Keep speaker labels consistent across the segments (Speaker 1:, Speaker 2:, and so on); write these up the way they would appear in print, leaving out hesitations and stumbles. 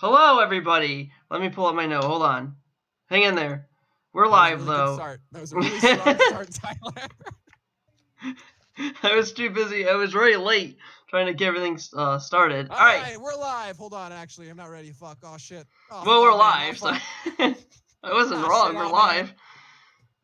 Speaker 1: Hello, everybody. Let me pull up my note. Hold on. Hang in there. We're
Speaker 2: That was a
Speaker 1: live,
Speaker 2: really
Speaker 1: though.
Speaker 2: good start. That was a really strong start, Tyler.
Speaker 1: I was too busy. I was very late trying to get everything started.
Speaker 2: All right, we're live. Hold on, actually, I'm not ready. Fuck. Oh shit.
Speaker 1: Well, we're
Speaker 2: man,
Speaker 1: live.
Speaker 2: Oh,
Speaker 1: So
Speaker 2: fuck.
Speaker 1: I wasn't
Speaker 2: Ah,
Speaker 1: wrong.
Speaker 2: shit,
Speaker 1: We're
Speaker 2: man.
Speaker 1: live.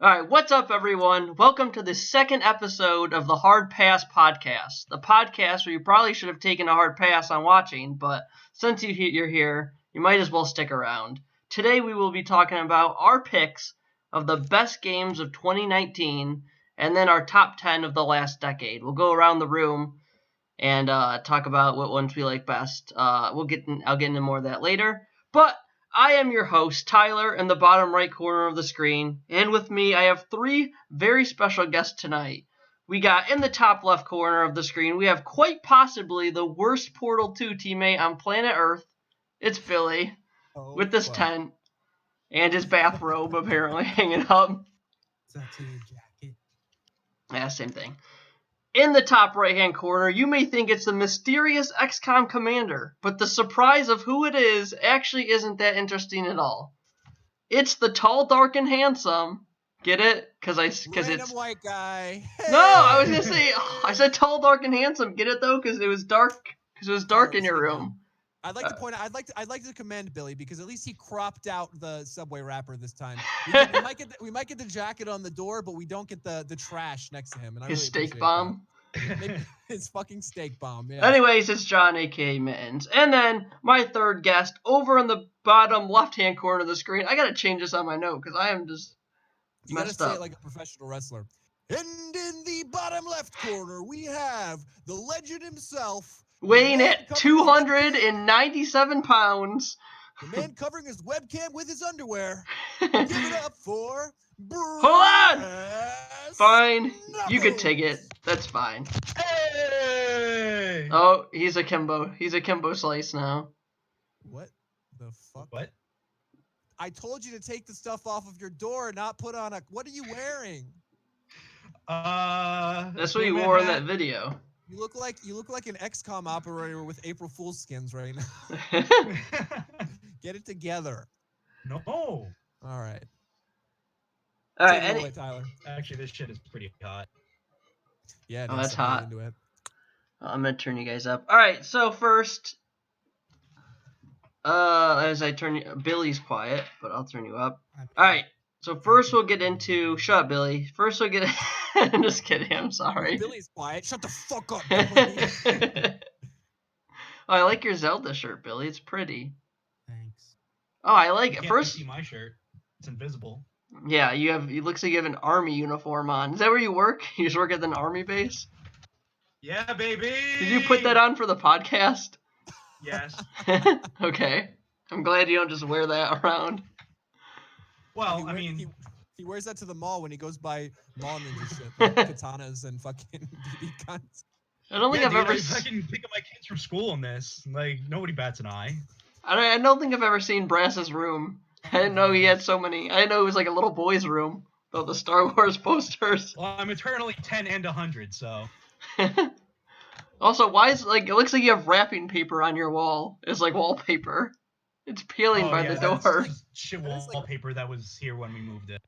Speaker 1: All right, what's up, everyone? Welcome to the second episode of the Hard Pass podcast. The podcast where you probably should have taken a hard pass on watching, but since you're here, you might as well stick around. Today we will be talking about our picks of the best games of 2019 and then our top 10 of the last decade. We'll go around the room and talk about what ones we like best. I'll get into more of that later. But I am your host, Tyler, in the bottom right corner of the screen. And with me, I have three very special guests tonight. We got in the top left corner of the screen, we have quite possibly the worst Portal 2 teammate on planet Earth. It's Billy with this tent and his bathrobe apparently hanging up.
Speaker 3: That's in your jacket.
Speaker 1: Yeah, same thing. In the top right-hand corner, you may think it's the mysterious XCOM commander, but the surprise of who it is actually isn't that interesting at all. It's the tall, dark, and handsome. Get it? Because
Speaker 2: Random white guy. Hey!
Speaker 1: No, I was gonna say I said tall, dark, and handsome. Get it though? Because it was dark. Because it was dark in your room.
Speaker 2: I'd like to point out. I'd like to commend Billy because at least he cropped out the Subway wrapper this time. We might get the jacket on the door, but we don't get the trash next to him. And
Speaker 1: his steak bomb.
Speaker 2: Maybe his fucking steak bomb. Yeah.
Speaker 1: Anyways, it's John, aka Mittens, and then my third guest over in the bottom left-hand corner of the screen. I gotta change this on my note because I am just
Speaker 2: you
Speaker 1: messed
Speaker 2: gotta
Speaker 1: up.
Speaker 2: say it like a professional wrestler. And in the bottom left corner, we have the legend himself.
Speaker 1: Weighing at 297 pounds.
Speaker 2: The man covering his webcam with his underwear. Give it up for
Speaker 1: Hold on! Fine.
Speaker 2: Knuckles.
Speaker 1: You could take it. That's fine.
Speaker 3: Hey!
Speaker 1: Oh, he's a Kimbo. He's a Kimbo Slice now.
Speaker 2: What the fuck?
Speaker 3: What?
Speaker 2: I told you to take the stuff off of your door, not put on a... What are you wearing?
Speaker 1: That's what you wore in that video.
Speaker 2: You look like an XCOM operator with April Fool's skins right now. Get it together.
Speaker 3: No.
Speaker 2: All right.
Speaker 1: All right,
Speaker 2: Take it away, Tyler.
Speaker 3: Actually, this shit is pretty hot.
Speaker 2: Yeah,
Speaker 1: that's hot.
Speaker 2: Into it.
Speaker 1: I'm gonna turn you guys up. All right, so first, as I turn you, Billy's quiet, but I'll turn you up. All right. So first we'll get into... Shut up, Billy. First we'll get... I'm just kidding. I'm sorry.
Speaker 2: Billy's quiet. Shut the fuck up,
Speaker 1: Billy. Oh, I like your Zelda shirt, Billy. It's pretty.
Speaker 3: Thanks.
Speaker 1: Oh, I like
Speaker 3: you
Speaker 1: it.
Speaker 3: Can't
Speaker 1: First,
Speaker 3: see my shirt. It's invisible.
Speaker 1: Yeah, you have. It looks like you have an army uniform on. Is that where you work? You just work at an army base?
Speaker 3: Yeah, baby.
Speaker 1: Did you put that on for the podcast?
Speaker 3: Yes.
Speaker 1: Okay. I'm glad you don't just wear that around.
Speaker 3: Well, I mean,
Speaker 2: he wears that to the mall when he goes by mall ninja shit, like katanas and fucking BB guns.
Speaker 1: I don't think I've ever.
Speaker 3: I fucking pick up my kids from school in this. Like, nobody bats an eye.
Speaker 1: I don't think I've ever seen Brass's room. I didn't know he had so many. I didn't know it was like a little boy's room with all the Star Wars posters.
Speaker 3: Well, I'm eternally 10 and 100, so.
Speaker 1: Also, why is it looks like you have wrapping paper on your wall? It's like wallpaper. It's peeling by the door.
Speaker 3: Like shit wallpaper that was here when we moved it.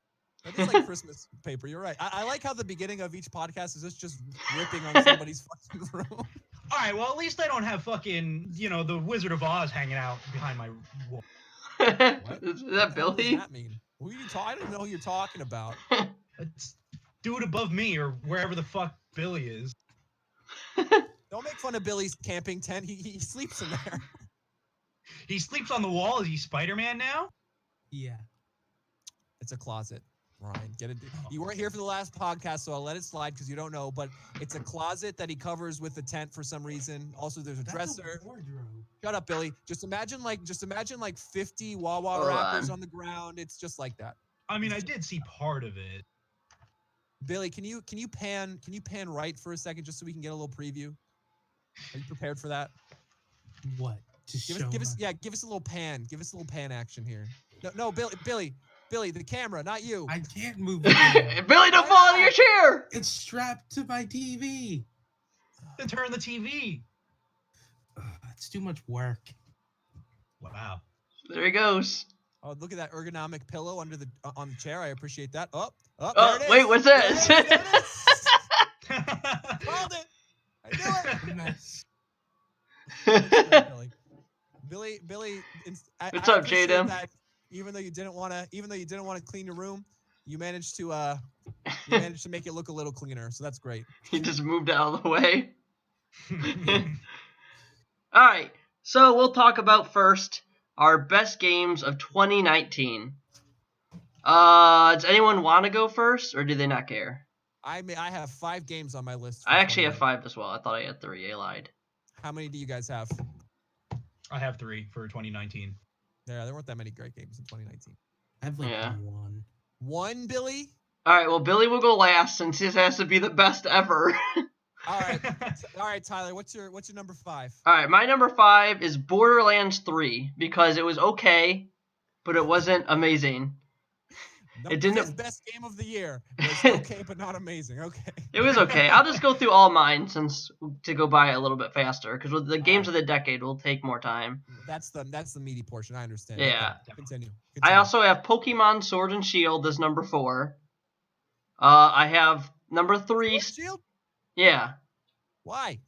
Speaker 2: That is like Christmas paper. You're right. I like how the beginning of each podcast is just ripping on somebody's fucking room.
Speaker 3: All right, well, at least I don't have fucking, the Wizard of Oz hanging out behind my wall.
Speaker 1: Is that Billy?
Speaker 2: What does that mean? Who are you I don't know who you're talking about.
Speaker 3: It's dude above me or wherever the fuck Billy is.
Speaker 2: Don't make fun of Billy's camping tent. He sleeps in there.
Speaker 3: He sleeps on the wall. Is he Spider-Man now?
Speaker 2: Yeah. It's a closet. Ryan, get it. You weren't here for the last podcast, so I'll let it slide because you don't know. But it's a closet that he covers with the tent for some reason. Also, there's a dresser. Shut up, Billy. Just imagine like 50 Wawa wrappers on the ground. It's just like that.
Speaker 3: I mean, I did see part of it.
Speaker 2: Billy, can you pan right for a second just so we can get a little preview? Are you prepared for that?
Speaker 3: What?
Speaker 2: Give us a little pan. Give us a little pan action here. No, Billy, the camera, not you.
Speaker 3: I can't move.
Speaker 1: Billy, don't fall out of your chair.
Speaker 3: It's strapped to my TV. Then turn the TV. It's too much work. Wow.
Speaker 1: There he goes.
Speaker 2: Oh, look at that ergonomic pillow under the on the chair. I appreciate that. Oh,
Speaker 1: Oh,
Speaker 2: there it is.
Speaker 1: wait, what's
Speaker 2: There it
Speaker 1: that?
Speaker 2: is, there it is. Called it. I knew it.
Speaker 4: Nice.
Speaker 2: That's great, Billy.
Speaker 1: What's
Speaker 2: I
Speaker 1: up,
Speaker 2: appreciate
Speaker 1: Jadam?
Speaker 2: that. Even though you didn't want to clean your room, you managed to make it look a little cleaner. So that's great.
Speaker 1: He just moved out of the way. All right, so we'll talk about first our best games of 2019. Does anyone want to go first, or do they not care?
Speaker 2: I have 5 games on my list.
Speaker 1: I actually have
Speaker 2: 2019.
Speaker 1: 5 as well. I thought I had 3. I lied.
Speaker 2: How many do you guys have?
Speaker 3: I have 3 for 2019.
Speaker 2: There weren't that many great games in 2019.
Speaker 4: I have like
Speaker 1: Yeah.
Speaker 4: one.
Speaker 2: One, Billy?
Speaker 1: All right, well, Billy will go last since this has to be the best ever.
Speaker 2: All right, Tyler. What's your number 5?
Speaker 1: All right, my number 5 is Borderlands 3 because it was okay, but it wasn't amazing. It didn't-
Speaker 2: Fifth best game of the year. It was okay, but not amazing. Okay.
Speaker 1: It was okay. I'll just go through all mine to go by it a little bit faster because the games of the decade will take more time.
Speaker 2: That's the meaty portion. I understand.
Speaker 1: Yeah.
Speaker 2: Okay, Continue.
Speaker 1: I also have Pokemon Sword and Shield as number 4. I have number 3.
Speaker 2: Sword Shield?
Speaker 1: Yeah.
Speaker 2: Why?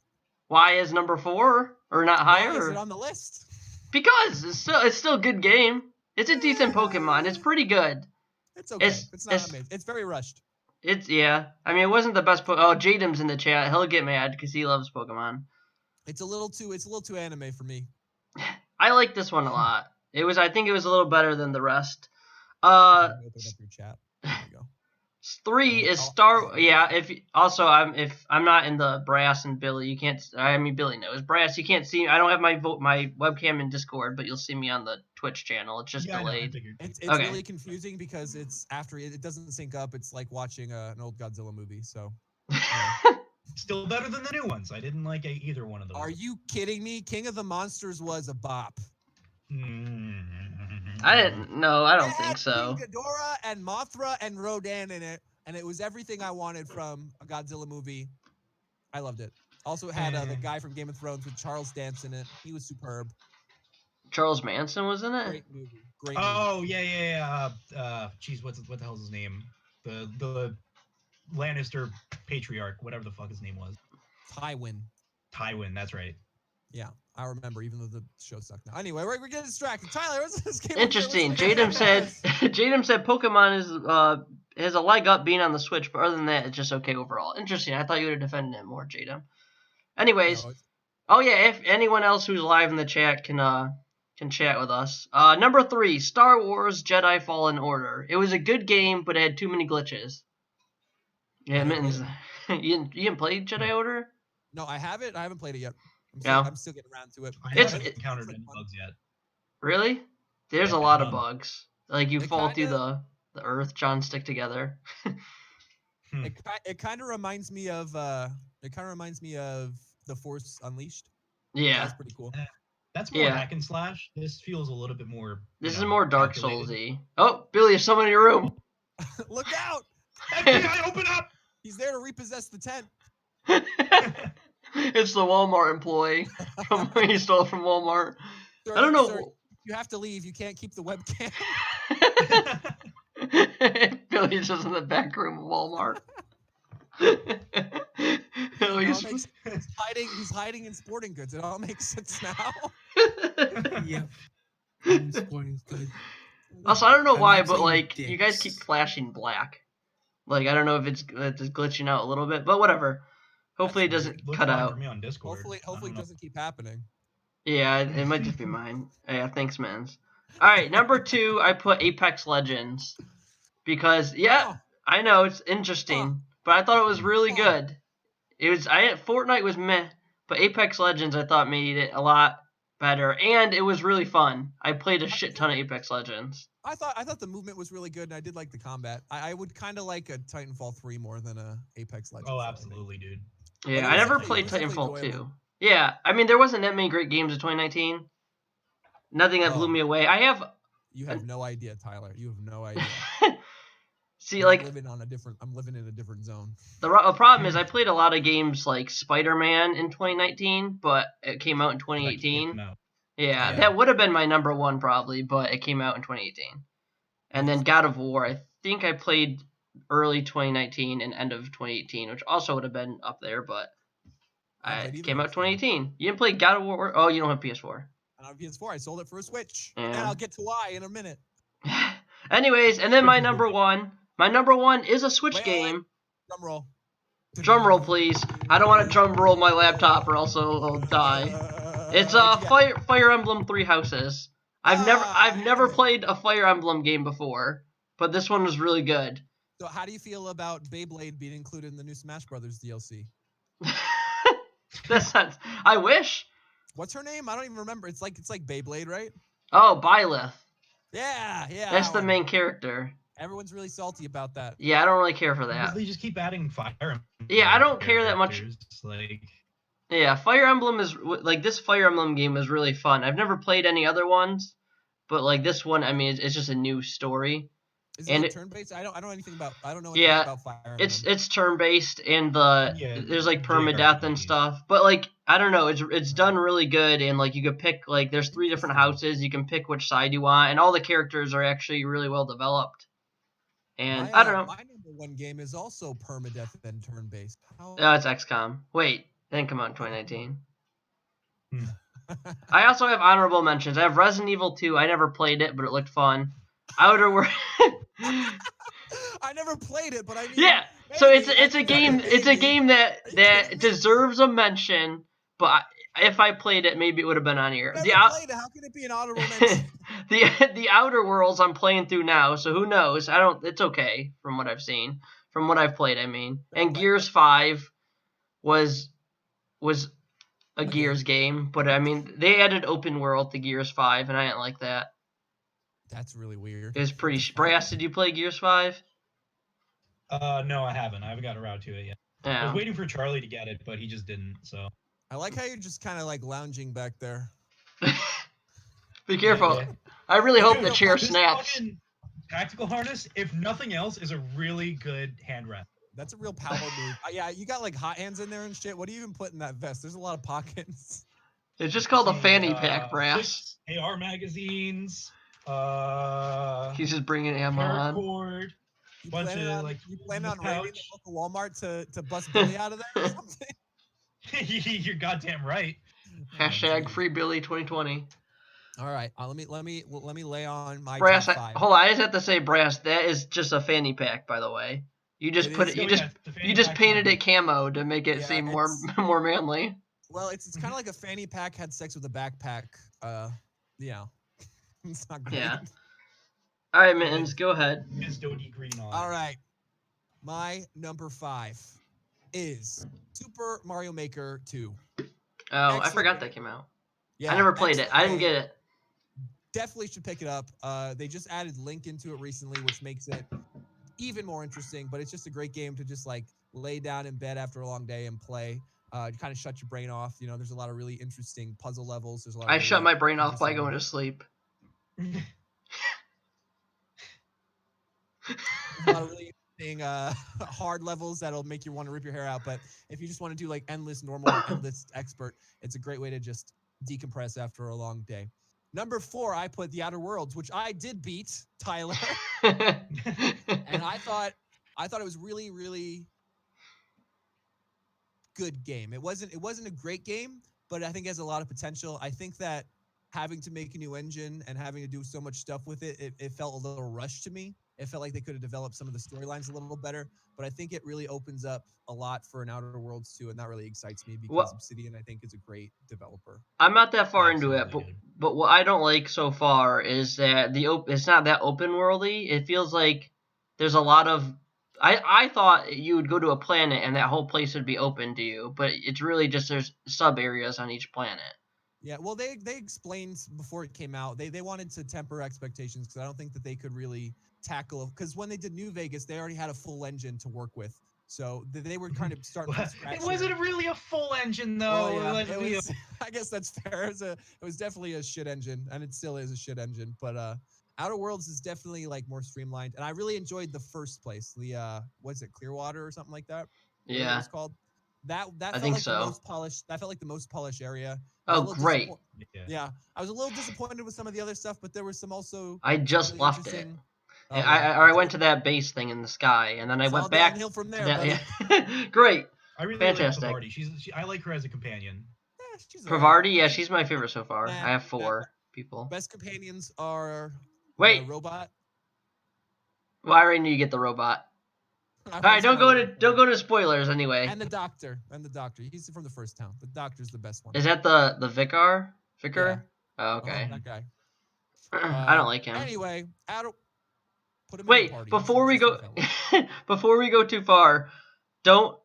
Speaker 1: Why is number 4 or not higher?
Speaker 2: Why is
Speaker 1: or-
Speaker 2: it on the list?
Speaker 1: Because it's still a good game. It's a decent Pokemon. It's pretty good.
Speaker 2: It's okay.
Speaker 1: It's-
Speaker 2: It's not
Speaker 1: it's-
Speaker 2: amazing. It's very rushed.
Speaker 1: Yeah. I mean, it wasn't the best. Oh, Jadam's in the chat. He'll get mad because he loves Pokemon.
Speaker 2: It's a little too anime for me.
Speaker 1: I like this one a lot. I think it was a little better than the rest.
Speaker 2: Open up your chat. There you go.
Speaker 1: 3 is Star. Yeah. If I'm not in the Brass and Billy, you can't. I mean, Billy knows Brass. You can't see. I don't have my webcam in Discord, but you'll see me on the Twitch channel. It's just
Speaker 3: Yeah, I know, I
Speaker 1: delayed.
Speaker 3: figured.
Speaker 2: It's
Speaker 1: Okay.
Speaker 2: really confusing because it's after it doesn't sync up. It's like watching an old Godzilla movie. So,
Speaker 3: Still better than the new ones. I didn't like either one of those.
Speaker 2: are you kidding me? King of the Monsters was a bop.
Speaker 1: I didn't. No, I don't
Speaker 2: It
Speaker 1: think
Speaker 2: had
Speaker 1: so.
Speaker 2: King Ghidorah and Mothra and Rodan in it, and it was everything I wanted from a Godzilla movie. I loved it. Also, it had the guy from Game of Thrones with Charles Dance in it. He was superb.
Speaker 1: Charles Manson was in it.
Speaker 2: Great movie. Great movie.
Speaker 3: Oh yeah. Jeez, what the hell's his name? The Lannister patriarch, whatever the fuck his name was.
Speaker 2: Tywin.
Speaker 3: That's right.
Speaker 2: Yeah, I remember, even though the show sucked now. Anyway, we're getting distracted. Tyler, what's this game?
Speaker 1: Interesting. Jadam said Pokemon has a leg up being on the Switch, but other than that, it's just okay overall. Interesting. I thought you would have defended it more, Jadam. Anyways, oh yeah, if anyone else who's live in the chat can chat with us. Number 3, Star Wars Jedi Fallen Order. It was a good game, but it had too many glitches. Yeah, Mittens. You didn't play Jedi Order?
Speaker 2: No, I haven't. I haven't played it yet.
Speaker 1: Yeah.
Speaker 2: I'm still getting around to it.
Speaker 3: I
Speaker 1: It's-
Speaker 3: haven't encountered any bugs yet.
Speaker 1: Really? There's
Speaker 3: Yeah,
Speaker 1: a lot of
Speaker 3: none.
Speaker 1: bugs. Like you
Speaker 2: It
Speaker 1: fall through
Speaker 2: kinda-
Speaker 1: the earth, John stick together.
Speaker 2: It kind of reminds me of The Force Unleashed.
Speaker 1: Yeah.
Speaker 2: That's pretty cool.
Speaker 3: That's more
Speaker 1: Yeah.
Speaker 3: hack and slash. This feels a little bit more.
Speaker 1: This is more Dark
Speaker 3: calculated.
Speaker 1: Soulsy. Oh, Billy, there's someone in your room.
Speaker 2: Look out!
Speaker 3: FBI, open up!
Speaker 2: He's there to repossess the tent.
Speaker 1: It's the Walmart employee from where you stole from Walmart.
Speaker 2: Sir,
Speaker 1: I don't know.
Speaker 2: sir, you have to leave. You can't keep the webcam.
Speaker 1: Billy's just in the back room of Walmart. Oh,
Speaker 2: It
Speaker 1: he's-
Speaker 2: all makes- he's hiding in sporting goods. It all makes sense now.
Speaker 4: Yep. Sporting's good.
Speaker 1: Also, I don't know
Speaker 4: I'm
Speaker 1: why,
Speaker 4: not
Speaker 1: but
Speaker 4: saying
Speaker 1: like you guys keep
Speaker 4: dicks.
Speaker 1: flashing black. Like I don't know if it's glitching out a little bit, but whatever. Hopefully it
Speaker 2: That's
Speaker 1: doesn't
Speaker 3: Looks
Speaker 1: cut
Speaker 3: fine
Speaker 1: out.
Speaker 3: For me on Discord.
Speaker 2: Hopefully
Speaker 3: I
Speaker 2: it
Speaker 3: don't know.
Speaker 2: doesn't keep happening.
Speaker 1: Yeah, it might just be mine. Yeah, thanks, Mens. All right, number 2, I put Apex Legends because
Speaker 2: Oh,
Speaker 1: I know it's interesting, but I thought it was really
Speaker 2: Huh.
Speaker 1: good. Fortnite was meh, but Apex Legends I thought made it a lot better, and it was really fun. I played a shit ton of Apex Legends.
Speaker 2: I thought the movement was really good, and I did like the combat. I would kind of like a Titanfall 3 more than a Apex Legends.
Speaker 3: Oh,
Speaker 2: though, I think.
Speaker 3: absolutely, dude.
Speaker 1: Yeah,
Speaker 2: it
Speaker 1: I
Speaker 2: was
Speaker 1: never
Speaker 2: definitely-
Speaker 1: played
Speaker 2: it was definitely
Speaker 1: Titanfall 2.
Speaker 2: enjoyable.
Speaker 1: Yeah, I mean there wasn't that many great games in 2019. Nothing that blew
Speaker 2: Oh.
Speaker 1: me away. I have
Speaker 2: You have no idea, Tyler. You have no idea.
Speaker 1: see
Speaker 2: I'm
Speaker 1: like
Speaker 2: living in a different zone.
Speaker 1: the problem is I played a lot of games like Spider-Man in 2019, but it came out in
Speaker 3: But I can't get
Speaker 1: 2018.
Speaker 3: them out.
Speaker 1: Yeah,
Speaker 3: Yeah.
Speaker 1: that would have been my number one probably, but it came out in 2018. And then God of War, I think I played early 2019 and end of 2018, which also would have been up there, but
Speaker 2: I haven't played
Speaker 1: it
Speaker 2: either
Speaker 1: came
Speaker 2: of
Speaker 1: out
Speaker 2: those.
Speaker 1: 2018. You didn't play God of War? Oh, you don't have PS4.
Speaker 2: I don't have PS4. I sold it for a Switch.
Speaker 1: Yeah.
Speaker 2: And I'll get to why in a minute.
Speaker 1: Anyways, and then my number one is a Switch
Speaker 2: Wait.
Speaker 1: game.
Speaker 2: Drum roll.
Speaker 1: Drum roll, please. I don't want to drum roll my laptop or else it'll die. It's
Speaker 2: What'd you get?
Speaker 1: Fire Emblem Three Houses. I've never
Speaker 2: damn it.
Speaker 1: played a Fire Emblem game before, but this one was really good.
Speaker 2: So how do you feel about Beyblade being included in the new Smash Brothers DLC?
Speaker 1: That's not, I wish.
Speaker 2: What's her name? I don't even remember. It's like Beyblade, right?
Speaker 1: Oh, Byleth.
Speaker 2: Yeah.
Speaker 1: That's
Speaker 2: that
Speaker 1: the
Speaker 2: one.
Speaker 1: main character.
Speaker 2: Everyone's really salty about that.
Speaker 1: Yeah, I don't really care for
Speaker 3: Because
Speaker 1: that.
Speaker 3: they just keep adding Fire Emblem.
Speaker 1: Yeah, I don't care that much.
Speaker 3: characters, Like,
Speaker 1: Yeah, Fire Emblem is like this Fire Emblem game is really fun. I've never played any other ones, but like this one, I mean, it's just a new story.
Speaker 2: Is
Speaker 1: And
Speaker 2: it
Speaker 1: it-
Speaker 2: turn-based? I don't know anything about. I don't know anything
Speaker 1: Yeah,
Speaker 2: about Fire Emblem.
Speaker 1: It's turn based and
Speaker 3: Yeah,
Speaker 1: there's like permadeath and
Speaker 3: JRPGs.
Speaker 1: stuff. But like I don't know, it's done really good and like you could pick like there's 3 different houses, you can pick which side you want, and all the characters are actually really well developed. And I don't know.
Speaker 2: My number one game is also permadeath and turn-based. How?
Speaker 1: Oh, it's XCOM. Wait, it didn't come out in 2019.
Speaker 3: Hmm.
Speaker 1: I also have honorable mentions. I have Resident Evil 2. I never played it, but it looked fun. Outer Worlds.
Speaker 2: I never played it, but I mean.
Speaker 1: Yeah. So
Speaker 2: maybe,
Speaker 1: it's a game. It's a
Speaker 2: maybe.
Speaker 1: game
Speaker 2: Are you kidding
Speaker 1: that
Speaker 2: me?
Speaker 1: deserves a mention. But if I played it, maybe it would have been on here.
Speaker 2: Never
Speaker 1: The out,
Speaker 2: played it. How can it be an honorable mention?
Speaker 1: the Outer Worlds I'm playing through now. So who knows? I don't. It's okay from what I've seen, from what I've played. I mean, and
Speaker 2: Right.
Speaker 1: Gears 5 was a
Speaker 2: Okay.
Speaker 1: Gears game, but I mean they added open world to Gears 5, and I didn't like that.
Speaker 2: That's really weird.
Speaker 1: It was pretty. Brass, did you play Gears 5?
Speaker 3: No, I haven't. I haven't got around to it yet. I was
Speaker 1: Yeah.
Speaker 3: waiting for Charlie to get it, but he just didn't. So
Speaker 2: I like how you're just kind of like lounging back there.
Speaker 1: Be careful.
Speaker 3: Yeah.
Speaker 1: I really hope
Speaker 3: Dude,
Speaker 1: the chair
Speaker 3: this
Speaker 1: snaps.
Speaker 3: fucking tactical harness, if nothing else, is a really good hand rest.
Speaker 2: That's a real power move. Yeah, you got like hot hands in there and shit. What do you even put in that vest? There's a lot of pockets.
Speaker 1: It's just called a
Speaker 3: See,
Speaker 1: fanny pack, Brass.
Speaker 3: 6 AR magazines.
Speaker 1: He's just bringing ammo on.
Speaker 3: Paracord.
Speaker 2: You
Speaker 3: Bunch
Speaker 2: planning
Speaker 3: of,
Speaker 2: on,
Speaker 3: like,
Speaker 2: you plan
Speaker 3: in
Speaker 2: on
Speaker 3: the
Speaker 2: raiding the
Speaker 3: pouch.
Speaker 2: local Walmart to bust Billy out of there or something?
Speaker 3: You're goddamn right.
Speaker 1: Hashtag
Speaker 2: geez.
Speaker 1: Free Billy 2020.
Speaker 2: All right, let me lay on my
Speaker 1: Brass,
Speaker 2: top 5.
Speaker 1: hold on. I just have to say, Brass, that is just a fanny pack, by the way. You just
Speaker 2: It
Speaker 1: put
Speaker 2: is,
Speaker 1: it. You
Speaker 3: Oh,
Speaker 1: just
Speaker 3: yeah, the fanny
Speaker 1: you just
Speaker 3: pack
Speaker 1: painted
Speaker 3: one.
Speaker 1: it camo to make it
Speaker 2: Yeah,
Speaker 1: seem more
Speaker 2: it's-
Speaker 1: more manly.
Speaker 2: Well, it's kind of like a fanny pack had sex with a backpack. Yeah, it's not great.
Speaker 1: Yeah. All right, Mittens, go ahead.
Speaker 3: Ms. Dodie Green on.
Speaker 2: All right, my number 5 is Super Mario Maker 2.
Speaker 1: Oh, I
Speaker 2: Excellent
Speaker 1: forgot
Speaker 2: game.
Speaker 1: that came out.
Speaker 2: Yeah,
Speaker 1: I never played it.
Speaker 2: excellent
Speaker 1: I didn't
Speaker 2: game.
Speaker 1: get it.
Speaker 2: Definitely should pick it up. They just added Link into it recently, which makes it even more interesting. But it's just a great game to just like lay down in bed after a long day and play. Kind of shut your brain off. You know, there's a lot of really interesting puzzle levels. There's a lot.
Speaker 1: I
Speaker 2: of
Speaker 1: shut
Speaker 2: really
Speaker 1: my brain off by
Speaker 2: interesting-
Speaker 1: going to sleep.
Speaker 2: There's a lot of really interesting hard levels that'll make you want to rip your hair out. But if you just want to do like endless normal, endless expert, it's a great way to just decompress after a long day. Number 4, I put The Outer Worlds, which I did beat, Tyler, and I thought it was really, really good game. It wasn't a great game, but I think it has a lot of potential. I think that having to make a new engine and having to do so much stuff with it, it felt a little rushed to me. It felt like they could have developed some of the storylines a little better, but I think it really opens up a lot for an Outer Worlds 2, and that really excites me because
Speaker 1: Well-
Speaker 2: Obsidian, I think, is a great developer.
Speaker 1: I'm not that far into it,
Speaker 3: Absolutely.
Speaker 1: but what I don't like so far is that it's not that open worldy. It feels like there's a lot of. I thought you would go to a planet and that whole place would be open to you, but it's really just there's sub areas on each planet.
Speaker 2: Yeah, well, they explained before it came out, they wanted to temper expectations because I don't think that they could really tackle, because when they did New Vegas, they already had a full engine to work with. So they were kind of starting from scratch.
Speaker 3: It wasn't really a full engine though.
Speaker 2: Well, yeah,
Speaker 3: Let's
Speaker 2: it
Speaker 3: be
Speaker 2: was, I guess that's fair. It was definitely a shit engine, and it still is a shit engine. But Outer Worlds is definitely like more streamlined, and I really enjoyed the first place. The what's it, Clearwater or something like that? What it
Speaker 1: Yeah.
Speaker 2: was called. That felt
Speaker 1: think
Speaker 2: like
Speaker 1: so.
Speaker 2: the most polished. That felt like the most polished area. I was a
Speaker 1: Oh,
Speaker 2: little
Speaker 1: great.
Speaker 2: Yeah, I was a little disappointed with some of the other stuff, but there was some also
Speaker 1: I just
Speaker 2: really
Speaker 1: left it.
Speaker 2: interesting.
Speaker 1: And
Speaker 2: Oh, well,
Speaker 1: I went to that base thing in the sky, and then I
Speaker 2: it's all
Speaker 1: went back.
Speaker 2: downhill from there, buddy.
Speaker 1: Yeah. Great.
Speaker 3: I really
Speaker 1: Fantastic.
Speaker 3: like Pavardi. I like her as a companion.
Speaker 2: Yeah, she's all right.
Speaker 1: Pavardi, yeah, she's my favorite so far.
Speaker 2: Nah,
Speaker 1: I have 4 people.
Speaker 2: Best companions are
Speaker 1: Wait.
Speaker 2: the robot.
Speaker 1: Well, I already knew you get the robot. All right, don't go to spoilers anyway.
Speaker 2: And the doctor. He's from the first town. The doctor's the best one.
Speaker 1: Is that the Vicar? Vicar?
Speaker 2: Yeah.
Speaker 1: Oh, okay.
Speaker 2: That guy.
Speaker 1: I don't like him.
Speaker 2: Anyway, put him in
Speaker 1: Wait,
Speaker 2: the party.
Speaker 1: before we go before we go too far, don't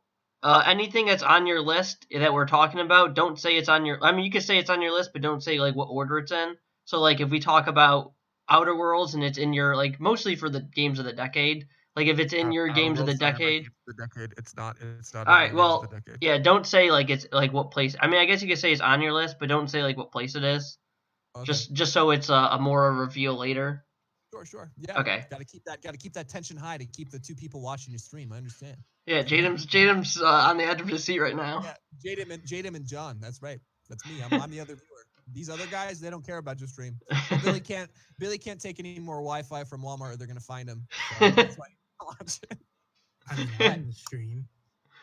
Speaker 1: anything that's on your list that we're talking about, don't say it's on your I mean you can say it's on your list, but don't say like what order it's in. So like if we talk about Outer Worlds and it's in your like mostly for the games of the decade, like if it's in your games of the decade.
Speaker 2: It's not
Speaker 1: All right, well, yeah, don't say like it's like what place. I mean, I guess you could say it's on your list, but don't say like what place it is.
Speaker 2: Okay.
Speaker 1: Just so it's a more reveal later.
Speaker 2: Sure. Yeah.
Speaker 1: Okay.
Speaker 2: Got to keep that tension high to keep the 2 people watching your stream. I understand.
Speaker 1: Yeah, Jadam's on the edge of his seat right now.
Speaker 2: Yeah, Jadam and John. That's right. That's me. I'm the other viewer. These other guys, they don't care about your stream. Well, Billy can't take any more Wi-Fi from Walmart, or they're gonna find him. So that's why I watch it.
Speaker 4: I mean, on the stream.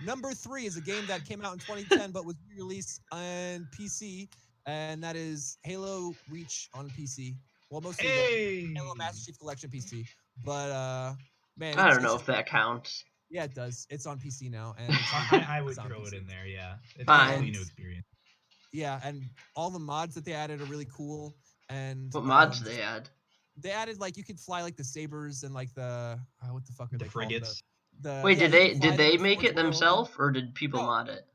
Speaker 2: Number 3 is a game that came out in 2010 but was released on PC, and that is Halo Reach on PC. Well, mostly the Halo Master Chief Collection PC. But man,
Speaker 1: I don't know if that counts.
Speaker 2: Yeah, it does. It's on PC now, and
Speaker 3: I would throw it in there. Yeah, it's
Speaker 1: Fine.
Speaker 3: a new experience.
Speaker 2: Yeah, and all the mods that they added are really cool. And
Speaker 1: What mods did they add?
Speaker 2: They added like you could fly like the sabers and like the what the fuck are
Speaker 3: The
Speaker 2: they
Speaker 3: frigates.
Speaker 2: called?
Speaker 1: Wait,
Speaker 2: yeah,
Speaker 1: did they make it themselves or did people
Speaker 2: No.
Speaker 1: mod it?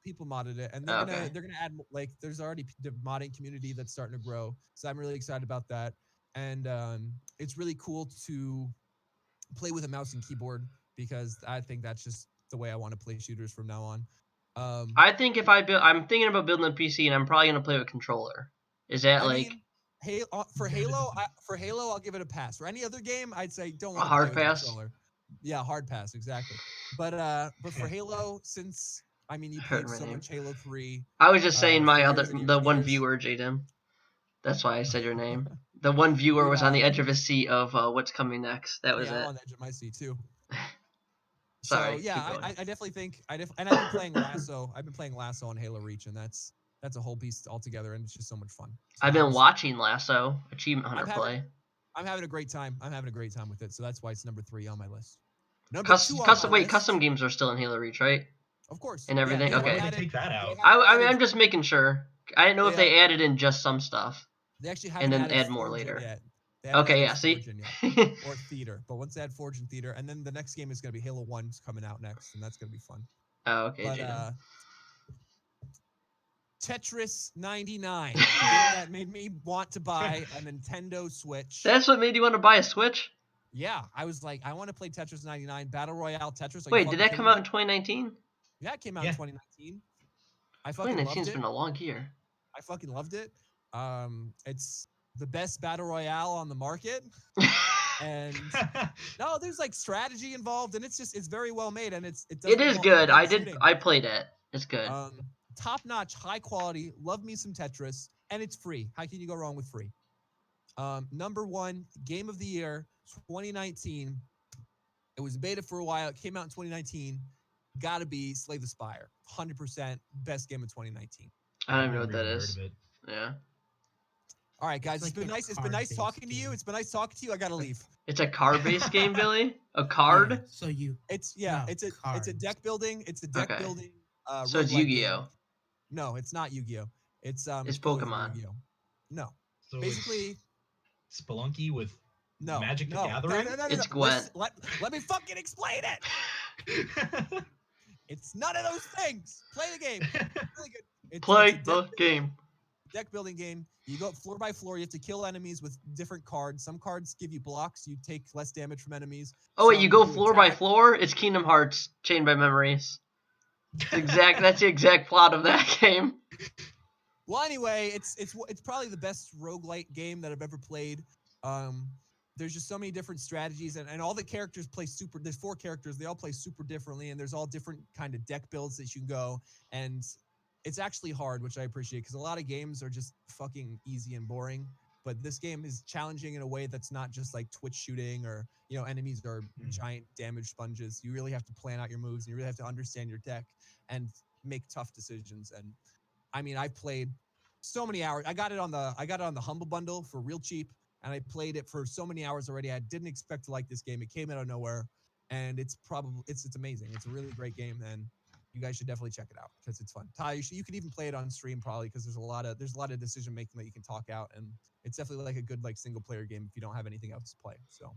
Speaker 2: People modded it, and
Speaker 1: Oh,
Speaker 2: they're gonna add like there's already the modding community that's starting to grow, so I'm really excited about that. And it's really cool to play with a mouse and keyboard because I think that's just the way I want to play shooters from now on.
Speaker 1: I think if I'm thinking about building a PC and I'm probably gonna play with controller. Is that
Speaker 2: for Halo? I'll give it a pass. For any other game, I'd say don't want
Speaker 1: a hard pass.
Speaker 2: Controller. Yeah, hard pass, exactly. But for Halo, since I mean you played so much Halo 3.
Speaker 1: I was just saying the one
Speaker 2: years.
Speaker 1: viewer, Jaden. That's why I said your name. The one viewer was on the edge of his seat of what's coming next. That was it.
Speaker 2: I'm on the edge of my seat too.
Speaker 1: Sorry.
Speaker 2: So yeah, I definitely think and I've been playing Lasso. I've been playing Lasso on Halo Reach, and that's a whole piece altogether, and it's just so much fun. So
Speaker 1: I've been watching Lasso, Achievement Hunter play.
Speaker 2: I'm having a great time. I'm having a great time with it, so that's why it's number 3 on my list. Number 2 on my list,
Speaker 1: custom games are still in Halo Reach, right?
Speaker 2: Of course.
Speaker 1: And everything. Okay.
Speaker 3: Why would they take that out?
Speaker 1: I mean, I'm just making sure. I didn't know if they added in just some stuff.
Speaker 2: They actually
Speaker 1: and
Speaker 2: haven't
Speaker 1: then
Speaker 2: added
Speaker 1: add more
Speaker 2: Forge in
Speaker 1: later.
Speaker 2: yet. They haven't
Speaker 1: Okay,
Speaker 2: added
Speaker 1: yeah, see?
Speaker 2: Forge in yet, or Theater, but once they add Forge and Theater, and then the next game is gonna be Halo 1's coming out next, and that's gonna be fun.
Speaker 1: Oh, okay,
Speaker 2: But
Speaker 1: Jaden.
Speaker 2: Tetris 99, the game that made me want to buy a Nintendo Switch.
Speaker 1: That's what made you want to buy a Switch?
Speaker 2: Yeah, I was like, I want to play Tetris 99, Battle Royale Tetris.
Speaker 1: Wait, did that come out in 2019?
Speaker 2: Yeah, it came out in 2019. I fucking
Speaker 1: 2019's
Speaker 2: loved it.
Speaker 1: been a long year.
Speaker 2: I fucking loved it. It's the best Battle Royale on the market. And no, there's like strategy involved, and it's very well made, and it
Speaker 1: is good. I played it. It's good.
Speaker 2: Top notch, high quality. Love me some Tetris, and it's free. How can you go wrong with free? Number 1 game of the year, 2019. It was beta for a while. It came out in 2019. Gotta be Slay the Spire. 100% best game of 2019.
Speaker 1: I don't even know what that is. Yeah.
Speaker 2: All right, guys. It's been nice talking to you. It's been nice talking to you. I gotta leave.
Speaker 1: It's a card-based game, Billy. A card.
Speaker 4: Yeah, so you.
Speaker 2: It's a deck building. It's a deck building.
Speaker 1: So it's Yu-Gi-Oh.
Speaker 2: No, it's not Yu-Gi-Oh. It's
Speaker 1: Pokemon.
Speaker 2: Yu-Gi-Oh. No.
Speaker 3: So
Speaker 2: basically,
Speaker 3: Spelunky with
Speaker 2: no
Speaker 3: Magic the Gathering.
Speaker 2: No,
Speaker 1: it's Gwent.
Speaker 2: Let me fucking explain it. It's none of those things. Play the game. It's really good.
Speaker 1: Play the game.
Speaker 2: Deck building game. You go floor by floor. You have to kill enemies with different cards. Some cards give you blocks. You take less damage from enemies.
Speaker 1: Oh wait, you go
Speaker 2: do
Speaker 1: floor by
Speaker 2: attack.
Speaker 1: floor? It's Kingdom Hearts Chained by Memories. That's the exact plot of that game. Well,
Speaker 2: anyway, it's probably the best roguelite game that I've ever played. there's just so many different strategies, and all the characters play super. There's 4 characters. They all play super differently, and there's all different kind of deck builds that you can go. And it's actually hard, which I appreciate, because a lot of games are just fucking easy and boring. But this game is challenging in a way that's not just like Twitch shooting or, enemies are giant damage sponges. You really have to plan out your moves, and you really have to understand your deck and make tough decisions. And I mean, I've played so many hours. I got it on the Humble Bundle for real cheap, and I played it for so many hours already. I didn't expect to like this game. It came out of nowhere, and it's amazing. It's a really great game, and you guys should definitely check it out because it's fun. Ty, you could even play it on stream probably, because there's a lot of decision making that you can talk out, and it's definitely like a good like single player game if you don't have anything else to play. So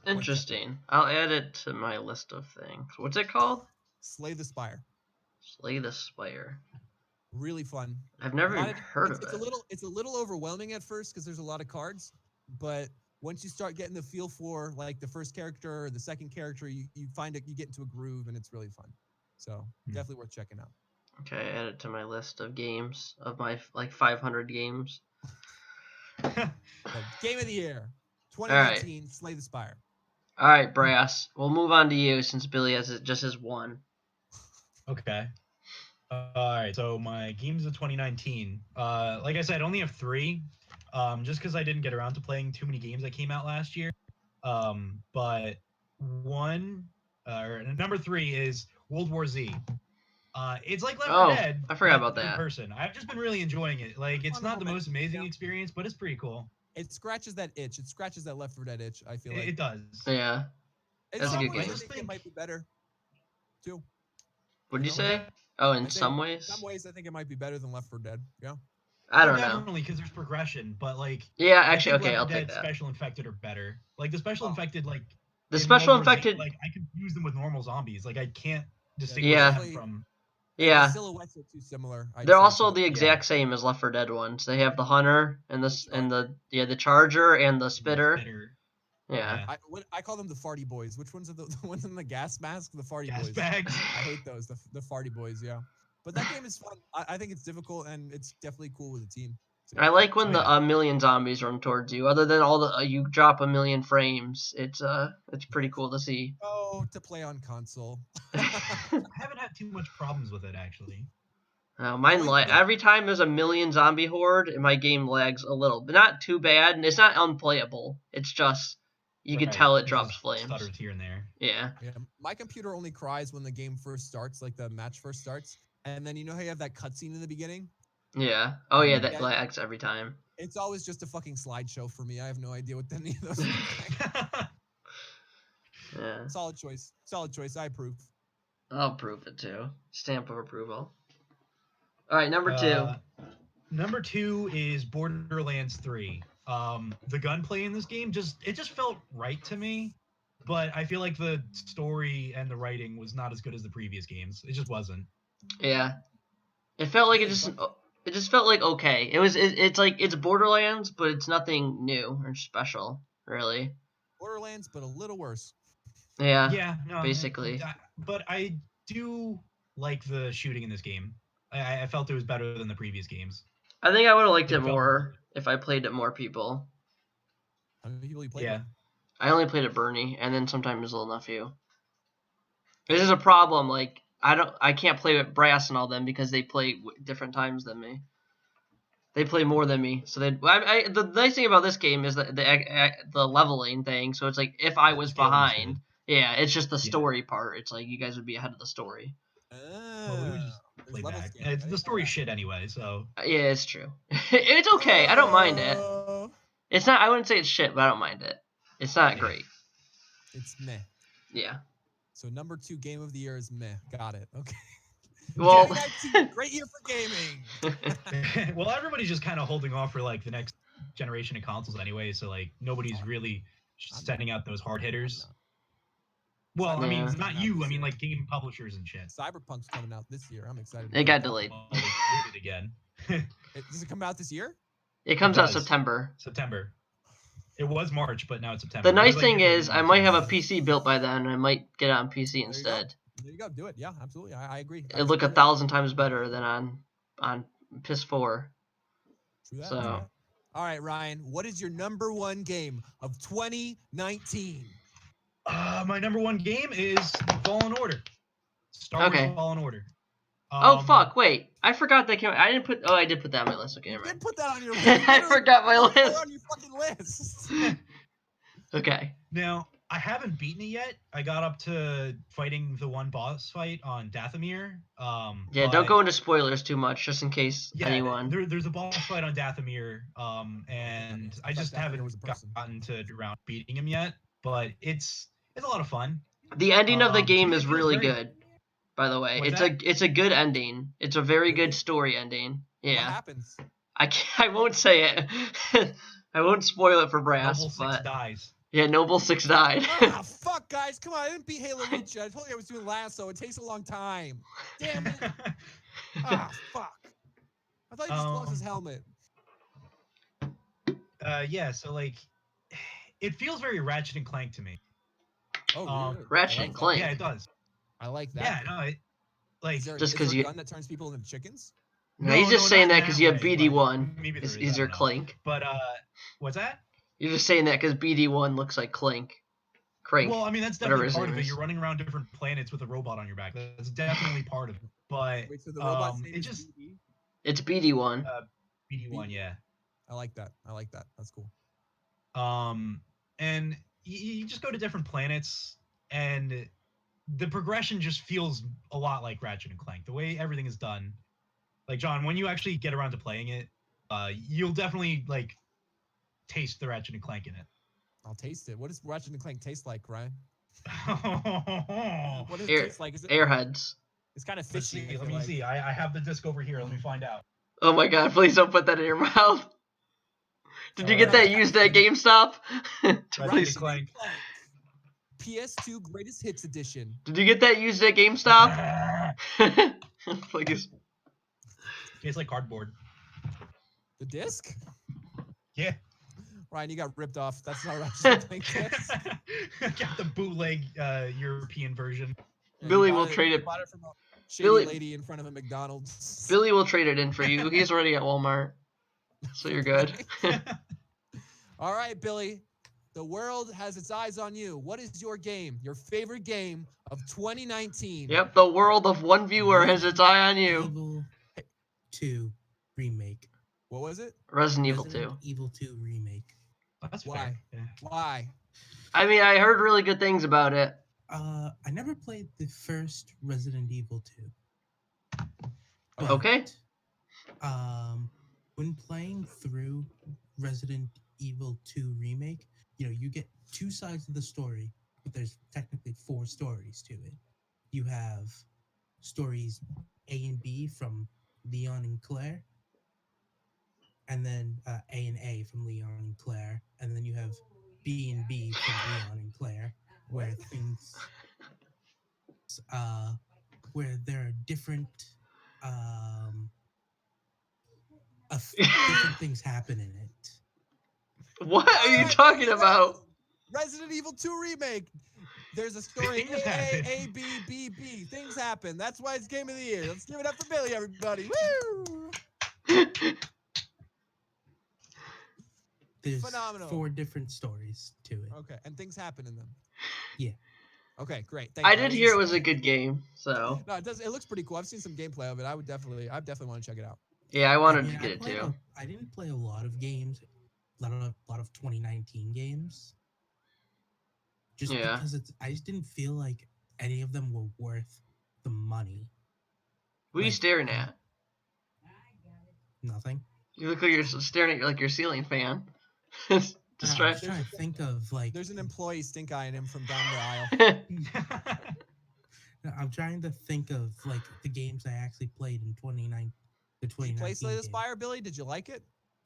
Speaker 1: Interesting. I'll add it to my list of things. What's it called?
Speaker 2: Slay the Spire.
Speaker 1: Slay the Spire.
Speaker 2: Really fun.
Speaker 1: I've never even heard of it.
Speaker 2: It's a little overwhelming at first because there's a lot of cards, but once you start getting the feel for like the first character or the second character, you find it, you get into a groove, and it's really fun. So definitely worth checking out.
Speaker 1: Okay, add it to my list of games, of my like 500 games.
Speaker 2: Game of the year, 2019, Slay the Spire.
Speaker 1: All right, Brass. We'll move on to you since Billy just has one.
Speaker 3: Okay. All right. So my games of 2019. Like I said, I only have 3. Just because I didn't get around to playing too many games that came out last year. But number 3 is World War Z. It's like Left 4 Dead.
Speaker 1: I forgot
Speaker 3: but
Speaker 1: about that.
Speaker 3: in person. I've just been really enjoying it. Like, it's not the most amazing experience, but it's pretty cool.
Speaker 2: It scratches that itch. It scratches that Left 4 Dead itch, I feel like.
Speaker 3: It does.
Speaker 1: Yeah. That's a good game.
Speaker 2: I think it might be better, too.
Speaker 1: What'd you say? Oh, in some ways?
Speaker 2: In some ways, I think it might be better than Left 4 Dead. Yeah.
Speaker 1: I don't know.
Speaker 3: Definitely, because there's progression, but like...
Speaker 1: Yeah, actually, okay,
Speaker 3: Left 4
Speaker 1: I'll
Speaker 3: Dead
Speaker 1: take that.
Speaker 3: Special Infected are better. Like, the Special Infected, like...
Speaker 1: The Special
Speaker 3: World War Z,
Speaker 1: Infected...
Speaker 3: like, I confuse them with normal zombies. Like, I can't distinguish them from...
Speaker 1: Yeah.
Speaker 2: The silhouettes are too similar.
Speaker 1: They're also the exact same as Left 4 Dead ones. They have the hunter and the charger and the spitter. Yeah.
Speaker 2: I call them the farty boys. Which ones are the ones in the gas mask? The farty
Speaker 3: gas
Speaker 2: boys.
Speaker 3: Bags.
Speaker 2: I hate those. The farty boys. Yeah. But that game is fun. I think it's difficult, and it's definitely cool with a team. So,
Speaker 1: I like when the million zombies run towards you. Other than all the you drop a million frames, it's pretty cool to see.
Speaker 2: Oh, to play on console.
Speaker 3: I haven't had too much problems with it, actually.
Speaker 1: Mine every time there's a million zombie horde, my game lags a little, but not too bad. And it's not unplayable. It's just you can tell it drops flames.
Speaker 3: Stutters here and there.
Speaker 1: Yeah.
Speaker 2: My computer only cries when the game first starts, like the match first starts, and then you know how you have that cutscene in the beginning.
Speaker 1: Yeah. Oh yeah, that lags every time.
Speaker 2: It's always just a fucking slideshow for me. I have no idea what any of those are like.
Speaker 1: Yeah.
Speaker 2: Solid choice. I approve.
Speaker 1: I'll approve it too. Stamp of approval. All right, number 2.
Speaker 3: Number 2 is Borderlands 3. The gunplay in this game just felt right to me, but I feel like the story and the writing was not as good as the previous games. It just wasn't.
Speaker 1: Yeah. It felt like it just felt like okay. It's like it's Borderlands, but it's nothing new or special, really.
Speaker 2: Borderlands, but a little worse.
Speaker 1: Yeah.
Speaker 3: Yeah, no,
Speaker 1: basically.
Speaker 3: But I do like the shooting in this game. I felt it was better than the previous games.
Speaker 1: I think I would have liked it more if I played it more people.
Speaker 2: How many people you played with?
Speaker 1: I only played it Bernie, and then sometimes his little nephew. This is a problem. Like I can't play with Brass and all them because they play different times than me. They play more than me, so the nice thing about this game is that the leveling thing. So it's like if I was behind, it's just the story part. It's like you guys would be ahead of the story.
Speaker 3: Well, we would just play back. It's the story shit anyway, so.
Speaker 1: Yeah, it's true. It's okay. I don't mind it. It's not. I wouldn't say it's shit, but I don't mind it. It's not great.
Speaker 2: It's meh.
Speaker 1: Yeah.
Speaker 2: So number 2 game of the year is meh. Got it. Okay.
Speaker 1: Well,
Speaker 2: 2019, great year for gaming.
Speaker 3: Well, everybody's just kind of holding off for like the next generation of consoles anyway, so like nobody's really sending out those hard hitters. Well, I mean, not you. I mean, like game publishers and shit.
Speaker 2: Cyberpunk's coming out this year. I'm excited.
Speaker 1: It got delayed.
Speaker 3: Well, they did it again.
Speaker 2: Does it come out this year?
Speaker 1: It comes out September.
Speaker 3: September. It was March, but now it's September.
Speaker 1: The nice thing is, I might have a PC built by then, and I might get it on PC instead.
Speaker 2: There you go. Do it. Yeah, absolutely. I agree.
Speaker 1: It'd look 1,000 times better than on PS4.
Speaker 2: True that.
Speaker 1: So,
Speaker 2: All right, Ryan. What is your number one game of 2019?
Speaker 3: My number one game is Fallen Order. Star Wars
Speaker 1: Okay.
Speaker 3: Fallen Order.
Speaker 1: Oh fuck! Wait, I forgot that came. I didn't put. Oh, I did put that on my list. Okay,
Speaker 2: You
Speaker 1: never
Speaker 2: did
Speaker 1: mind.
Speaker 2: put that on your list.
Speaker 1: I forgot my
Speaker 2: Put it
Speaker 1: list.
Speaker 2: on your fucking list.
Speaker 1: Okay.
Speaker 3: Now, I haven't beaten it yet. I got up to fighting the one boss fight on Dathomir.
Speaker 1: Yeah,
Speaker 3: but
Speaker 1: don't go into spoilers too much, just in case anyone.
Speaker 3: there's a boss fight on Dathomir, and I just
Speaker 2: Dathomir was
Speaker 3: haven't
Speaker 2: a person.
Speaker 3: gotten to around beating him yet. But it's a lot of fun.
Speaker 1: The ending of the
Speaker 3: To
Speaker 1: game
Speaker 3: me,
Speaker 1: is
Speaker 3: it feels
Speaker 1: really
Speaker 3: very-
Speaker 1: good. By the way,
Speaker 3: What's
Speaker 1: it's a good ending. It's a very
Speaker 2: Really?
Speaker 1: good story ending.
Speaker 2: What
Speaker 1: Yeah,
Speaker 2: happens?
Speaker 1: I won't say it. I won't spoil it for Brass.
Speaker 3: Noble 6
Speaker 1: but
Speaker 3: dies.
Speaker 1: yeah, Noble 6 died.
Speaker 2: Ah, fuck, guys. Come on. I didn't beat Halo Reach yet. I told you I was doing Lasso. It takes a long time. Damn it. Ah, fuck. I thought he just lost his helmet.
Speaker 3: Yeah, so like, it feels very Ratchet and Clank to me.
Speaker 2: Oh, really?
Speaker 1: Ratchet
Speaker 2: I
Speaker 1: and
Speaker 2: like
Speaker 1: Clank.
Speaker 3: Yeah, it does.
Speaker 2: that. I like that.
Speaker 3: Yeah, no, it like
Speaker 2: Is there,
Speaker 1: Just
Speaker 2: is
Speaker 1: 'cause
Speaker 2: there
Speaker 1: you-
Speaker 2: a gun that turns people into chickens?
Speaker 1: No, he's just saying
Speaker 3: not
Speaker 1: that
Speaker 3: in
Speaker 1: because you have
Speaker 3: way,
Speaker 1: BD1.
Speaker 3: but maybe there
Speaker 1: Is
Speaker 3: is, I
Speaker 1: your
Speaker 3: don't know.
Speaker 1: Clank.
Speaker 3: But what's that?
Speaker 1: You're just saying that because BD1 looks like Clank. Crank.
Speaker 3: Well, I mean that's
Speaker 1: whatever
Speaker 3: definitely
Speaker 1: his
Speaker 3: part
Speaker 1: name
Speaker 3: of it.
Speaker 1: is.
Speaker 3: You're running around different planets with a robot on your back. That's definitely part of it. But
Speaker 2: Wait, so the robot's name
Speaker 3: it
Speaker 2: is
Speaker 3: just
Speaker 2: BD?
Speaker 1: It's BD1.
Speaker 3: BD1, yeah.
Speaker 2: I like that. I like that. That's cool.
Speaker 3: And you just go to different planets, and the progression just feels a lot like Ratchet and Clank. The way everything is done, like John, when you actually get around to playing it, you'll definitely like taste the Ratchet and Clank in it.
Speaker 2: I'll taste it. What does Ratchet and Clank taste like, Ryan?
Speaker 3: Let's
Speaker 2: What does it taste like? Is it?
Speaker 1: Airheads.
Speaker 2: It's kind of fishy.
Speaker 3: see. Let me see. I have the disc over here. Let me find out.
Speaker 1: Oh my god, please don't put that in your mouth. Did you get that used at GameStop?
Speaker 3: Ratchet
Speaker 1: Please.
Speaker 3: and Clank.
Speaker 2: PS2 Greatest Hits Edition.
Speaker 1: Did you get that used at GameStop? Please.
Speaker 3: Tastes like cardboard.
Speaker 2: The disc?
Speaker 3: Yeah.
Speaker 2: Ryan, you got ripped off. That's not Ratchet and Clank disc.
Speaker 3: Got the bootleg European version.
Speaker 2: Yeah,
Speaker 1: Billy
Speaker 2: you
Speaker 1: will
Speaker 2: bought
Speaker 1: trade
Speaker 2: you
Speaker 1: it.
Speaker 2: bought it from a shady
Speaker 1: Billy-
Speaker 2: lady in front of a McDonald's.
Speaker 1: Billy will trade it in for you. He's already at Walmart. So you're good.
Speaker 2: All right, Billy. The world has its eyes on you. What is your game? Your favorite game of 2019?
Speaker 1: Yep, the world of one viewer has its eye on you.
Speaker 4: Evil 2 remake.
Speaker 2: What was it?
Speaker 1: Resident Evil
Speaker 4: Resident
Speaker 1: 2.
Speaker 4: Evil 2 remake.
Speaker 3: That's
Speaker 2: Why?
Speaker 3: fair. Yeah.
Speaker 2: Why?
Speaker 1: I mean, I heard really good things about it.
Speaker 4: I never played the first Resident Evil 2.
Speaker 1: Okay.
Speaker 4: When playing through Resident Evil 2 remake, you get two sides of the story, but there's technically four stories to it. You have stories A and B from Leon and Claire, and then A and A from Leon and Claire, and then you have B and B from Leon and Claire, where things, where there are different, different things happen in it.
Speaker 1: What are you talking about?
Speaker 2: Resident Evil 2 remake. There's a story
Speaker 3: Things happen.
Speaker 2: A, B, B, B. Things happen. That's why it's game of the year. Let's give it up for Billy, everybody. Woo!
Speaker 4: There's
Speaker 2: Phenomenal.
Speaker 4: 4 different stories to it.
Speaker 2: Okay, and things happen in them.
Speaker 4: Yeah.
Speaker 2: Okay, great. Thank
Speaker 1: I
Speaker 2: you.
Speaker 1: did hear it was a good game, so
Speaker 2: No, it does. It looks pretty cool. I've seen some gameplay of it. I definitely want to check it out.
Speaker 1: yeah, I wanted to get it
Speaker 4: played
Speaker 1: too.
Speaker 4: I didn't play a lot of games, a lot of 2019 games. Just
Speaker 1: Yeah.
Speaker 4: because I just didn't feel like any of them were worth the money.
Speaker 1: What are you
Speaker 4: Like,
Speaker 1: staring at?
Speaker 4: Nothing.
Speaker 1: You look like you're staring at like your ceiling fan.
Speaker 4: I was
Speaker 1: Distracted.
Speaker 4: trying to think of like.
Speaker 2: There's an employee stink eye in him from down the aisle.
Speaker 4: I'm trying to think of like the games I actually played in 2019. The
Speaker 2: Did you
Speaker 4: 2019
Speaker 2: play Slay the
Speaker 4: game.
Speaker 2: Spire, Billy? Did you like it?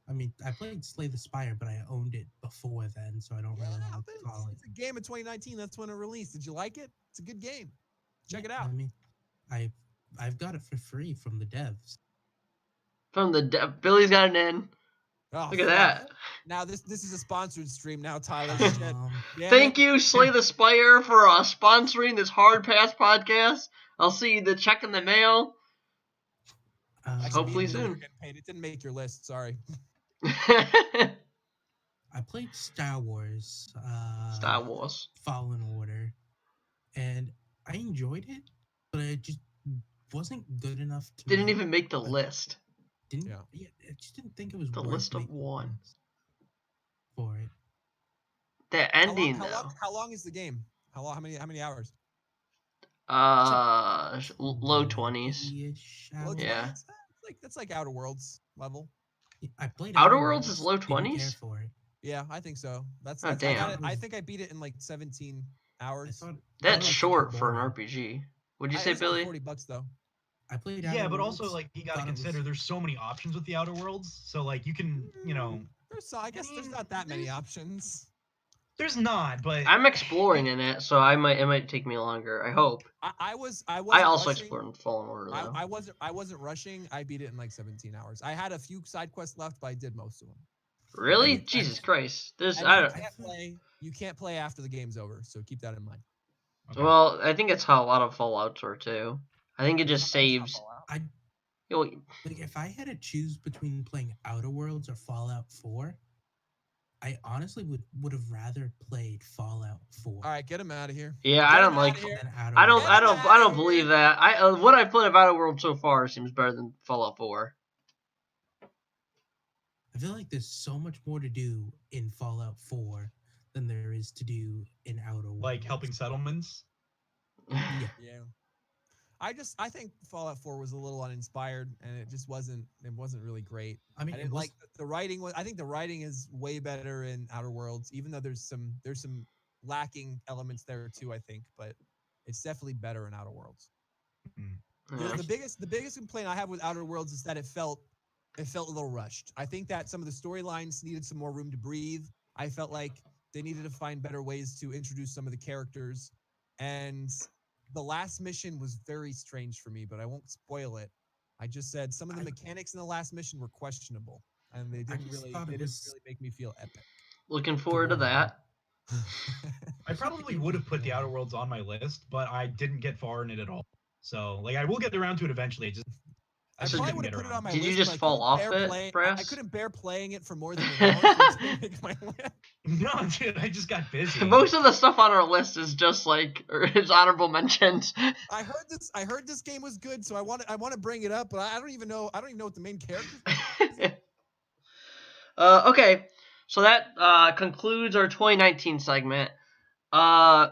Speaker 4: I mean, I played Slay the Spire, but I owned it before then, so I don't really know what to call it.
Speaker 2: It's a game of 2019. That's when it released. Did you like it? It's a good game. Check it out.
Speaker 4: I mean, I've got it for free from the devs.
Speaker 1: From the Billy's got an in.
Speaker 2: Oh,
Speaker 1: Look at
Speaker 2: fuck.
Speaker 1: that.
Speaker 2: Now this is a sponsored stream now, Tyler. Shit. Damn
Speaker 1: Thank
Speaker 2: it.
Speaker 1: you, Slay the Spire, for sponsoring this Hard Pass podcast. I'll see the check in the mail.
Speaker 2: Actually,
Speaker 1: Hopefully
Speaker 2: me and Billy were
Speaker 1: soon.
Speaker 2: getting paid. It didn't make your list. Sorry.
Speaker 4: I played Star Wars.
Speaker 1: Star Wars.
Speaker 4: Fallen Order, and I enjoyed it, but it just wasn't good enough to
Speaker 1: Didn't
Speaker 4: make,
Speaker 1: even make the
Speaker 4: but
Speaker 1: list.
Speaker 4: Didn't
Speaker 2: Yeah.
Speaker 4: yeah. I just didn't think it was
Speaker 1: The
Speaker 4: worth
Speaker 1: list of
Speaker 4: making
Speaker 1: one.
Speaker 4: points for it.
Speaker 1: That
Speaker 2: How long,
Speaker 1: ending
Speaker 2: how
Speaker 1: though.
Speaker 2: long? How long is the game? How long? How many hours?
Speaker 1: Low 20s.
Speaker 4: 20-ish
Speaker 2: Low
Speaker 4: hours.
Speaker 1: Yeah.
Speaker 2: 20s? That's like Outer Worlds level.
Speaker 4: I played
Speaker 1: Outer Worlds is low
Speaker 4: didn't care
Speaker 1: 20s?
Speaker 4: for it.
Speaker 2: Yeah, I think so. That's
Speaker 1: Oh,
Speaker 2: I
Speaker 1: damn.
Speaker 2: think I beat it in like 17
Speaker 4: I
Speaker 2: hours.
Speaker 4: thought
Speaker 1: That's
Speaker 4: it was too
Speaker 1: short for an
Speaker 4: boring.
Speaker 1: RPG. What'd you say,
Speaker 2: It's only
Speaker 1: Billy?
Speaker 2: $40 though.
Speaker 4: I played
Speaker 3: Yeah,
Speaker 4: Outer
Speaker 3: but also
Speaker 4: Worlds,
Speaker 3: like you gotta
Speaker 4: thought it
Speaker 3: consider
Speaker 4: was-
Speaker 3: there's so many options with the Outer Worlds. So like you can,
Speaker 2: I guess there's not that many options.
Speaker 3: there's not, but
Speaker 1: I'm exploring in it, so it might take me longer. I hope.
Speaker 2: I wasn't
Speaker 1: I also
Speaker 2: rushing.
Speaker 1: explored in Fallen Order though.
Speaker 2: I wasn't rushing. I beat it in like 17 hours. I had a few side quests left, but I did most of them.
Speaker 1: Really?
Speaker 4: I-
Speaker 1: Jesus Christ! There's
Speaker 2: And
Speaker 1: I
Speaker 2: you
Speaker 1: don't.
Speaker 2: can't play after the game's over, so keep that in mind.
Speaker 3: okay.
Speaker 1: Well, I think it's how a lot of Fallouts are too. I think it just saves.
Speaker 4: I
Speaker 1: You know,
Speaker 4: like if I had to choose between playing Outer Worlds or Fallout 4, I honestly would have rather played Fallout 4
Speaker 2: All right, get him out of here.
Speaker 1: yeah,
Speaker 2: Get
Speaker 1: I
Speaker 2: him
Speaker 1: don't
Speaker 2: outta
Speaker 1: like.
Speaker 2: here.
Speaker 4: than Outer
Speaker 1: I don't.
Speaker 4: Worlds.
Speaker 1: I don't.
Speaker 2: Get
Speaker 1: I
Speaker 2: him
Speaker 1: don't
Speaker 2: outta
Speaker 1: believe
Speaker 2: here.
Speaker 1: that. What I've played of Outer Worlds so far seems better than Fallout 4.
Speaker 4: I feel like there's so much more to do in Fallout 4 than there is to do in Outer Worlds.
Speaker 3: like helping settlements.
Speaker 4: Yeah.
Speaker 2: Yeah. I think Fallout 4 was a little uninspired, and it just wasn't really great.
Speaker 4: I mean,
Speaker 2: I
Speaker 4: it
Speaker 2: didn't
Speaker 4: was,
Speaker 2: like the writing. I think the writing is way better in Outer Worlds, even though there's some lacking elements there too. I think, but it's definitely better in Outer Worlds.
Speaker 1: Yeah.
Speaker 2: The biggest complaint I have with Outer Worlds is that it felt a little rushed. I think that some of the storylines needed some more room to breathe. I felt like they needed to find better ways to introduce some of the characters, and the last mission was very strange for me, but I won't spoil it. I just said some of the mechanics in the last mission were questionable, and they didn't
Speaker 4: just
Speaker 2: really
Speaker 4: thought it was
Speaker 2: make me feel epic.
Speaker 1: Looking forward to that.
Speaker 3: I probably would have put the Outer Worlds on my list, but I didn't get far in it at all. So like I will get around to it eventually. I
Speaker 2: I
Speaker 3: just
Speaker 2: probably
Speaker 3: didn't
Speaker 2: would have
Speaker 3: get
Speaker 2: put it
Speaker 3: around.
Speaker 2: on my
Speaker 1: Did
Speaker 2: list.
Speaker 1: you
Speaker 2: but
Speaker 1: just
Speaker 2: I
Speaker 1: fall
Speaker 2: couldn't
Speaker 1: off
Speaker 2: bear
Speaker 1: it,
Speaker 2: playing-
Speaker 1: Brass?
Speaker 2: I couldn't bear playing it for more than an hour. So it didn't make my list.
Speaker 3: No, dude, I just got busy.
Speaker 1: Most of the stuff on our list is just like is honorable mentions.
Speaker 2: I heard this game was good, so I want to bring it up, but I don't even know what the main character.
Speaker 1: Okay, so that concludes our 2019 segment. Now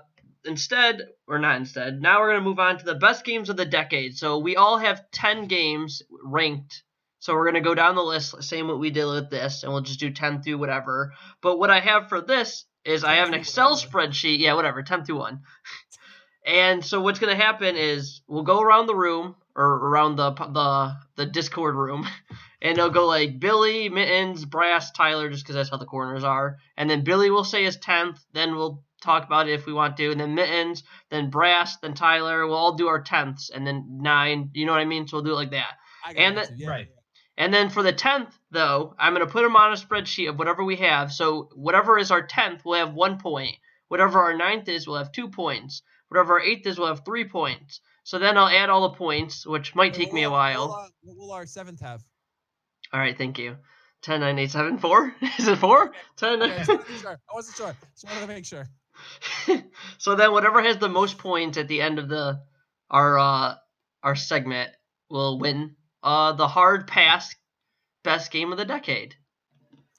Speaker 1: we're gonna move on to the best games of the decade. So we all have 10 games ranked. So we're gonna go down the list, same what we did with this, and we'll just do 10 through whatever. But what I have for this is I have an
Speaker 2: 10 through
Speaker 1: Excel
Speaker 2: whatever.
Speaker 1: spreadsheet. Yeah, whatever, 10 through 1. And so what's gonna happen is we'll go around the room or around the Discord room, and it'll go like Billy, Mittens, Brass, Tyler, just because that's how the corners are. And then Billy will say his 10th. Then we'll talk about it if we want to. And then Mittens, then Brass, then Tyler. We'll all do our 10ths, and then 9. You know what I mean? So we'll do it like that.
Speaker 2: I
Speaker 1: And
Speaker 2: got
Speaker 1: the-
Speaker 2: it, yeah,
Speaker 3: right.
Speaker 2: yeah.
Speaker 1: And then for the 10th, though, I'm going to put them on a spreadsheet of whatever we have. So whatever is our 10th, we'll have 1 point. Whatever our 9th is, we'll have 2 points. Whatever our 8th is, we'll have 3 points. So then I'll add all the points, which might take me a while.
Speaker 2: What will our 7th have?
Speaker 1: All right, thank you. 10, 9, 8, 7, 4? Is it 4? 10,
Speaker 2: Okay, I wasn't sure. Just wanted to make sure.
Speaker 1: So then whatever has the most points at the end of our segment will win the hard pass best game of the decade.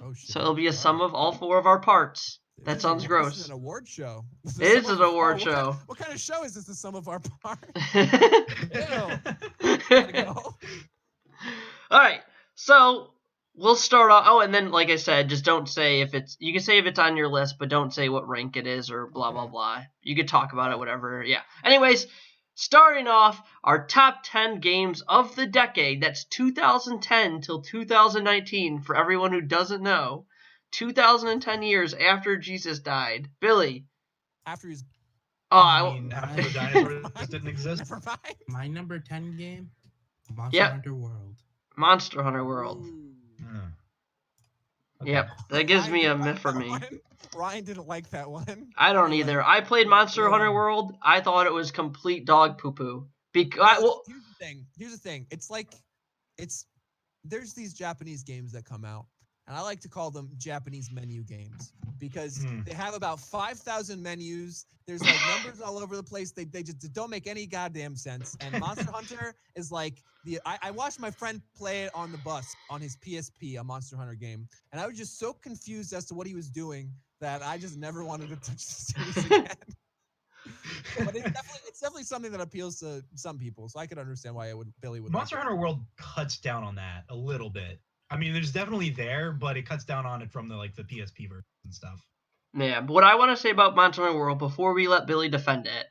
Speaker 2: Oh shit.
Speaker 1: So it'll be a
Speaker 2: All
Speaker 1: sum
Speaker 2: right.
Speaker 1: of all 4 of our parts.
Speaker 2: This
Speaker 1: That
Speaker 2: is
Speaker 1: sounds
Speaker 2: This
Speaker 1: gross.
Speaker 2: is an award show.
Speaker 1: It is an award show.
Speaker 2: What kind of show is this? The sum of our parts.
Speaker 1: All
Speaker 2: Gotta go.
Speaker 1: right, so we'll start off. Oh, and then like I said, just don't say if it's. You can say if it's on your list, but don't say what rank it is or blah blah
Speaker 2: Okay.
Speaker 1: blah. You could talk about it, whatever. Yeah. Anyways, starting off our top 10 games of the decade. That's 2010 till 2019. For everyone who doesn't know, 2010 years after Jesus died. Billy.
Speaker 2: After he's
Speaker 3: I mean, after the dinosaurs just didn't exist.
Speaker 2: never mind.
Speaker 4: my number 10 game, Monster
Speaker 1: Yep.
Speaker 4: Hunter World.
Speaker 1: Monster Hunter World.
Speaker 3: Okay.
Speaker 1: Yep, that gives
Speaker 2: Ryan
Speaker 1: me a
Speaker 2: didn't like
Speaker 1: myth for
Speaker 2: that
Speaker 1: me.
Speaker 2: one. Ryan didn't like that one.
Speaker 1: I don't
Speaker 2: Anyway.
Speaker 1: either. I played Monster Hunter World. I thought it was complete dog poo poo. Well,
Speaker 2: Here's the thing. It's like there's these Japanese games that come out, and I like to call them Japanese menu games because
Speaker 3: Hmm.
Speaker 2: they have about 5,000 menus. There's like numbers all over the place. They just don't make any goddamn sense. And Monster Hunter is like I watched my friend play it on the bus on his PSP, a Monster Hunter game, and I was just so confused as to what he was doing that I just never wanted to touch the series again. But it's definitely something that appeals to some people, so I could understand why Billy would.
Speaker 3: Monster
Speaker 2: like
Speaker 3: Hunter World cuts down on that a little bit. I mean, there's definitely there, but it cuts down on it from the PSP version and stuff.
Speaker 1: Yeah, but what I want to say about Monster Hunter World before we let Billy defend it,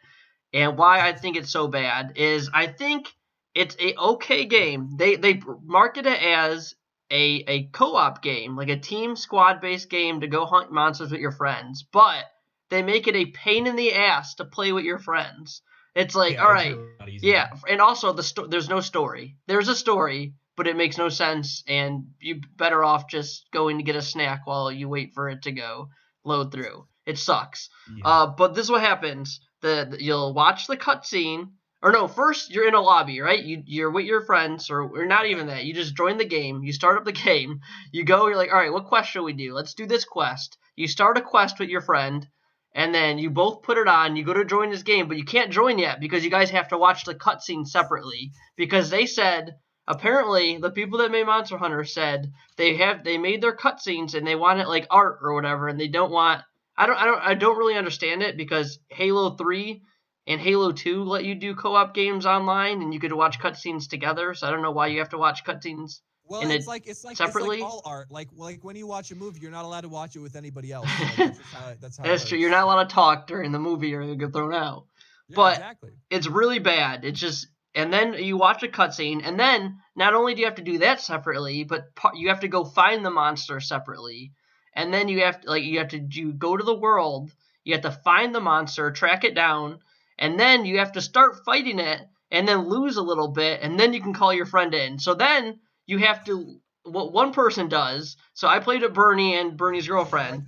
Speaker 1: and why I think it's so bad, is I think it's a okay game. They market it as a co-op game, like a team squad based game to go hunt monsters with your friends, but they make it a pain in the ass to play with your friends. It's like,
Speaker 3: Yeah,
Speaker 1: all
Speaker 3: it's
Speaker 1: right,
Speaker 3: really not easy.
Speaker 1: yeah, and also there's no story. There's a story, but it makes no sense, and you better off just going to get a snack while you wait for it to go load through. It sucks.
Speaker 3: Yeah.
Speaker 1: But this is what happens. You'll watch the cutscene, or no, first you're in a lobby, right? You're with your friends, or not even that. You just join the game. You start up the game. You go. You're like, all right, what quest should we do? Let's do this quest. You start a quest with your friend, and then you both put it on. You go to join this game, but you can't join yet because you guys have to watch the cutscene separately because they said. Apparently, the people that made Monster Hunter said they made their cutscenes and they want it like art or whatever, and they don't want. I don't really understand it because Halo 3 and Halo 2 let you do co-op games online and you could watch cutscenes together. So I don't know why you have to watch cutscenes
Speaker 2: Well,
Speaker 1: in
Speaker 2: it's
Speaker 1: it
Speaker 2: like
Speaker 1: separately.
Speaker 2: all art. Like when you watch a movie, you're not allowed to watch it with anybody else. Like, that's just how that's how.
Speaker 1: That's
Speaker 2: it
Speaker 1: true.
Speaker 2: works.
Speaker 1: You're not allowed to talk during the movie or you'll get thrown out.
Speaker 2: Yeah,
Speaker 1: But
Speaker 2: exactly.
Speaker 1: it's really bad. It's just, and then you watch a cutscene, and then not only do you have to do that separately, but you have to go find the monster separately, and then you have to go to the world. You have to find the monster, track it down, and then you have to start fighting it, and then lose a little bit, and then you can call your friend in. So then you have to. What one person does. So I played with Bernie and Bernie's girlfriend.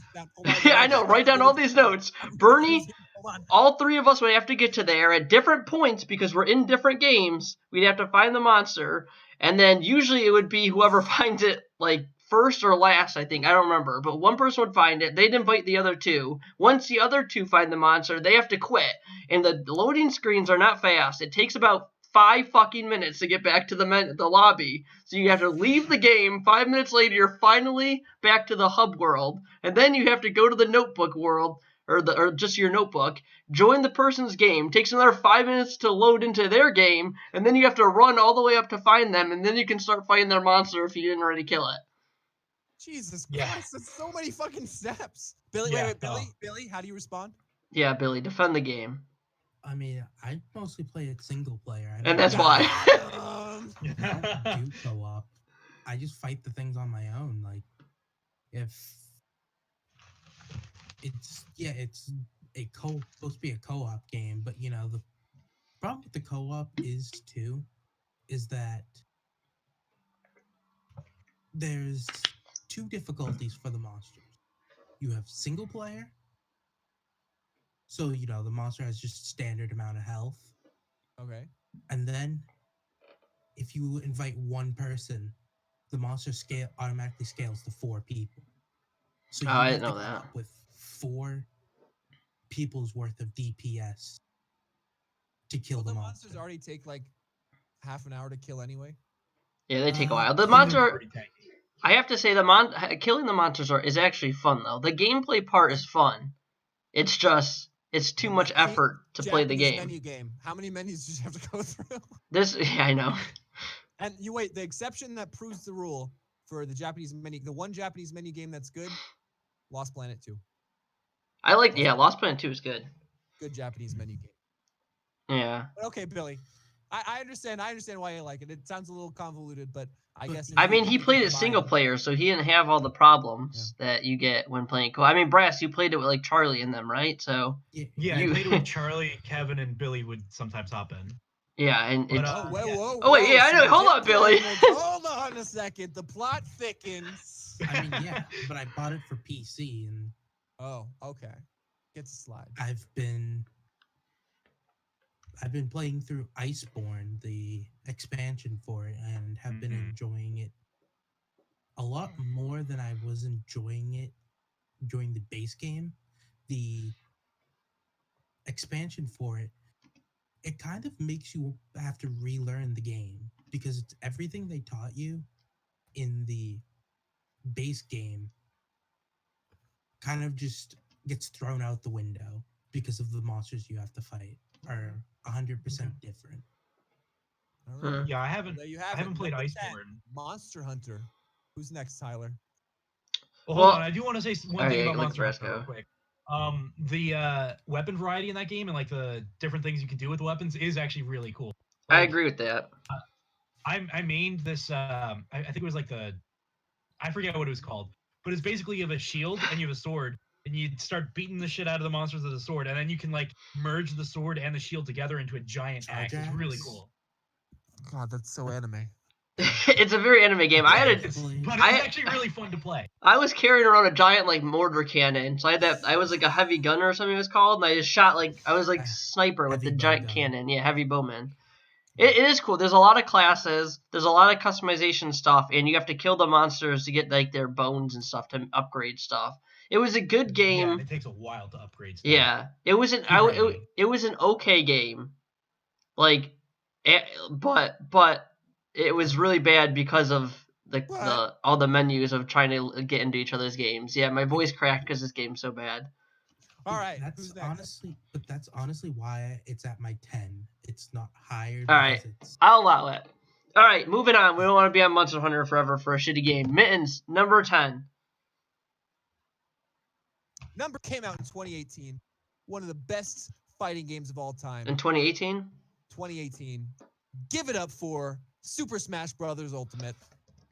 Speaker 1: Yeah, I know. Write down all these notes. Bernie.
Speaker 2: Hold on.
Speaker 1: All three of us would have to get to there at different points because we're in different games. We'd have to find the monster, and then usually it would be whoever finds it like first or last, I think. I don't remember. But one person would find it. They'd invite the other two. Once the other two find the monster, they have to quit. And the loading screens are not fast. It takes about 5 fucking minutes to get back to the lobby. So you have to leave the game. 5 minutes later, you're finally back to the hub world. And then you have to go to the notebook world. Or just your notebook, join the person's game, takes another 5 minutes to load into their game, and then you have to run all the way up to find them, and then you can start fighting their monster if you didn't already kill it.
Speaker 2: Jesus
Speaker 3: Yeah.
Speaker 2: Christ, that's so many fucking steps. Billy,
Speaker 3: Yeah,
Speaker 2: wait, Billy, how do you respond?
Speaker 1: Yeah, Billy, defend the game.
Speaker 4: I mean, I mostly play it single player. I
Speaker 1: And
Speaker 4: don't
Speaker 1: that's
Speaker 4: do-
Speaker 1: why.
Speaker 4: I don't do co-op. I just fight the things on my own. Like, if it's supposed to be a co-op game, but the problem with the co-op is that there's two difficulties for the monsters. You have single player, so the monster has just standard amount of health,
Speaker 2: Okay.
Speaker 4: and then if you invite one person, the monster automatically scales to 4 people. So you
Speaker 1: I
Speaker 4: have
Speaker 1: didn't
Speaker 4: to
Speaker 1: know
Speaker 4: come
Speaker 1: that.
Speaker 4: up with 4 people's worth of DPS to kill
Speaker 2: Well,
Speaker 4: the
Speaker 2: the
Speaker 4: monster.
Speaker 2: monsters already take like half an hour to kill anyway.
Speaker 1: Yeah, they take a while. The
Speaker 3: They're
Speaker 1: monster,
Speaker 3: pretty tanky.
Speaker 1: I have to say, killing the monsters is actually fun though. The gameplay part is fun. It's just it's too much
Speaker 2: See,
Speaker 1: effort to play the
Speaker 2: Japanese
Speaker 1: game.
Speaker 2: menu game. How many menus do you have to go through?
Speaker 1: Yeah, I know.
Speaker 2: And you wait, the exception that proves the rule for the Japanese menu, the one Japanese menu game that's good, Lost Planet 2.
Speaker 1: Lost Planet 2 is good.
Speaker 2: Good Japanese menu game.
Speaker 1: Yeah.
Speaker 2: But okay, Billy. I understand why you like it. It sounds a little convoluted, but I guess
Speaker 1: I mean, he
Speaker 2: if you
Speaker 1: played
Speaker 2: can
Speaker 1: it
Speaker 2: buy
Speaker 1: single player, so he didn't have all the problems that you get when playing co. I mean, Brass, you played it with like Charlie and them, right? So
Speaker 3: Yeah, I played it with Charlie, Kevin, and Billy would sometimes hop in.
Speaker 1: yeah, and
Speaker 3: But,
Speaker 1: it's
Speaker 2: Whoa.
Speaker 1: Oh, wait, yeah, I know.
Speaker 2: some
Speaker 1: Hold on, Billy.
Speaker 2: deployments. Hold on a second. The plot thickens.
Speaker 4: I mean, yeah, but I bought it for PC, and
Speaker 2: Oh, okay. Get to slide.
Speaker 4: I've been playing through Iceborne, the expansion for it, and have been
Speaker 3: Mhm.
Speaker 4: enjoying it a lot more than I was enjoying it during the base game. The expansion for it kind of makes you have to relearn the game because it's everything they taught you in the base game kind of just gets thrown out the window because of the monsters you have to fight are 100% different.
Speaker 2: All right.
Speaker 1: Hmm.
Speaker 3: Yeah, I
Speaker 2: Well,
Speaker 3: haven't.
Speaker 2: there you have
Speaker 3: I haven't
Speaker 2: it.
Speaker 3: played
Speaker 2: Number 10,
Speaker 3: Iceborne.
Speaker 2: Monster Hunter. Who's next, Tyler?
Speaker 3: Well,
Speaker 1: Well-
Speaker 3: hold on. I do want to say one
Speaker 1: Alright,
Speaker 3: thing
Speaker 1: yeah,
Speaker 3: about
Speaker 1: let
Speaker 3: Monster Hunter
Speaker 1: Brasco.
Speaker 3: real quick. The weapon variety in that game and like the different things you can do with the weapons is actually really cool.
Speaker 1: I
Speaker 3: Like,
Speaker 1: agree with that.
Speaker 3: I mained this. I think it was like I forget what it was called, but it's basically you have a shield and you have a sword, and you start beating the shit out of the monsters with a sword, and then you can like merge the sword and the shield together into a giant
Speaker 4: Charge
Speaker 3: axe. It's really
Speaker 4: axe?
Speaker 3: cool.
Speaker 2: God, that's so anime.
Speaker 1: It's a very anime game. I had a,
Speaker 3: It's,
Speaker 4: Definitely.
Speaker 3: but
Speaker 1: I-
Speaker 3: it's actually really fun to play.
Speaker 1: I was carrying around a giant like mortar cannon, so I had that. I was like a heavy gunner or something it was called, and I just shot like I was like sniper with the
Speaker 4: Heavy
Speaker 1: giant
Speaker 4: bowgun.
Speaker 1: cannon. Yeah, heavy bowman. It is cool. There's a lot of classes. There's a lot of customization stuff, and you have to kill the monsters to get like their bones and stuff to upgrade stuff. It was a good
Speaker 3: Yeah,
Speaker 1: game.
Speaker 3: and it takes a while to upgrade stuff.
Speaker 1: Yeah, it was an it was an okay game, like, but it was really bad because of the
Speaker 2: What?
Speaker 1: all the menus of trying to get into each other's games. Yeah, my voice cracked because this game's so bad.
Speaker 2: All right.
Speaker 4: That's
Speaker 2: Who's next?
Speaker 4: honestly why it's at my 10. It's not higher
Speaker 1: All
Speaker 4: because
Speaker 1: right.
Speaker 4: it's
Speaker 1: I'll allow it. All right, moving on. We don't want to be on Monster Hunter forever for a shitty game. Mittens, number 10.
Speaker 2: Number came out in 2018. One of the best fighting games of all time.
Speaker 1: In 2018?
Speaker 2: 2018. Give it up for Super Smash Brothers Ultimate.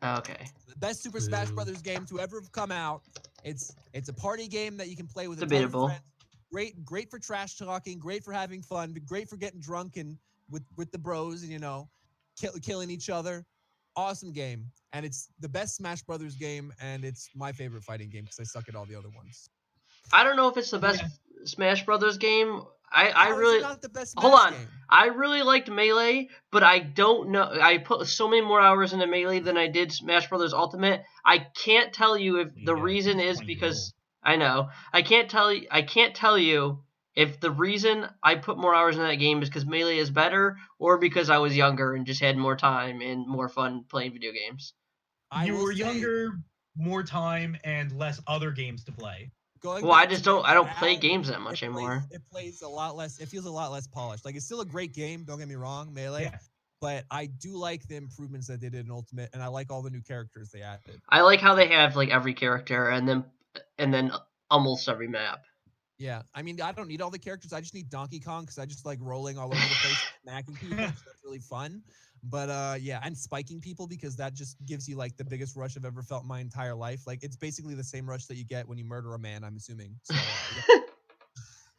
Speaker 1: Okay.
Speaker 2: The best Super Smash
Speaker 4: Boo.
Speaker 2: Brothers game to ever have come out. It's a party game that you can play with a
Speaker 1: Debatable.
Speaker 2: ton of friends. Great for trash talking, great for having fun, great for getting drunk and with the bros and killing each other. Awesome game. And it's the best Smash Brothers game, and it's my favorite fighting game because I suck at all the other ones.
Speaker 1: I don't know if it's the best Smash Brothers game. I
Speaker 2: How is it
Speaker 1: really
Speaker 2: not the best Smash
Speaker 1: hold on.
Speaker 2: game?
Speaker 1: I really liked Melee, but I don't know. I put so many more hours into Melee than I did Smash Brothers Ultimate. I can't tell you if the
Speaker 3: Yeah,
Speaker 1: reason
Speaker 3: it's
Speaker 1: is
Speaker 3: 20 years
Speaker 1: because I know I can't tell you if the reason I put more hours in that game is because Melee is better or because I was younger and just had more time and more fun playing video games.
Speaker 3: You
Speaker 2: will
Speaker 3: were
Speaker 2: say,
Speaker 3: younger, more time, and less other games to play.
Speaker 2: going
Speaker 1: Well, I
Speaker 2: back
Speaker 1: just
Speaker 2: to
Speaker 1: don't. I don't play
Speaker 2: now,
Speaker 1: games that much anymore.
Speaker 2: It plays a lot less. It feels a lot less polished. Like, it's still a great game. Don't get me wrong, Melee.
Speaker 3: Yeah.
Speaker 2: But I do like the improvements that they did in Ultimate, and I like all the new characters they added.
Speaker 1: I like how they have like every character and then almost every map.
Speaker 2: Yeah, I mean, I don't need all the characters. I just need Donkey Kong because I just like rolling all over the place, smacking people. So that's really fun. But yeah, and spiking people because that just gives you like the biggest rush I've ever felt in my entire life. Like, it's basically the same rush that you get when you murder a man, I'm assuming. So, yeah.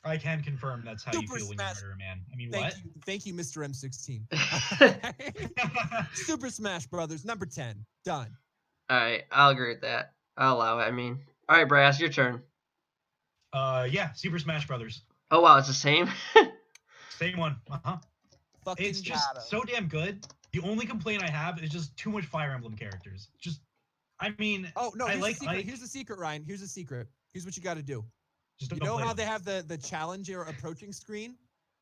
Speaker 3: I can confirm that's how
Speaker 2: Super
Speaker 3: you feel when
Speaker 2: Smash-
Speaker 3: you murder a man. I mean,
Speaker 2: Thank you, Mr. M16.
Speaker 3: what?
Speaker 2: Super Smash Brothers, number 10. Done.
Speaker 1: All right, I'll agree with that. I'll allow it. I mean, all right, Brass, your turn.
Speaker 3: Yeah, Super Smash Brothers.
Speaker 1: Oh wow, it's the same.
Speaker 3: Same one.
Speaker 2: Fucking
Speaker 3: It's just
Speaker 2: gotta.
Speaker 3: so damn good. The only complaint I have is just too much Fire Emblem characters. Just, I mean,
Speaker 2: Oh, no,
Speaker 3: I
Speaker 2: here's
Speaker 3: like
Speaker 2: the secret.
Speaker 3: Ike.
Speaker 2: Here's the secret, Ryan. Here's the secret. Here's what you got to do.
Speaker 3: Just
Speaker 2: You
Speaker 3: don't
Speaker 2: know
Speaker 3: play
Speaker 2: how
Speaker 3: them.
Speaker 2: they have the challenge or approaching screen?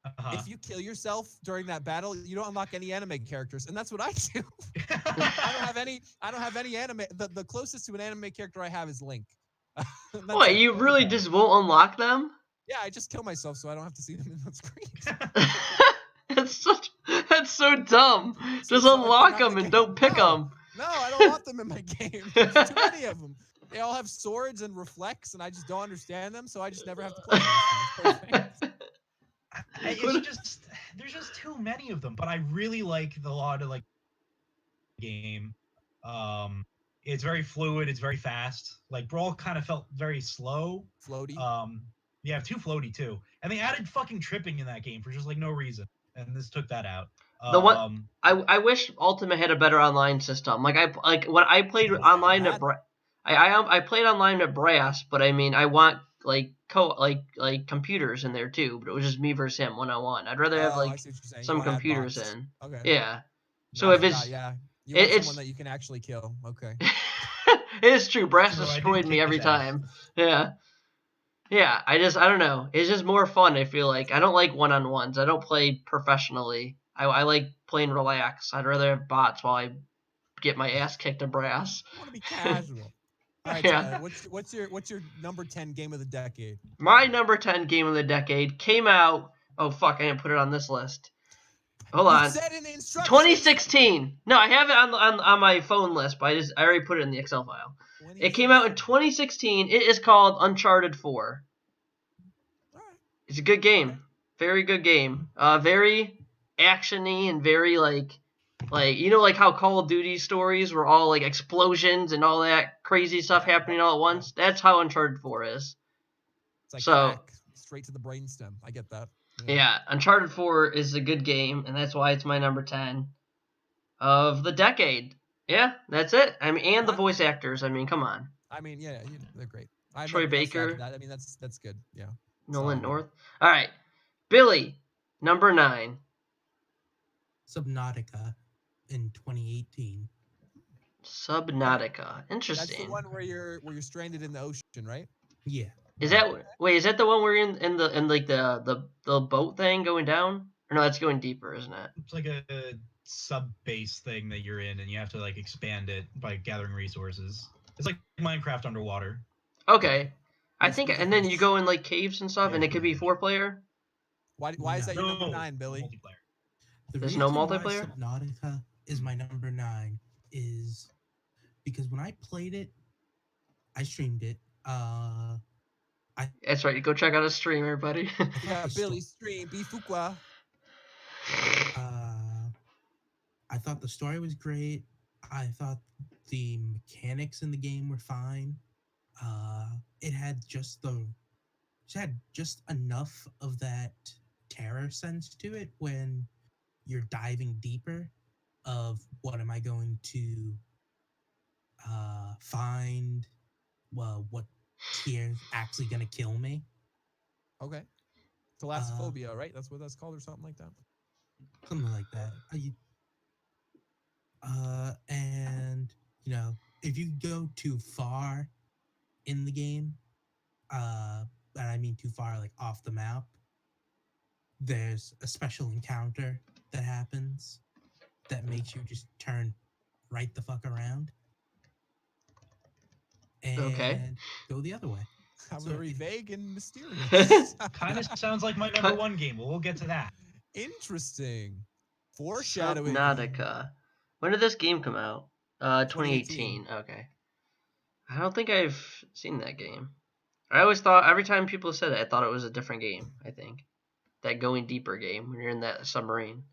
Speaker 3: Uh-huh.
Speaker 2: If you kill yourself during that battle, you don't unlock any anime characters, and that's what I do. I don't have any anime. The closest to an anime character I have is Link. That's
Speaker 1: What,
Speaker 2: it.
Speaker 1: you really just won't unlock them?
Speaker 2: Yeah, I just kill myself so I don't have to see them in that screen.
Speaker 1: That's so dumb.
Speaker 2: So
Speaker 1: Just
Speaker 2: I
Speaker 1: unlock
Speaker 2: can have
Speaker 1: them
Speaker 2: the
Speaker 1: and
Speaker 2: game.
Speaker 1: don't pick
Speaker 2: No.
Speaker 1: them.
Speaker 2: No, I don't want them in my game. There's too many of them. They all have swords and reflects, and I just don't understand them, so I just never have to play them. It's perfect.
Speaker 3: It's just there's just too many of them. But I really like the lot of like game. It's very fluid. It's very fast. Like Brawl kind of felt very slow.
Speaker 2: Floaty.
Speaker 3: Yeah, too floaty too. And they added fucking tripping in that game for just like no reason. And this took that out.
Speaker 1: The one- I wish Ultimate had a better online system. When I played
Speaker 2: It was
Speaker 1: online
Speaker 2: bad.
Speaker 1: at I played online at Brass, but I mean I want like computers in there too. But it was just me versus him 1-on-1. I'd rather have
Speaker 2: Oh, I
Speaker 1: like
Speaker 2: see what you're saying. You
Speaker 1: some
Speaker 2: wanna add
Speaker 1: computers
Speaker 2: bots.
Speaker 1: in.
Speaker 2: Okay.
Speaker 1: Yeah.
Speaker 2: No,
Speaker 1: So
Speaker 2: I
Speaker 1: if
Speaker 2: forgot,
Speaker 1: it's
Speaker 2: yeah, you want
Speaker 1: it's-
Speaker 2: someone that you can actually kill. Okay.
Speaker 1: It is true. Brass
Speaker 3: No, I didn't
Speaker 1: destroyed me
Speaker 3: kick
Speaker 1: every
Speaker 3: his ass.
Speaker 1: time. Yeah. Yeah, I don't know. It's just more fun, I feel like. I don't like one-on-ones. I don't play professionally. I like playing relax. I'd rather have bots while I get my ass kicked to Brass.
Speaker 2: I want to be casual. All right,
Speaker 1: Yeah.
Speaker 2: Tyler. What's your number 10 game of the decade?
Speaker 1: My number 10 game of the decade came out. Oh, fuck, I didn't put it on this list. Hold
Speaker 2: You
Speaker 1: on.
Speaker 2: said in the instructions.
Speaker 1: 2016. No, I have it on my phone list, but I already put it in the Excel file. It came out in 2016. It is called Uncharted 4.
Speaker 2: All right.
Speaker 1: It's a good game. Very good game. Very actiony and very like like how Call of Duty stories were all like explosions and all that crazy stuff happening all at once. That's how Uncharted 4 is.
Speaker 2: It's like
Speaker 1: So-
Speaker 2: crack, straight to the brainstem. I get that.
Speaker 1: Yeah, Uncharted 4 is a good game, and that's why it's my number 10 of the decade. Yeah, that's it. I mean, and the voice actors. I mean, come on.
Speaker 2: I mean, yeah, they're great. I have
Speaker 1: Troy
Speaker 2: nothing else to add to
Speaker 1: Baker.
Speaker 2: that. I mean, that's good. Yeah.
Speaker 1: Nolan
Speaker 2: Solid.
Speaker 1: North. All right, Billy, number 9.
Speaker 4: Subnautica in 2018.
Speaker 1: Subnautica.
Speaker 2: That's
Speaker 1: Interesting.
Speaker 2: the one where you're stranded in the ocean, right?
Speaker 4: Yeah.
Speaker 1: Is that the one where you're in the boat thing going down? Or no, that's going deeper, isn't it?
Speaker 3: It's like a sub base thing that you're in, and you have to like expand it by gathering resources. It's like Minecraft underwater.
Speaker 1: Okay. I
Speaker 2: Yes,
Speaker 1: think,
Speaker 2: because
Speaker 1: and then
Speaker 2: it's-
Speaker 1: you go in like caves and stuff, and it could be 4-player.
Speaker 2: Why is that your number
Speaker 3: No,
Speaker 2: 9, Billy?
Speaker 3: multiplayer.
Speaker 4: The
Speaker 1: There's no
Speaker 4: reason why
Speaker 1: multiplayer?
Speaker 4: Subnautica is my number 9 is because when I played it, I streamed it.
Speaker 1: That's right. You go check out his stream, everybody.
Speaker 2: Yeah,
Speaker 4: the sto-
Speaker 2: Billy stream Bifukwa.
Speaker 4: I thought the story was great. I thought the mechanics in the game were fine. It had just enough of that terror sense to it when you're diving deeper of what am I going to find, well, what tier's actually going to kill me.
Speaker 2: Okay. Thalassophobia, right? That's what that's called, or something like that.
Speaker 4: Something like that. And if you go too far in the game, and I mean too far, like off the map, there's a special encounter that happens that makes you just turn right the fuck around and
Speaker 1: Okay.
Speaker 4: go the other way.
Speaker 2: How
Speaker 4: So
Speaker 2: very
Speaker 4: it-
Speaker 2: vague and mysterious.
Speaker 3: Kind of sounds like my number 1 game, but we'll get to that.
Speaker 2: Interesting. Foreshadowing.
Speaker 1: Subnautica. When did this game come out?
Speaker 2: 2018.
Speaker 1: 2018. Okay. I don't think I've seen that game. I always thought, every time people said it, I thought it was a different game, I think. That going deeper game when you're in that submarine.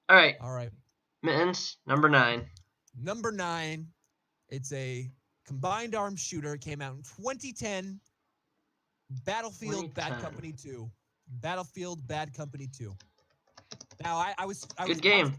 Speaker 1: All right,
Speaker 2: All right.
Speaker 1: Mittens, number 9.
Speaker 2: Number 9. It's a combined arms shooter. It came out in 2010. Battlefield Bad
Speaker 1: 2010.
Speaker 2: Company 2. Battlefield Bad Company 2. Now I was
Speaker 1: Good game.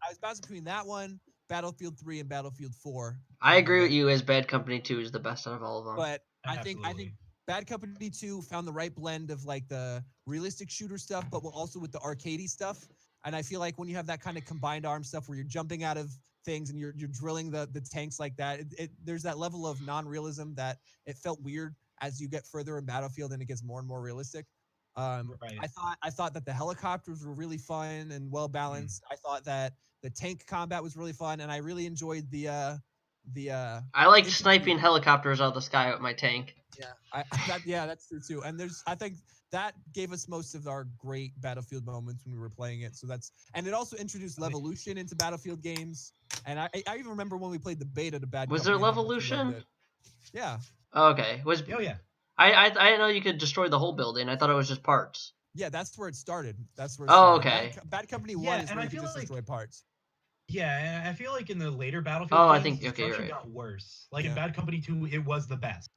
Speaker 2: I was bouncing between that one, Battlefield 3, and Battlefield 4.
Speaker 1: I agree with you as Bad Company 2 is the best out of all of them.
Speaker 2: But I think
Speaker 3: Absolutely.
Speaker 2: Bad Company 2 found the right blend of like the realistic shooter stuff, but also with the arcadey stuff. And I feel like when you have that kind of combined arm stuff where you're jumping out of things and you're drilling the tanks like that, there's that level of non-realism that it felt weird as you get further in Battlefield and it gets more and more realistic.
Speaker 3: Right.
Speaker 2: I thought that the helicopters were really fun and well balanced. I thought that the tank combat was really fun, and I really enjoyed the
Speaker 1: I liked
Speaker 2: infantry.
Speaker 1: sniping helicopters out of the sky with my tank.
Speaker 2: Yeah, that's true too. And I think that gave us most of our great Battlefield moments when we were playing it. So and it also introduced Levolution into Battlefield games. And I even remember when we played the beta to Bad
Speaker 1: Was
Speaker 2: Company,
Speaker 1: there
Speaker 2: how much we loved
Speaker 1: Levolution?
Speaker 2: it. Yeah.
Speaker 1: Okay.
Speaker 3: Oh yeah.
Speaker 1: I didn't know you could destroy the whole building. I thought it was just parts.
Speaker 2: Yeah, that's where it started. That's where it
Speaker 1: Oh,
Speaker 2: started.
Speaker 1: okay.
Speaker 2: Bad Company 1
Speaker 3: Yeah,
Speaker 2: is
Speaker 3: and
Speaker 2: where
Speaker 3: I
Speaker 2: you can
Speaker 3: feel
Speaker 2: just
Speaker 3: like-
Speaker 2: destroy parts.
Speaker 3: Yeah, and I feel like in the later Battlefield
Speaker 1: Oh, I
Speaker 3: games,
Speaker 1: think-
Speaker 3: the
Speaker 1: okay, you're
Speaker 3: structure
Speaker 1: right.
Speaker 3: got worse. Like
Speaker 2: Yeah.
Speaker 3: in Bad Company 2, it was the best.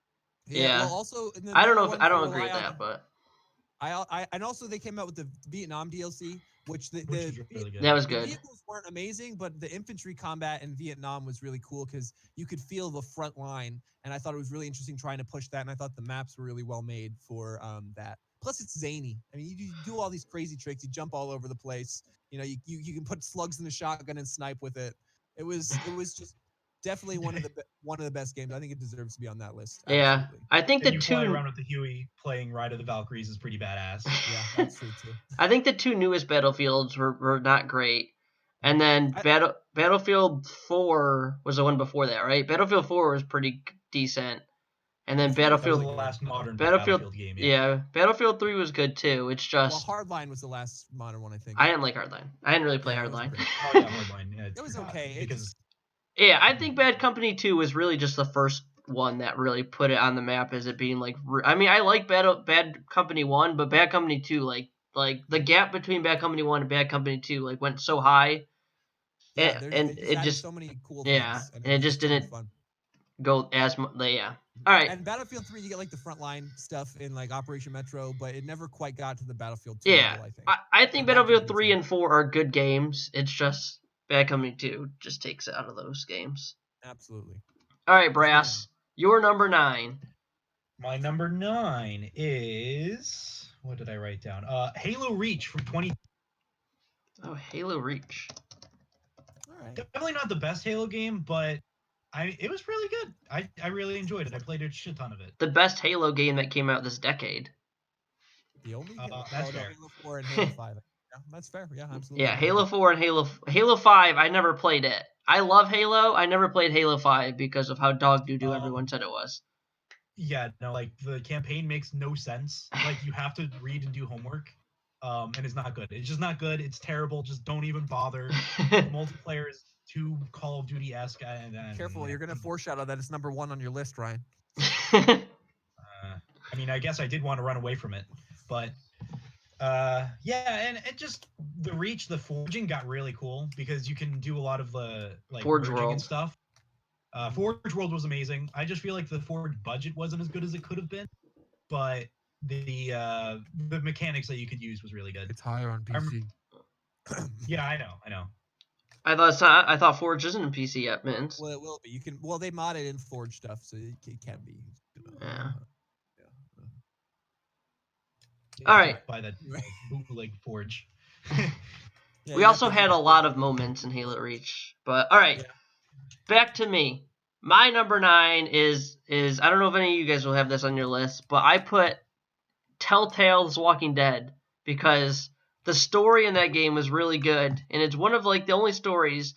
Speaker 1: Yeah.
Speaker 2: Well, also, in the
Speaker 1: I don't know
Speaker 2: newer
Speaker 1: if
Speaker 2: ones,
Speaker 1: I don't
Speaker 2: they
Speaker 1: agree with
Speaker 2: rely on-
Speaker 1: that, but
Speaker 2: and also they came out with the Vietnam DLC, which
Speaker 3: Which is really good.
Speaker 1: that was
Speaker 2: the
Speaker 1: good.
Speaker 2: vehicles weren't amazing, but the infantry combat in Vietnam was really cool because you could feel the front line, and I thought it was really interesting trying to push that, and I thought the maps were really well made for that. Plus, it's zany. I mean, you do all these crazy tricks. You jump all over the place. You know, you can put slugs in the shotgun and snipe with it. It was just definitely one of the best games. I think it deserves to be on that list.
Speaker 1: Yeah,
Speaker 2: Absolutely.
Speaker 1: I think
Speaker 3: And
Speaker 1: the
Speaker 3: you fly
Speaker 1: two.
Speaker 3: around with the Huey playing Ride of the Valkyries is pretty badass.
Speaker 2: Yeah, that's true too.
Speaker 1: I think the two newest Battlefields were not great, and then Battlefield 4 was the one before that, right? Battlefield 4 was pretty decent, and then
Speaker 2: Three was
Speaker 3: That was
Speaker 1: Battlefield
Speaker 3: the last modern
Speaker 1: Battlefield
Speaker 3: Battlefield game.
Speaker 1: yeah, Battlefield 3 was good too. It's
Speaker 2: Well,
Speaker 1: just
Speaker 2: Hardline was the last modern one, I think.
Speaker 1: I didn't like Hardline. I didn't really play
Speaker 2: Yeah, it wasn't
Speaker 1: Hardline.
Speaker 2: great.
Speaker 3: Oh yeah, Hardline. Yeah,
Speaker 2: It was okay. It
Speaker 3: because
Speaker 2: just
Speaker 1: Yeah, I think Bad Company 2 was really just the first one that really put it on the map as it being like. I mean, I like Bad Company 1, but Bad Company 2, like the gap between Bad Company 1 and Bad Company 2, like went so high,
Speaker 2: yeah,
Speaker 1: and
Speaker 2: they just
Speaker 1: it
Speaker 2: added
Speaker 1: just
Speaker 2: so many cool
Speaker 1: yeah,
Speaker 2: things, and
Speaker 1: and it
Speaker 2: was
Speaker 1: just
Speaker 2: too much
Speaker 1: didn't
Speaker 2: fun.
Speaker 1: go as much. Yeah. All right.
Speaker 2: And Battlefield 3, you get like the frontline stuff in like Operation Metro, but it never quite got to the Battlefield 2
Speaker 1: Yeah,
Speaker 2: level, I think.
Speaker 1: I think
Speaker 2: Bad
Speaker 1: Battlefield
Speaker 2: Company
Speaker 1: 3
Speaker 2: 2.
Speaker 1: and 4 are good games. It's just Bad Company 2 just takes it out of those games.
Speaker 2: Absolutely.
Speaker 1: All right, Brass, your number 9.
Speaker 3: my number 9 is, what did I write down? Halo Reach from 20.
Speaker 1: Oh, Halo Reach.
Speaker 2: All right.
Speaker 3: Definitely not the best Halo game, but it was really good. I really enjoyed it. I played a shit ton of it.
Speaker 1: The best Halo game that came out this decade.
Speaker 2: The only
Speaker 3: that's fair.
Speaker 2: Halo 4 and Halo 5. Yeah, that's fair. Yeah, absolutely.
Speaker 1: Yeah, Halo 4 and Halo 5, I never played it. I love Halo. I never played Halo 5 because of how dog doo-doo everyone said it was.
Speaker 3: Yeah, no, like the campaign makes no sense. Like you have to read and do homework. And it's not good. It's just not good. It's terrible. Just don't even bother. The multiplayer is too Call of Duty-esque.
Speaker 2: Careful, you're going to foreshadow that it's number 1 on your list, Ryan.
Speaker 3: I mean, I guess I did want to run away from it, but yeah, and it just the Reach, the forging got really cool because you can do a lot of the like
Speaker 1: Forge
Speaker 3: merging
Speaker 1: World
Speaker 3: and stuff. Forge World was amazing. I just feel like the Forge budget wasn't as good as it could have been, but the mechanics that you could use was really good.
Speaker 2: It's higher on PC.
Speaker 3: Yeah, I know.
Speaker 1: I thought Forge isn't in PC yet, Mins.
Speaker 2: Well, it will be. You can. Well, they modded in Forge stuff, so it can be.
Speaker 1: Yeah.
Speaker 3: Yeah,
Speaker 1: All right.
Speaker 3: By that bootleg Forge.
Speaker 2: Yeah,
Speaker 1: We
Speaker 2: you
Speaker 1: also
Speaker 2: have to-
Speaker 1: had a lot of moments in Halo Reach. But all right.
Speaker 2: Yeah.
Speaker 1: Back to me. My number 9 is I don't know if any of you guys will have this on your list, but I put Telltale's Walking Dead because the story in that game was really good, and it's one of like the only stories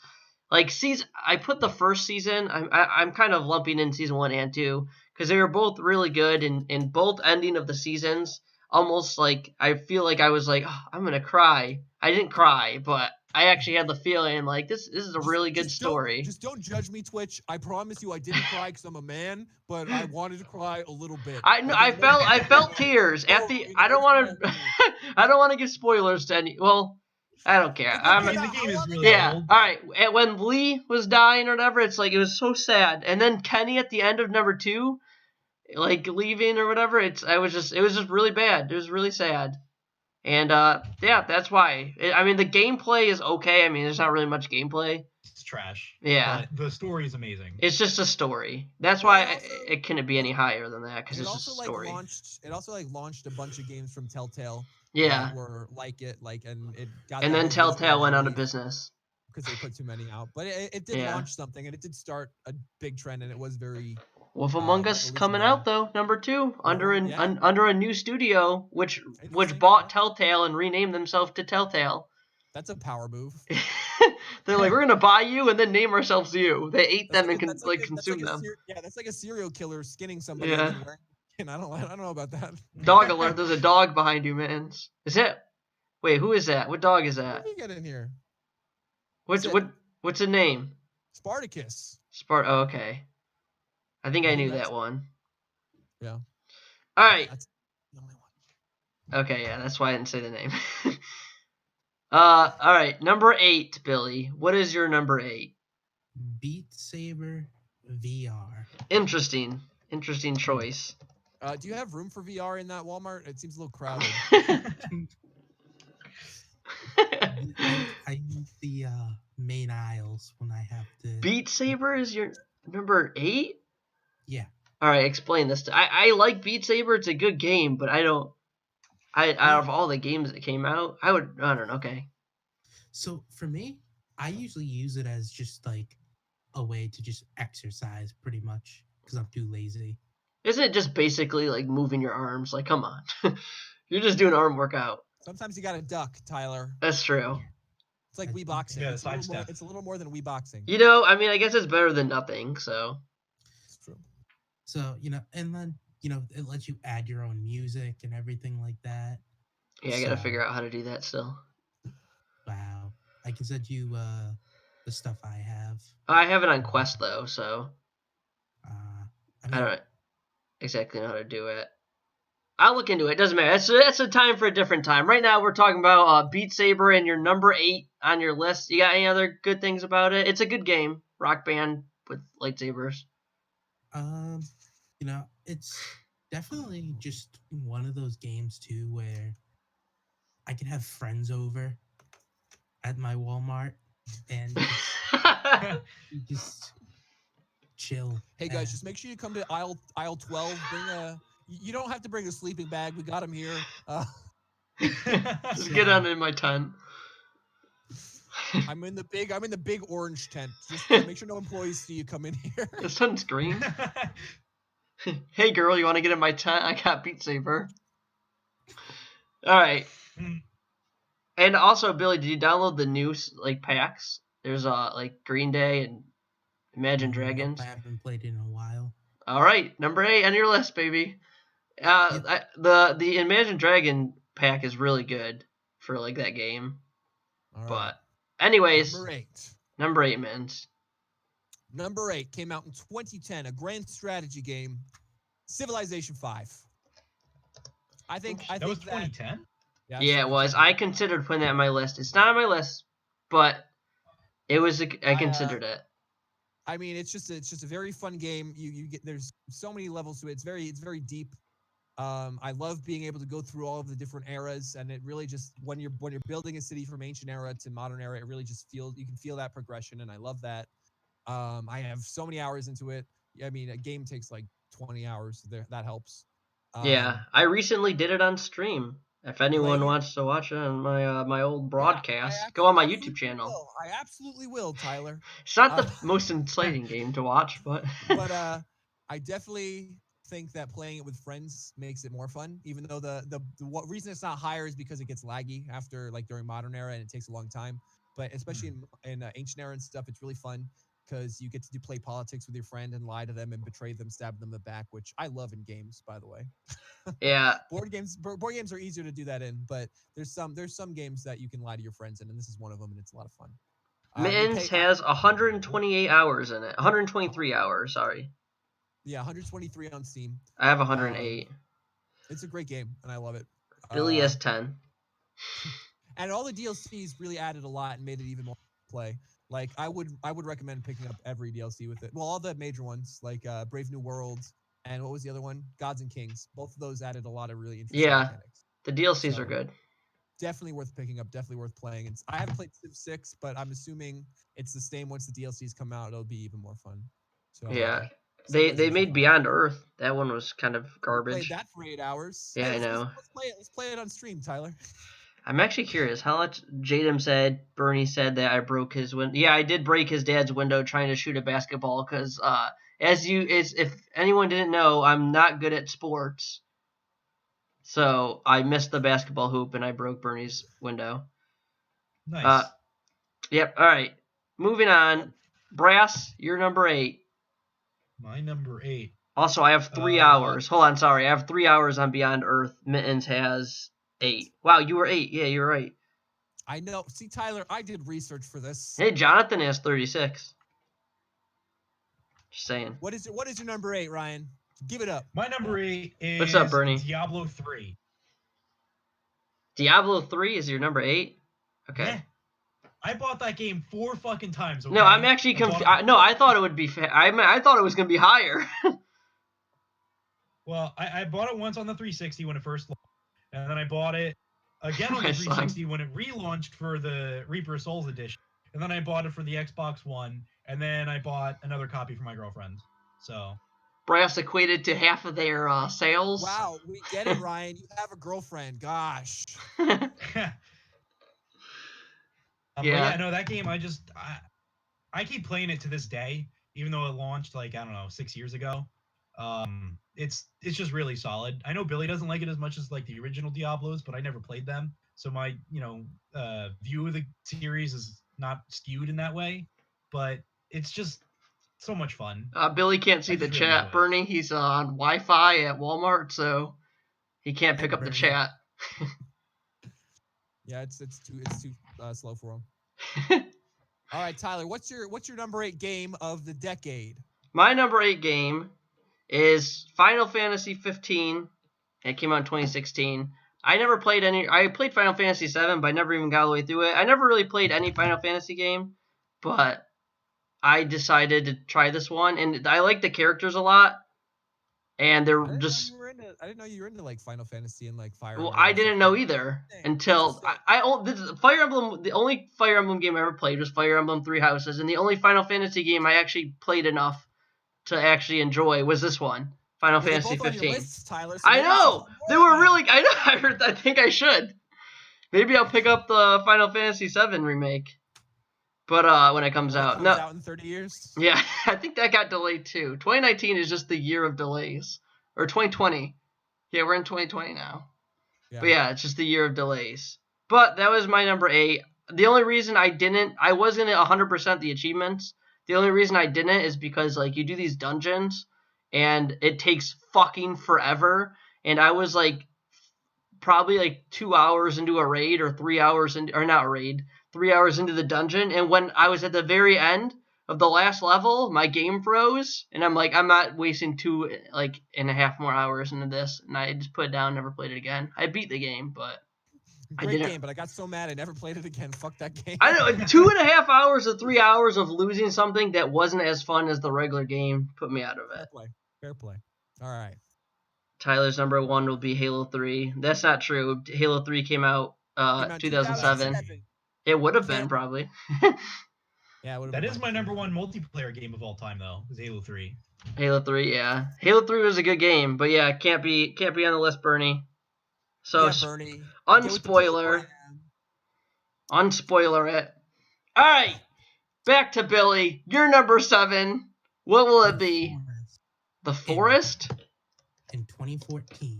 Speaker 1: like season. I put the first season. I'm kind of lumping in season 1 and 2 because they were both really good, and in both ending of the seasons, almost like I feel like I was like, oh, I'm gonna cry. I didn't cry, but I actually had the feeling like this is a really good story.
Speaker 2: Just don't judge me, Twitch. I promise you, I didn't cry because I'm a man, but I wanted to cry a little bit.
Speaker 1: I felt tears at the. I don't want to. I don't want to give spoilers to any. Well, I don't care.
Speaker 3: I mean, the game is really
Speaker 1: Yeah.
Speaker 3: old.
Speaker 1: All right. And when Lee was dying or whatever, it's like it was so sad. And then Kenny at the end of number 2, like leaving or whatever. It was just really bad. It was really sad. And yeah, that's why. I mean, the gameplay is okay. I mean, there's not really much gameplay.
Speaker 3: It's trash.
Speaker 1: Yeah.
Speaker 3: But the story is amazing.
Speaker 1: It's just a story. That's
Speaker 2: Well,
Speaker 1: why it couldn't be any higher than that because
Speaker 2: It
Speaker 1: it's just
Speaker 2: also
Speaker 1: a story.
Speaker 2: launched a bunch of games from Telltale.
Speaker 1: Yeah.
Speaker 2: That were like it, and it got.
Speaker 1: And
Speaker 2: that
Speaker 1: then
Speaker 2: whole visual
Speaker 1: Telltale went out of
Speaker 2: identity
Speaker 1: business.
Speaker 2: because they put too many out. But it did
Speaker 1: Yeah.
Speaker 2: launch something, and it did start a big trend, and it was very.
Speaker 1: Wolf Among Us coming
Speaker 2: revolutionary.
Speaker 1: out though, number 2, under
Speaker 2: Yeah.
Speaker 1: under a new studio, which
Speaker 2: Interesting.
Speaker 1: bought Telltale and renamed themselves to Telltale.
Speaker 2: That's a power move.
Speaker 1: They're like, we're gonna buy you and then name ourselves you. They ate them and
Speaker 2: That's like
Speaker 1: consumed them.
Speaker 2: That's like a serial killer skinning somebody.
Speaker 1: Yeah.
Speaker 2: And then wearing, and I don't know about that.
Speaker 1: Dog alert! There's a dog behind you, man. Is it? Wait, who is that? What dog is
Speaker 2: How
Speaker 1: that?
Speaker 2: did you get in here?
Speaker 1: What's the name?
Speaker 2: Spartacus.
Speaker 1: Oh, okay. I think I
Speaker 2: think
Speaker 1: knew
Speaker 2: that's-
Speaker 1: that one.
Speaker 2: Yeah.
Speaker 1: All right.
Speaker 2: That's the only one.
Speaker 1: Okay, yeah, that's why I didn't say the name. All right, number 8, Billy. What is your number 8?
Speaker 4: Beat Saber VR.
Speaker 1: Interesting choice.
Speaker 2: Do you have room for VR in that Walmart? It seems a little crowded.
Speaker 4: I use the main aisles when I have to.
Speaker 1: Beat Saber is your number 8?
Speaker 4: Yeah.
Speaker 1: All right, explain this. I like Beat Saber. It's a good game, but out of all the games that came out, I don't know. Okay.
Speaker 4: So for me, I usually use it as just like a way to just exercise pretty much because I'm too lazy.
Speaker 1: Isn't it just basically like moving your arms? Like, come on. You're just doing arm workout.
Speaker 2: Sometimes you gotta duck, Tyler.
Speaker 1: That's true.
Speaker 2: It's like
Speaker 4: I-
Speaker 2: Wii boxing.
Speaker 3: Yeah,
Speaker 2: It's a little more.
Speaker 3: sidestep.
Speaker 2: It's a little more than Wii boxing.
Speaker 1: You know, I mean, I guess it's better than nothing. So
Speaker 2: It's true.
Speaker 4: So, and then, it lets you add your own music and everything like that.
Speaker 1: yeah, I gotta
Speaker 4: So-
Speaker 1: figure out how to do that still.
Speaker 4: Wow. I can send you the stuff I have.
Speaker 1: I have it on Quest though, so
Speaker 4: I
Speaker 1: I don't exactly know how to do it. I'll look into it. Doesn't matter. That's a time for a different time. Right now, we're talking about Beat Saber and your number 8 on your list. You got any other good things about it? It's a good game. Rock Band with lightsabers.
Speaker 4: It's definitely just one of those games too where I can have friends over at my Walmart and just chill.
Speaker 2: Hey guys, just make sure you come to aisle 12. You don't have to bring a sleeping bag. We got them here.
Speaker 1: Just get on in my tent.
Speaker 2: I'm in the big orange tent. Just make sure no employees see you come in here.
Speaker 1: The sun's green. Hey girl, you want to get in my tent? I got Beat Saber. All right. And also, Billy, did you download the new packs? There's like Green Day and Imagine
Speaker 4: Nope,
Speaker 1: Dragons.
Speaker 4: I haven't played it in a while.
Speaker 1: All right, number 8 on your list, baby. The Imagine Dragon pack is really good for like that game.
Speaker 2: All right.
Speaker 1: But anyways,
Speaker 2: number 8.
Speaker 1: Mins.
Speaker 2: Number 8 came out in 2010, a grand strategy game, Civilization 5. I think
Speaker 3: that was 2010.
Speaker 1: Yeah, it was. I considered putting that on my list. It's not on my list, but it was. I considered it.
Speaker 2: I mean, it's just a very fun game. You get there's so many levels to it. It's very deep. I love being able to go through all of the different eras, and it really just when you're building a city from ancient era to modern era, it really just you can feel that progression, and I love that. I have so many hours into it. I mean, a game takes like 20 hours. That helps.
Speaker 1: Yeah, I recently did it on stream. If anyone wants to watch it on my old broadcast, go on my YouTube channel.
Speaker 2: I absolutely will, Tyler.
Speaker 1: It's not the most exciting game to watch, but
Speaker 2: I definitely think that playing it with friends makes it more fun. Even though the reason it's not higher is because it gets laggy after like during modern era and it takes a long time. But especially in ancient era and stuff, it's really fun because you get to play politics with your friend and lie to them and betray them, stab them in the back, which I love in games, by the way.
Speaker 1: Yeah.
Speaker 2: Board games are easier to do that in, but there's some games that you can lie to your friends in, and this is one of them, and it's a lot of fun.
Speaker 1: Mins has 128 hours in it. 123 hours, sorry.
Speaker 2: Yeah, 123 on Steam.
Speaker 1: I have 108.
Speaker 2: It's a great game, and I love it.
Speaker 1: Billy has 10.
Speaker 2: And all the DLCs really added a lot and made it even more play. Like I would recommend picking up every DLC with it. Well, all the major ones like Brave New World and what was the other one? Gods and Kings. Both of those added a lot of really interesting mechanics.
Speaker 1: The DLCs are good.
Speaker 2: Definitely worth picking up. Definitely worth playing. And I haven't played Civ 6, but I'm assuming it's the same once the DLCs come out. It'll be even more fun. So
Speaker 1: yeah. They made Beyond Earth. That one was kind of garbage.
Speaker 2: Played that for 8 hours.
Speaker 1: Yeah,
Speaker 2: hey,
Speaker 1: I know.
Speaker 2: Let's play it on stream, Tyler.
Speaker 1: I'm actually curious how much Jadam said. Bernie said that I broke his window. Yeah, I did break his dad's window trying to shoot a basketball because, if anyone didn't know, I'm not good at sports. So I missed the basketball hoop and I broke Bernie's window.
Speaker 3: Nice.
Speaker 1: Yep. All right. Moving on. Brass, you're number 8.
Speaker 3: My number 8.
Speaker 1: Also, I have 3 hours. Hold on, sorry. I have 3 hours on Beyond Earth. Mittens has 8. Wow, you were 8. Yeah, you're right.
Speaker 2: I know. See, Tyler, I did research for this.
Speaker 1: Hey, Jonathan has 36. Just saying.
Speaker 2: What is your number 8, Ryan? Give it up.
Speaker 3: My number 8 is
Speaker 1: What's up, Bernie?
Speaker 3: Diablo 3.
Speaker 1: Diablo 3 is your number 8? Okay.
Speaker 3: Yeah. I bought that game 4 fucking times. Okay?
Speaker 1: No, I'm actually confused. No, I thought it would be. I thought it was gonna be higher.
Speaker 3: Well, I bought it once on the 360 when it first launched, and then I bought it again on the 360 when it relaunched for the Reaper of Souls edition, and then I bought it for the Xbox One, and then I bought another copy for my girlfriend. So.
Speaker 1: Brass equated to half of their sales.
Speaker 2: Wow, we get it, Ryan. You have a girlfriend. Gosh.
Speaker 3: Yeah, no, that game, I I keep playing it to this day, even though it launched like I don't know 6 years ago. It's just really solid. I know Billy doesn't like it as much as like the original Diablos, but I never played them, so my view of the series is not skewed in that way. But it's just so much fun.
Speaker 1: Billy can't see
Speaker 3: I
Speaker 1: the
Speaker 3: just really
Speaker 1: chat.
Speaker 3: enjoy it.
Speaker 1: Bernie, he's on Wi-Fi at Walmart, so he can't pick
Speaker 4: Hey,
Speaker 1: up the
Speaker 4: Bernie.
Speaker 1: chat.
Speaker 2: Yeah, it's too slow for him. All right, Tyler, what's your number 8 game of the decade?
Speaker 1: My number 8 game is Final Fantasy 15. It came out in 2016. I never played any. I played Final Fantasy 7, but I never even got all the way through it. I never really played any Final Fantasy game, but I decided to try this one, and I like the characters a lot. And they're just.
Speaker 2: I didn't know you were into like Final Fantasy and like Fire
Speaker 1: Well,
Speaker 2: Emblem
Speaker 1: I
Speaker 2: and stuff
Speaker 1: didn't
Speaker 2: like
Speaker 1: know
Speaker 2: that.
Speaker 1: either
Speaker 2: Interesting.
Speaker 1: until Fire Emblem. The only Fire Emblem game I ever played was Fire Emblem Three Houses, and the only Final Fantasy game I actually played enough to actually enjoy was this one, Final
Speaker 2: Well, they're
Speaker 1: Fantasy
Speaker 2: both on
Speaker 1: 15.
Speaker 2: your lists, Tyler. So
Speaker 1: I
Speaker 2: maybe you should
Speaker 1: know
Speaker 2: play
Speaker 1: they
Speaker 2: more of
Speaker 1: were
Speaker 2: them.
Speaker 1: really. I know. I think I should. Maybe I'll pick up the Final Fantasy 7 remake, but when it comes
Speaker 2: When it
Speaker 1: out,
Speaker 2: comes
Speaker 1: no,
Speaker 2: out in 30 years.
Speaker 1: yeah, I think that got delayed too. 2019 is just the year of delays, or 2020. Yeah, we're in 2020 now. But yeah, it's just the year of delays. But that was my number 8. The only reason I wasn't at 100% the achievements. The only reason I didn't is because like you do these dungeons and it takes fucking forever. And I was like probably like 2 hours into a raid or 3 hours into, or not a raid, 3 hours into the dungeon. And when I was at the very end of the last level, my game froze, and I'm like, I'm not wasting 2.5 more hours into this, and I just put it down, never played it again. I beat the game, but
Speaker 2: Great
Speaker 1: didn't-
Speaker 2: game, but I got so mad I never played it again. Fuck that game.
Speaker 1: I don't know, 2.5 hours or 3 hours of losing something that wasn't as fun as the regular game put me out of
Speaker 2: Fair
Speaker 1: it.
Speaker 2: play. Fair play. All right.
Speaker 1: Tyler's number 1 will be Halo 3. That's not true. Halo 3 came out
Speaker 2: Came out in
Speaker 1: 2007. It would have been probably.
Speaker 2: Yeah, it would've
Speaker 3: That
Speaker 2: been
Speaker 3: is
Speaker 2: mine
Speaker 3: my
Speaker 2: too.
Speaker 3: number 1 multiplayer game of all time, though. Is Halo 3.
Speaker 1: Halo 3, yeah. Halo 3 was a good game, but yeah, can't be on the list, Bernie. So
Speaker 2: Yeah, Bernie.
Speaker 1: unspoiler it. All right, back to Billy. Your number 7. What will it be? The Forest?
Speaker 4: In 2014.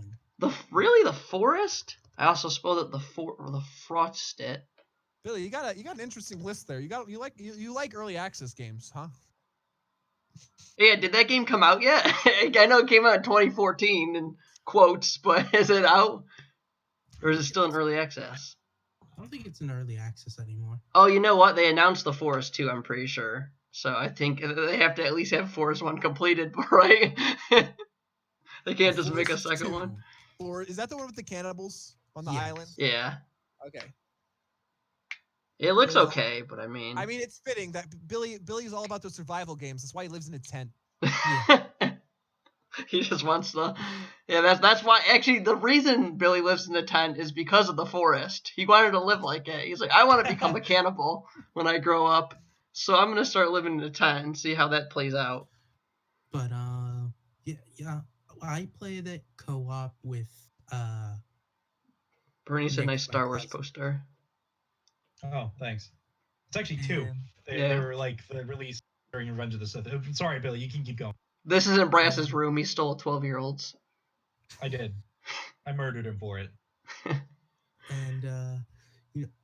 Speaker 1: Really, the Forest? I also spelled it the Frosted.
Speaker 2: Billy, you got an interesting list there. You like early access games, huh?
Speaker 1: Yeah, did that game come out yet? I know it came out in 2014 in quotes, but is it out? Or is it still in early access?
Speaker 4: I don't think it's in early access anymore.
Speaker 1: Oh, you know what? They announced the Forest 2, I'm pretty sure. So I think they have to at least have Forest 1 completed, right? They can't just make a
Speaker 4: Forest
Speaker 1: second
Speaker 4: 2.
Speaker 1: one.
Speaker 2: Or is that the one with the cannibals on the
Speaker 4: Yes.
Speaker 2: island?
Speaker 1: Yeah.
Speaker 2: Okay.
Speaker 1: It looks
Speaker 2: Billy's
Speaker 1: okay, but I mean...
Speaker 2: I mean, it's fitting that Billy's all about those survival games. That's why he lives in a tent.
Speaker 1: He just wants the... Yeah, that's why... Actually, the reason Billy lives in the tent is because of the Forest. He wanted to live like it. He's like, I want to become a cannibal when I grow up. So I'm going to start living in a tent and see how that plays out.
Speaker 4: But yeah, I played it co-op with
Speaker 1: Bernie's a
Speaker 4: Nick,
Speaker 1: nice
Speaker 4: my
Speaker 1: Star Wars
Speaker 4: cousin.
Speaker 1: poster.
Speaker 3: Oh, thanks. It's actually 2.
Speaker 2: And
Speaker 3: They
Speaker 1: Yeah.
Speaker 3: were like the release during Revenge of the Sith. Sorry, Billy, you can keep going.
Speaker 1: This isn't Brass's room. He stole 12-year-olds.
Speaker 3: I did. I murdered him for it.
Speaker 4: and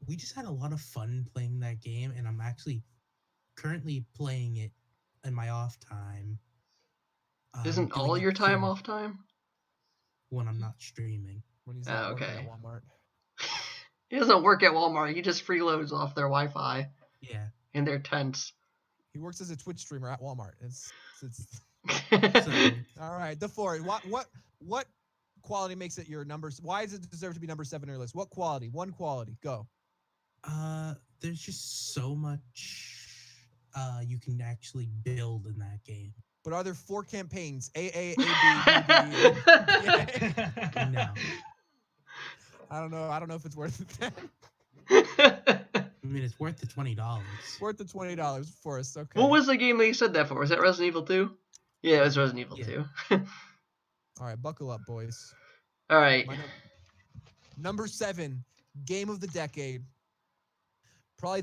Speaker 4: we just had a lot of fun playing that game, and I'm actually currently playing it in my off time.
Speaker 1: Isn't
Speaker 4: doing
Speaker 1: all
Speaker 4: it
Speaker 1: your time
Speaker 4: for
Speaker 1: off time?
Speaker 4: when I'm not streaming.
Speaker 2: when he's
Speaker 1: Oh,
Speaker 2: not working
Speaker 1: okay.
Speaker 2: at Walmart.
Speaker 1: He doesn't work at Walmart. He just freeloads off their Wi-Fi
Speaker 4: Yeah.
Speaker 1: in their tents.
Speaker 2: He works as a Twitch streamer at Walmart. It's
Speaker 4: So
Speaker 2: all right. The Forest. What quality makes it your number? Why does it deserve to be number 7 on your list? What quality? One quality. Go.
Speaker 4: there's just so much you can actually build in that game.
Speaker 2: But are there 4 campaigns? A, B, B, B.
Speaker 4: No.
Speaker 2: I don't know. I don't know if it's worth it.
Speaker 4: I mean, it's worth the $20.
Speaker 2: Worth the $20 for us. Okay.
Speaker 1: What was the game that you said that for? Was that Resident Evil 2? Yeah, it was Resident Evil
Speaker 4: Yeah.
Speaker 1: 2.
Speaker 2: All right, buckle up, boys.
Speaker 1: All right.
Speaker 2: My number 7, game of the decade. Probably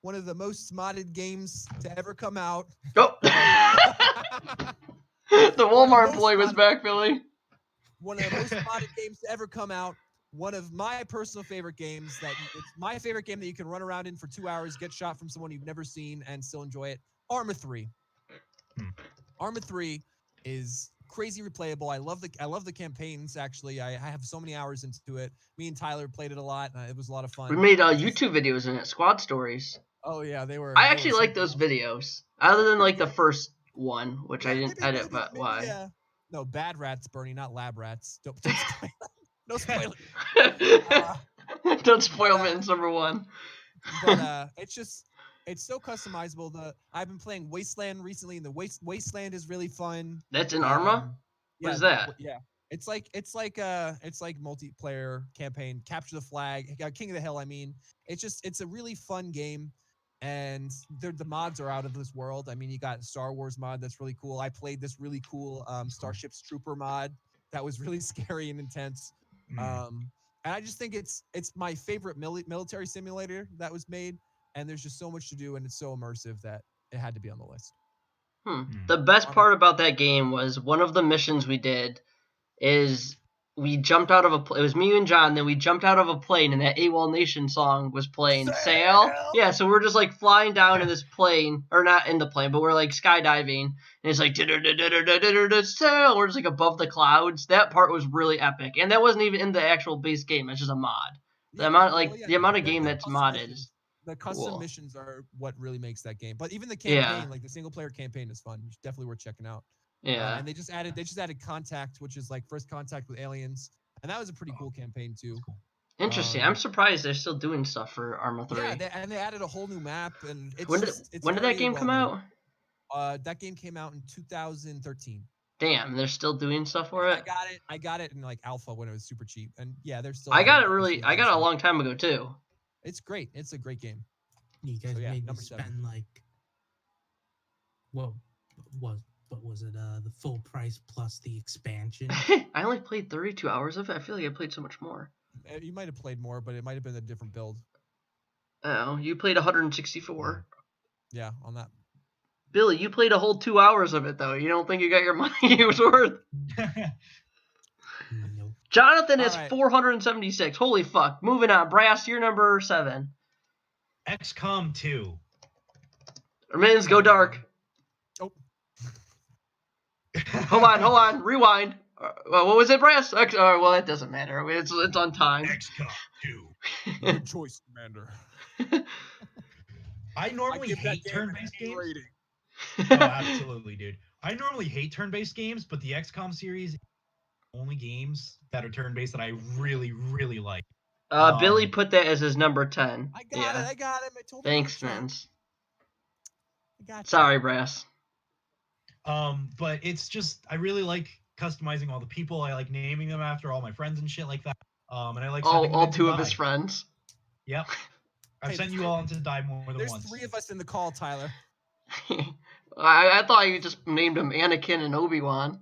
Speaker 2: one of the most modded games to ever come out.
Speaker 1: Oh. The Walmart boy was back, Billy.
Speaker 2: One of the most modded games to ever come out. One of my personal favorite games it's my favorite game that you can run around in for 2 hours, get shot from someone you've never seen, and still enjoy it. Arma 3. Arma 3 is crazy replayable. I love the campaigns. Actually, I have so many hours into it. Me and Tyler played it a lot. It was a lot of fun.
Speaker 1: We made YouTube videos in it, squad stories.
Speaker 2: Oh yeah, they were.
Speaker 1: I actually like those videos, other than like the first one, which I didn't edit. But why?
Speaker 2: Yeah. No, bad rats, Bernie, not lab rats. Don't spoil. No spoiler.
Speaker 1: Don't spoil Mittens number 1.
Speaker 2: But it's so customizable. I've been playing Wasteland recently, and the Wasteland is really fun.
Speaker 1: That's in Arma? What is that?
Speaker 2: Yeah. It's like multiplayer campaign, capture the flag, King of the Hill. I mean, it's a really fun game, and the mods are out of this world. I mean, you got Star Wars mod that's really cool. I played this really cool Starships Trooper mod that was really scary and intense. And I just think it's my favorite military simulator that was made, and there's just so much to do, and it's so immersive that it had to be on the list.
Speaker 1: The best part about that game was one of the missions we did is we jumped out of it was me and John, then we jumped out of a plane, and that AWOL Nation song was playing. Sail? Yeah, so we're just like flying down in this plane, or not in the plane, but we're like skydiving, and it's like sail. We're just like above the clouds. That part was really epic, and that wasn't even in the actual base game. It's just a mod. The amount of game that's modded is
Speaker 2: the custom
Speaker 1: cool.
Speaker 2: missions are what really makes that game. But even the campaign, like the single player campaign, is fun. It's definitely worth checking out.
Speaker 1: Yeah.
Speaker 2: And they just added Contact, which is like first contact with aliens, and that was a pretty cool campaign too.
Speaker 1: Interesting. I'm surprised they're still doing stuff for Arma 3.
Speaker 2: Yeah, they added a whole new map, and
Speaker 1: when did that game come out?
Speaker 2: That game came out in 2013.
Speaker 1: Damn, they're still doing stuff for it.
Speaker 2: I got it in like alpha when it was super cheap, and yeah, they're still.
Speaker 1: I got it a long time ago too.
Speaker 2: It's great. It's a great game.
Speaker 4: You guys made me spend like, what was it? The full price plus the expansion.
Speaker 1: I only played 32 hours of it. I feel like I played so much more.
Speaker 2: You might have played more, but it might have been a different build.
Speaker 1: Oh, you played 164.
Speaker 2: Yeah, on that.
Speaker 1: Billy, you played a whole 2 hours of it though. You don't think you got your money it was worth?
Speaker 4: Nope.
Speaker 1: Jonathan is 476. Holy fuck. Moving on. Brass, you're number 7.
Speaker 3: XCOM 2.
Speaker 1: Mittens, go dark.
Speaker 2: Oh.
Speaker 1: Hold on. Rewind. What was it, Brass? Well, it doesn't matter. It's on time.
Speaker 3: XCOM 2.
Speaker 2: Good choice, Commander.
Speaker 3: I normally hate turn-based games. Oh, absolutely, dude. I normally hate turn-based games, but the XCOM series only games that are turn-based that I really, really like.
Speaker 1: Billy put that as his number 10.
Speaker 2: I got it. I told
Speaker 1: Thanks, Vince.
Speaker 2: I got you.
Speaker 1: Sorry, Brass.
Speaker 3: But it's just I really like customizing all the people. I like naming them after all my friends and shit like that. And I like
Speaker 1: all 2 of his friends.
Speaker 3: Yep. I've sent you all into die more than once.
Speaker 2: There's 3 of us in the call, Tyler.
Speaker 1: I thought you just named them Anakin and Obi-Wan.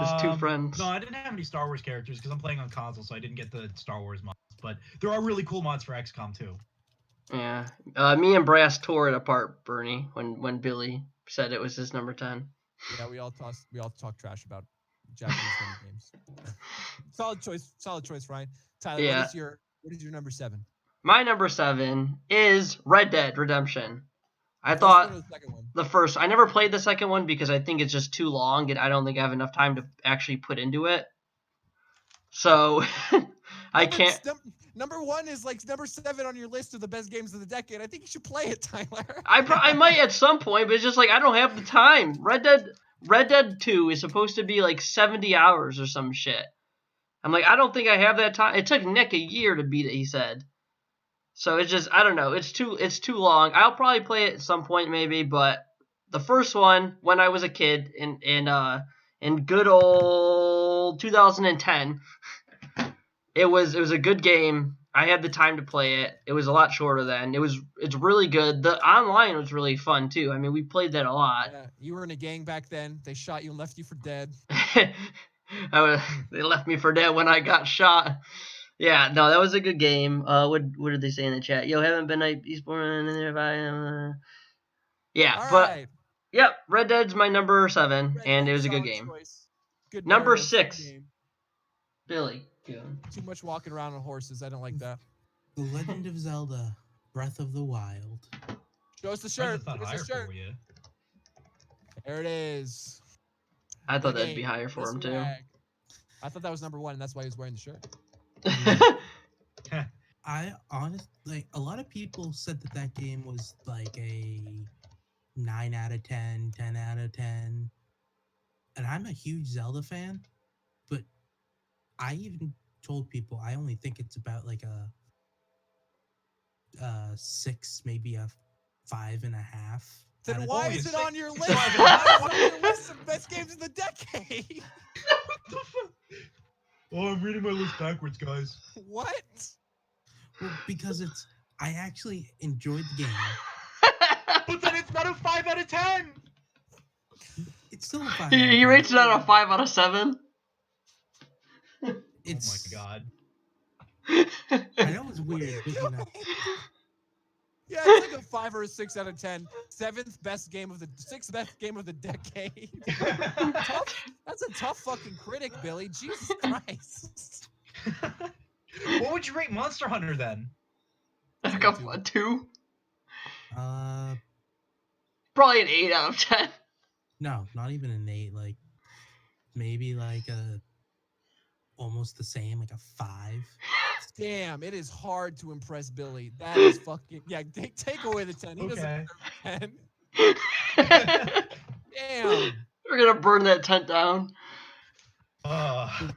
Speaker 1: His 2 friends.
Speaker 3: No, I didn't have any Star Wars characters because I'm playing on console, so I didn't get the Star Wars mods. But there are really cool mods for XCOM too.
Speaker 1: Yeah. Me and Brass tore it apart, Bernie, when Billy said it was his number 10.
Speaker 2: Yeah, we all talk trash about Japanese games. Solid choice, Ryan. Tyler,
Speaker 1: yeah.
Speaker 2: what is your number 7?
Speaker 1: My number 7 is Red Dead Redemption. I thought the first. I never played the second one because I think it's just too long, and I don't think I have enough time to actually put into it. So I can't.
Speaker 2: Number 1 is like number 7 on your list of the best games of the decade. I think you should play it, Tyler.
Speaker 1: I might at some point, but it's just like I don't have the time. Red Dead 2 is supposed to be like 70 hours or some shit. I'm like, I don't think I have that time. It took Nick a year to beat it, he said. So it's just, I don't know. It's too long. I'll probably play it at some point maybe, but the first one when I was a kid in good old 2010, it was a good game. I had the time to play it. It was a lot shorter then. It's really good. The online was really fun too. I mean, we played that a lot.
Speaker 2: Yeah, you were in a gang back then. They shot you and left you for dead.
Speaker 1: They left me for dead when I got shot. Yeah, no, that was a good game. What did they say in the chat? Yo, haven't been night Eastbourne in there. Yeah,
Speaker 2: All
Speaker 1: but
Speaker 2: right.
Speaker 1: yep, Red Dead's my number 7,
Speaker 2: Red
Speaker 1: and
Speaker 2: Dead,
Speaker 1: it was a good
Speaker 2: solid
Speaker 1: game.
Speaker 2: choice. Good
Speaker 1: Number
Speaker 2: narrative, fun
Speaker 1: 6,
Speaker 2: game.
Speaker 1: Billy. Good.
Speaker 2: Too much walking around on horses. I don't like that.
Speaker 4: The Legend of Zelda: Breath of the Wild.
Speaker 2: Show us the
Speaker 3: Surprised
Speaker 2: shirt.
Speaker 3: it's not
Speaker 2: Give us
Speaker 3: higher
Speaker 2: the shirt.
Speaker 3: for you.
Speaker 2: There it is.
Speaker 1: I thought
Speaker 2: The
Speaker 1: that'd be
Speaker 2: game,
Speaker 1: higher for
Speaker 2: the
Speaker 1: him too.
Speaker 2: swag. I thought that was number 1, and that's why he was wearing the shirt.
Speaker 4: I honestly, like, a lot of people said that game was like a 9 out of 10, 10 out of 10. And I'm a huge Zelda fan, but I even told people I only think it's about like a 6, maybe a 5.5.
Speaker 2: Then
Speaker 4: out of
Speaker 2: why
Speaker 4: 10.
Speaker 2: is it
Speaker 3: Holy
Speaker 2: on your
Speaker 3: shit.
Speaker 2: list? Why is it on your list of best games of the decade?
Speaker 3: Oh, I'm reading my list backwards, guys.
Speaker 2: What?
Speaker 4: Well, because I actually enjoyed the game.
Speaker 3: But then it's not a 5 out of 10.
Speaker 4: It's still a 5.
Speaker 1: he rates it on a 5 out of 7.
Speaker 4: It's,
Speaker 3: Oh my god.
Speaker 4: I know it's weird, but you know.
Speaker 2: Yeah, it's like a 5 or a 6 out of 10. 6th best game of the decade. Tough. That's a tough fucking critic, Billy. Jesus Christ.
Speaker 3: What would you rate Monster Hunter then?
Speaker 1: Like a 2. Probably an 8 out of 10.
Speaker 4: No, not even an 8. Like maybe like almost the same, like a 5.
Speaker 2: Damn, it is hard to impress Billy. That is fucking take away the 10. He doesn't
Speaker 3: Okay.
Speaker 2: deserve 10. Damn.
Speaker 1: We're gonna burn that tent down. Oh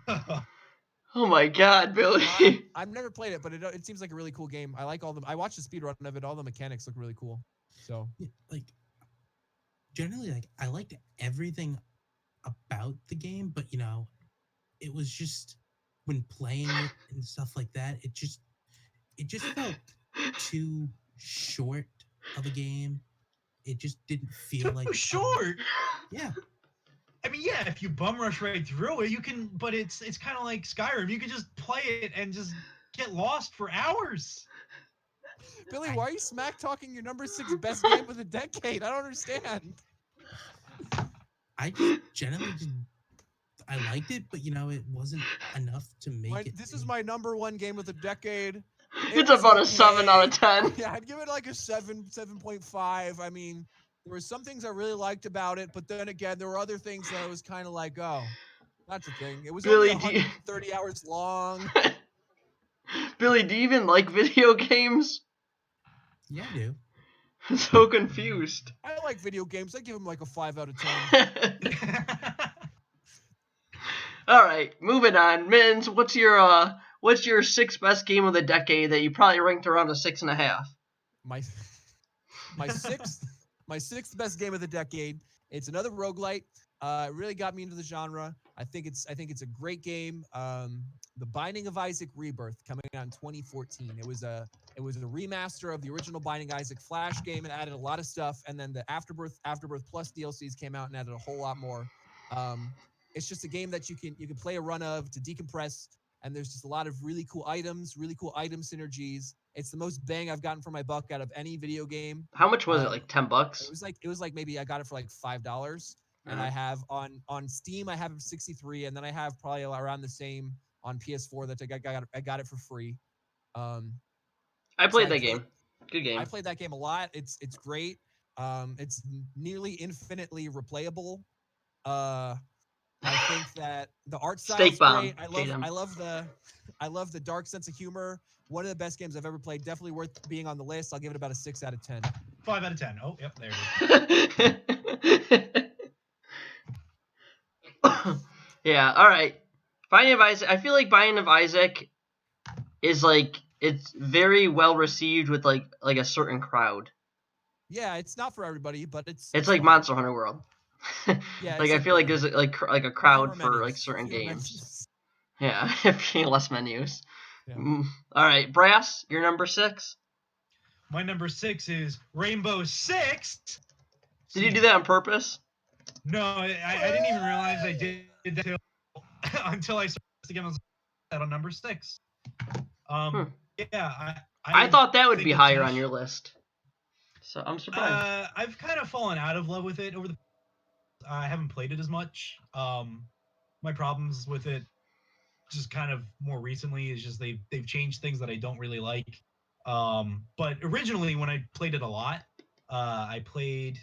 Speaker 1: my god, Billy.
Speaker 2: I've never played it, but it seems like a really cool game. I like I watched the speed run of it. All the mechanics look really cool. So
Speaker 4: Yeah, like generally, like I liked everything about the game, but you know, it was just when playing it and stuff like that, it just felt too short of a game. It just didn't feel
Speaker 3: Too
Speaker 4: like
Speaker 3: short.
Speaker 4: Yeah.
Speaker 3: I mean, yeah, if you bum rush right through it, you can. But it's kind of like Skyrim. You can just play it and just get lost for hours.
Speaker 2: Billy, why are you smack talking your number 6 best game of the decade? I don't understand.
Speaker 4: I just generally I liked it, but you know, it wasn't enough to make it.
Speaker 2: This is my number 1 game of the decade.
Speaker 1: It's about a 7 out of 10.
Speaker 2: Yeah, I'd give it like a 7.5. I mean, there were some things I really liked about it, but then again, there were other things that I was kind of like, oh, that's a thing. It was
Speaker 1: Billy,
Speaker 2: only 130 hours long.
Speaker 1: Billy, do you even like video games?
Speaker 4: Yeah, I do.
Speaker 1: I'm so confused.
Speaker 2: I like video games. I give them like a 5 out of 10.
Speaker 1: All right, moving on. Mins, what's your 6th best game of the decade that you probably ranked around a 6.5?
Speaker 2: My sixth best game of the decade. It's another roguelite. It really got me into the genre. I think it's a great game. The Binding of Isaac Rebirth, coming out in 2014. It was a remaster of the original Binding of Isaac Flash game. It added a lot of stuff, and then the Afterbirth Plus DLCs came out and added a whole lot more. It's just a game that you can play a run of to decompress, and there's just a lot of really cool item synergies. It's the most bang I've gotten for my buck out of any video game.
Speaker 1: How much was it? Like $10?
Speaker 2: It was like maybe I got it for like $5, and I have on Steam I have it for 63, and then I have probably around the same on PS4 that I got it for free.
Speaker 1: I played that game. Good game.
Speaker 2: I played that game a lot. It's great. It's nearly infinitely replayable. I think that the art style is great. I love the dark sense of humor. One of the best games I've ever played. Definitely worth being on the list. I'll give it about a 6 out of 10.
Speaker 3: 5 out of 10. Oh, yep, there it
Speaker 1: is. Yeah, all right. Binding of Isaac. I feel like Binding of Isaac is like it's very well received with like a certain crowd.
Speaker 2: Yeah, it's not for everybody, but it's
Speaker 1: like Monster Hunter World.
Speaker 2: Yeah,
Speaker 1: like I feel like there's like a crowd for like certain games. Yeah, less menus. Yeah. All right, Brass, your number 6.
Speaker 3: My number 6 is Rainbow Six.
Speaker 1: Did you do that on purpose?
Speaker 3: No, I didn't even realize I did that until I started again. I was on number 6. Yeah,
Speaker 1: I thought that would
Speaker 3: think
Speaker 1: be
Speaker 3: it's
Speaker 1: higher
Speaker 3: nice.
Speaker 1: on your list. So I'm surprised.
Speaker 3: I've kind of fallen out of love with it over the. I haven't played it as much. My problems with it, just kind of more recently, is just they've changed things that I don't really like. But originally, when I played it a lot, I played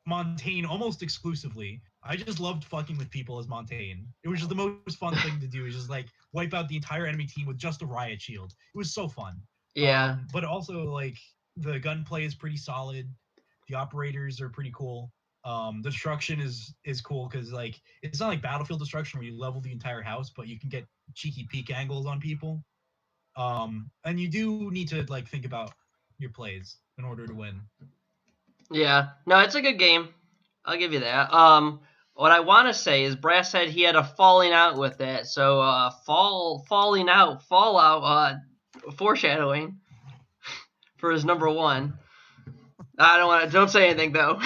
Speaker 3: Montaigne almost exclusively. I just loved fucking with people as Montaigne. It was just the most fun thing to do. Is just like wipe out the entire enemy team with just a riot shield. It was so fun.
Speaker 1: Yeah.
Speaker 3: But also like the gunplay is pretty solid. The operators are pretty cool. The destruction is cool because like it's not like Battlefield Destruction where you level the entire house, but you can get cheeky peek angles on people. And you do need to like think about your plays in order to win.
Speaker 1: Yeah. No, it's a good game. I'll give you that. What I want to say is Brass said he had a falling out with it. So, Fallout, foreshadowing for his number one. Don't say anything though.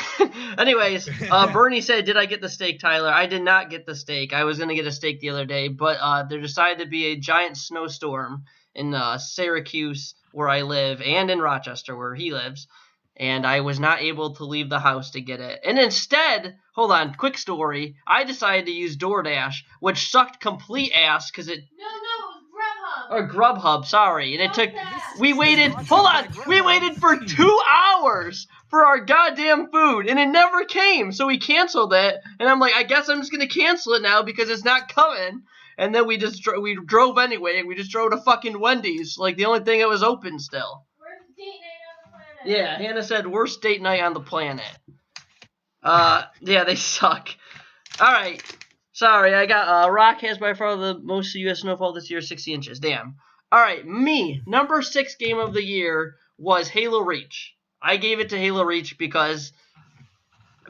Speaker 1: Anyways, Bernie said, "Did I get the steak, Tyler?" I did not get the steak. I was gonna get a steak the other day, but there decided to be a giant snowstorm in Syracuse, where I live, and in Rochester, where he lives, and I was not able to leave the house to get it. And instead, hold on, quick story. I decided to use DoorDash, which sucked complete ass because it.
Speaker 5: No, Grubhub.
Speaker 1: Or Grubhub, sorry, and it took.
Speaker 5: That.
Speaker 1: We waited. Hold on. We waited for 2 hours for our goddamn food, and it never came. So we canceled it, and I'm like, I guess I'm just gonna cancel it now because it's not coming. And then we drove anyway, and we just drove to fucking Wendy's, like the only thing that was open still.
Speaker 5: Worst date night on the planet.
Speaker 1: Yeah, Hannah said worst date night on the planet. Yeah, they suck. All right. Sorry, I got Rock has by far the most U.S. snowfall this year, 60 inches. Damn. All right, me, number 6 game of the year was Halo Reach. I gave it to Halo Reach because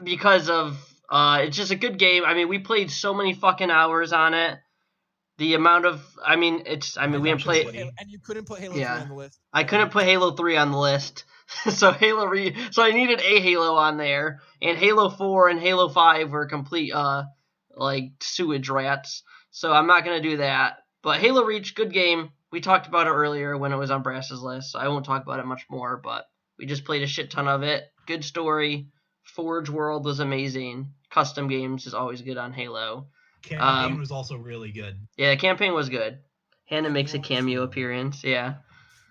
Speaker 1: of it's just a good game. I mean, we played so many fucking hours on it. The amount of we didn't play.
Speaker 2: And you couldn't put Halo 3 on the list.
Speaker 1: I couldn't put Halo 3 on the list. So I needed a Halo on there, and Halo 4 and Halo 5 were complete like sewage rats. So I'm not gonna do that. But Halo Reach, good game. We talked about it earlier when it was on Brass's list, so I won't talk about it much more, but we just played a shit ton of it. Good story. Forge World was amazing. Custom games is always good on Halo.
Speaker 3: Campaign was also really good.
Speaker 1: Yeah, campaign was good. Hannah makes a cameo appearance, yeah.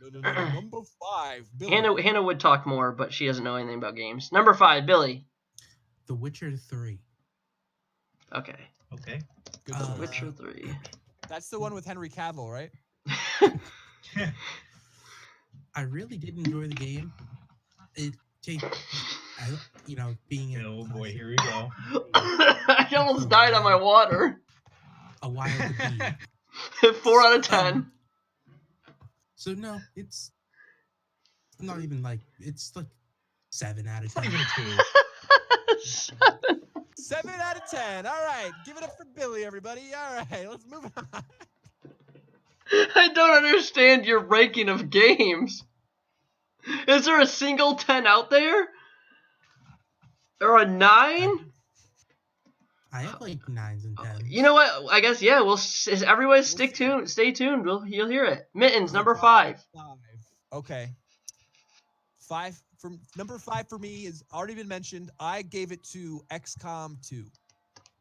Speaker 2: Number 5, Billy.
Speaker 1: Hannah would talk more, but she doesn't know anything about games. Number 5, Billy.
Speaker 4: The Witcher 3.
Speaker 1: Okay.
Speaker 3: Okay.
Speaker 2: Good
Speaker 4: Uh,
Speaker 2: choice.
Speaker 1: Witcher 3.
Speaker 2: That's the one with Henry Cavill, right?
Speaker 4: I really did enjoy the game. It takes, being a
Speaker 3: Oh boy,
Speaker 4: classic,
Speaker 3: here we go.
Speaker 1: I almost died on my water.
Speaker 4: a while to beat.
Speaker 1: 4 out of 10.
Speaker 4: So no, it's not even like it's like 7 out of
Speaker 3: It's not
Speaker 4: 10.
Speaker 3: even a 2.
Speaker 2: 7 out of 10. All right. Give it up for Billy, everybody. All right. Let's move on.
Speaker 1: I don't understand your ranking of games. Is there a single 10 out there? Or a 9?
Speaker 4: I have like 9s and 10s.
Speaker 1: You know what? I guess, yeah, everybody stay tuned. You'll hear it. Mittens, number 5.
Speaker 2: Okay. Number 5 for me is already been mentioned. I gave it to XCOM 2.